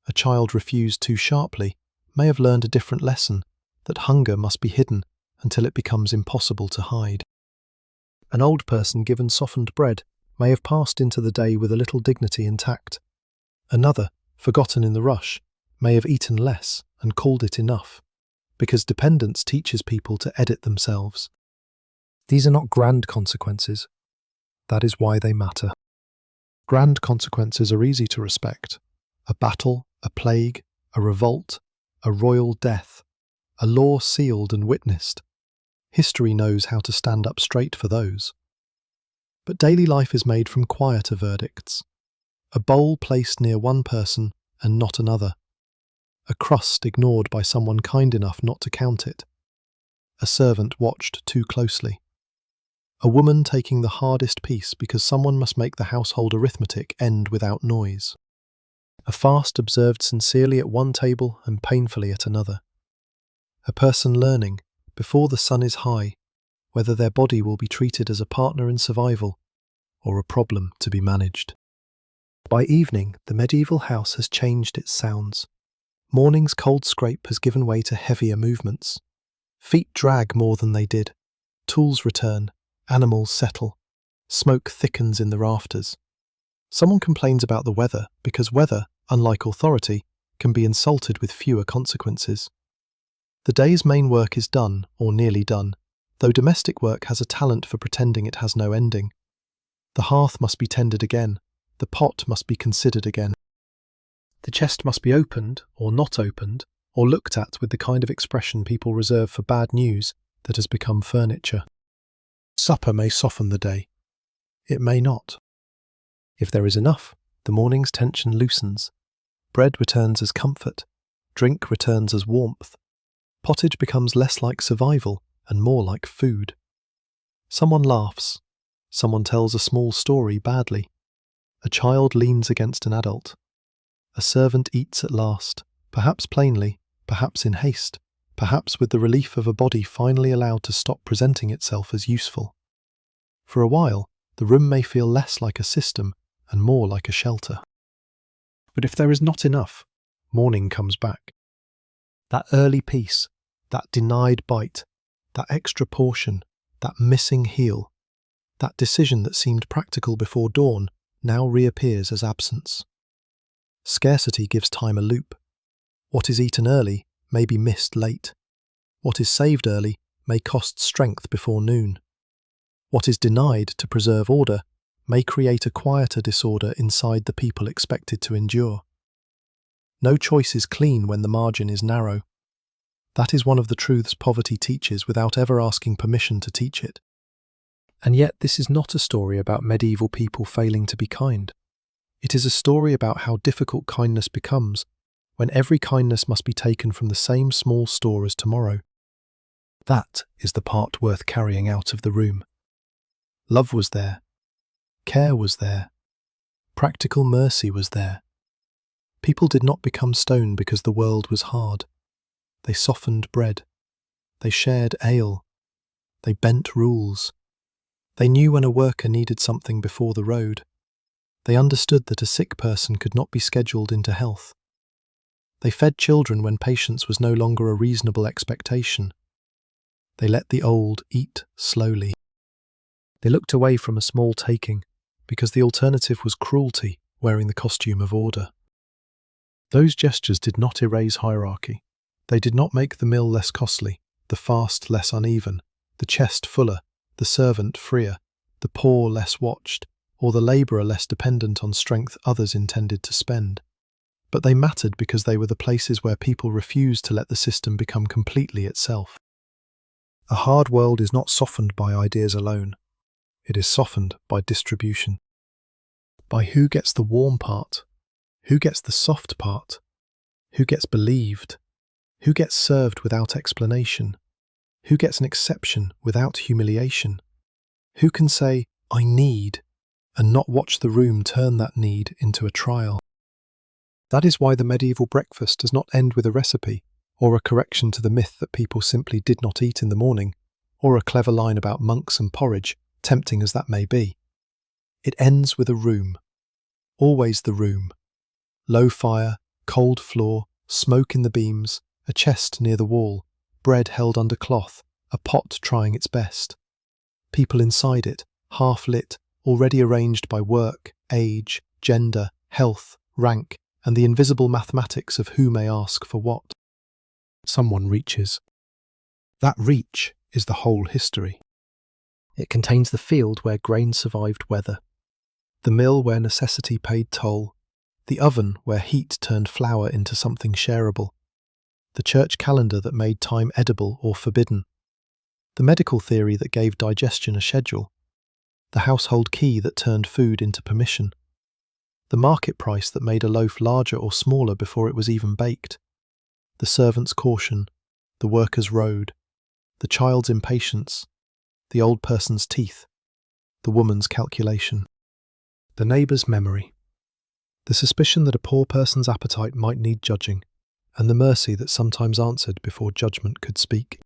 A child refused too sharply may have learned a different lesson, that hunger must be hidden until it becomes impossible to hide. An old person given softened bread may have passed into the day with a little dignity intact. Another, forgotten in the rush, may have eaten less and called it enough, because dependence teaches people to edit themselves. These are not grand consequences. That is why they matter. Grand consequences are easy to respect. A battle, a plague, a revolt, a royal death, a law sealed and witnessed. History knows how to stand up straight for those. But daily life is made from quieter verdicts. A bowl placed near one person and not another. A crust ignored by someone kind enough not to count it. A servant watched too closely. A woman taking the hardest piece because someone must make the household arithmetic end without noise. A fast observed sincerely at one table and painfully at another. A person learning, before the sun is high, whether their body will be treated as a partner in survival or a problem to be managed. By evening, the medieval house has changed its sounds. Morning's cold scrape has given way to heavier movements. Feet drag more than they did. Tools return. Animals settle. Smoke thickens in the rafters. Someone complains about the weather because weather, unlike authority, can be insulted with fewer consequences. The day's main work is done, or nearly done, though domestic work has a talent for pretending it has no ending. The hearth must be tended again. The pot must be considered again. The chest must be opened, or not opened, or looked at with the kind of expression people reserve for bad news that has become furniture. Supper may soften the day. It may not. If there is enough, the morning's tension loosens. Bread returns as comfort. Drink returns as warmth. Pottage becomes less like survival and more like food. Someone laughs. Someone tells a small story badly. A child leans against an adult. A servant eats at last, perhaps plainly, perhaps in haste, perhaps with the relief of a body finally allowed to stop presenting itself as useful. For a while, the room may feel less like a system and more like a shelter. But if there is not enough, morning comes back. That early piece, that denied bite, that extra portion, that missing heel, that decision that seemed practical before dawn now reappears as absence. Scarcity gives time a loop. What is eaten early may be missed late. What is saved early may cost strength before noon. What is denied to preserve order may create a quieter disorder inside the people expected to endure. No choice is clean when the margin is narrow. That is one of the truths poverty teaches without ever asking permission to teach it. And yet this is not a story about medieval people failing to be kind. It is a story about how difficult kindness becomes when every kindness must be taken from the same small store as tomorrow. That is the part worth carrying out of the room. Love was there. Care was there. Practical mercy was there. People did not become stone because the world was hard. They softened bread. They shared ale. They bent rules. They knew when a worker needed something before the road. They understood that a sick person could not be scheduled into health. They fed children when patience was no longer a reasonable expectation. They let the old eat slowly. They looked away from a small taking because the alternative was cruelty wearing the costume of order. Those gestures did not erase hierarchy. They did not make the meal less costly, the fast less uneven, the chest fuller, the servant freer, the poor less watched, or the labourer less dependent on strength others intended to spend. But they mattered because they were the places where people refused to let the system become completely itself. A hard world is not softened by ideas alone. It is softened by distribution. By who gets the warm part, who gets the soft part, who gets believed, who gets served without explanation, who gets an exception without humiliation, who can say, "I need," and not watch the room turn that need into a trial. That is why the medieval breakfast does not end with a recipe, or a correction to the myth that people simply did not eat in the morning, or a clever line about monks and porridge, tempting as that may be. It ends with a room. Always the room. Low fire, cold floor, smoke in the beams, a chest near the wall, bread held under cloth, a pot trying its best. People inside it, half lit, already arranged by work, age, gender, health, rank, and the invisible mathematics of who may ask for what. Someone reaches. That reach is the whole history. It contains the field where grain survived weather, the mill where necessity paid toll, the oven where heat turned flour into something shareable, the church calendar that made time edible or forbidden, the medical theory that gave digestion a schedule, the household key that turned food into permission, the market price that made a loaf larger or smaller before it was even baked, the servant's caution, the worker's road, the child's impatience, the old person's teeth, the woman's calculation, the neighbour's memory, the suspicion that a poor person's appetite might need judging, and the mercy that sometimes answered before judgment could speak.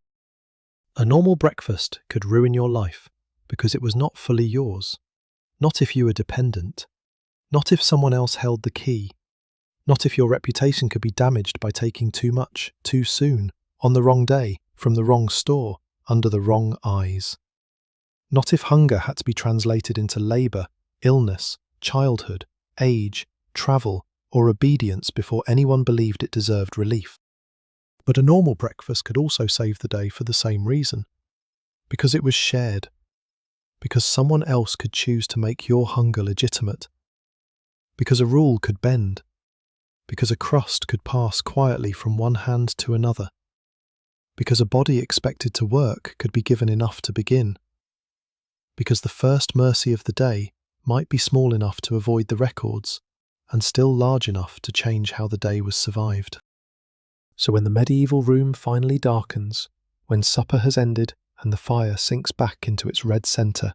A normal breakfast could ruin your life because it was not fully yours, not if you were dependent, not if someone else held the key, not if your reputation could be damaged by taking too much, too soon, on the wrong day, from the wrong store, under the wrong eyes. Not if hunger had to be translated into labour, illness, childhood, age, travel, or obedience before anyone believed it deserved relief. But a normal breakfast could also save the day for the same reason. Because it was shared. Because someone else could choose to make your hunger legitimate. Because a rule could bend. Because a crust could pass quietly from one hand to another. Because a body expected to work could be given enough to begin. Because the first mercy of the day might be small enough to avoid the records, and still large enough to change how the day was survived. So when the medieval room finally darkens, when supper has ended and the fire sinks back into its red centre,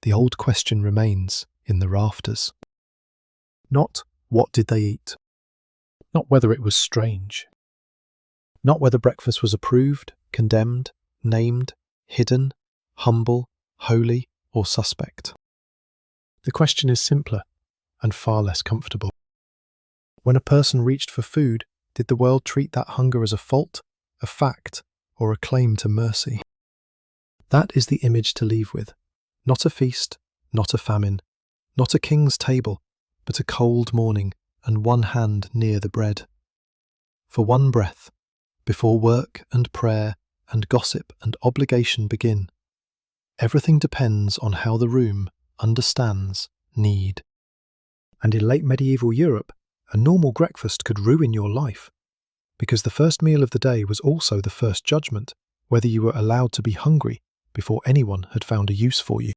the old question remains in the rafters. Not what did they eat? Not whether it was strange. Not whether breakfast was approved, condemned, named, hidden, humble, holy, or suspect. The question is simpler and far less comfortable. When a person reached for food, did the world treat that hunger as a fault, a fact, or a claim to mercy? That is the image to leave with. Not a feast, not a famine, not a king's table, but a cold morning and one hand near the bread. For one breath, before work and prayer and gossip and obligation begin, everything depends on how the room understands need. And in late medieval Europe, a normal breakfast could ruin your life, because the first meal of the day was also the first judgment, whether you were allowed to be hungry before anyone had found a use for you.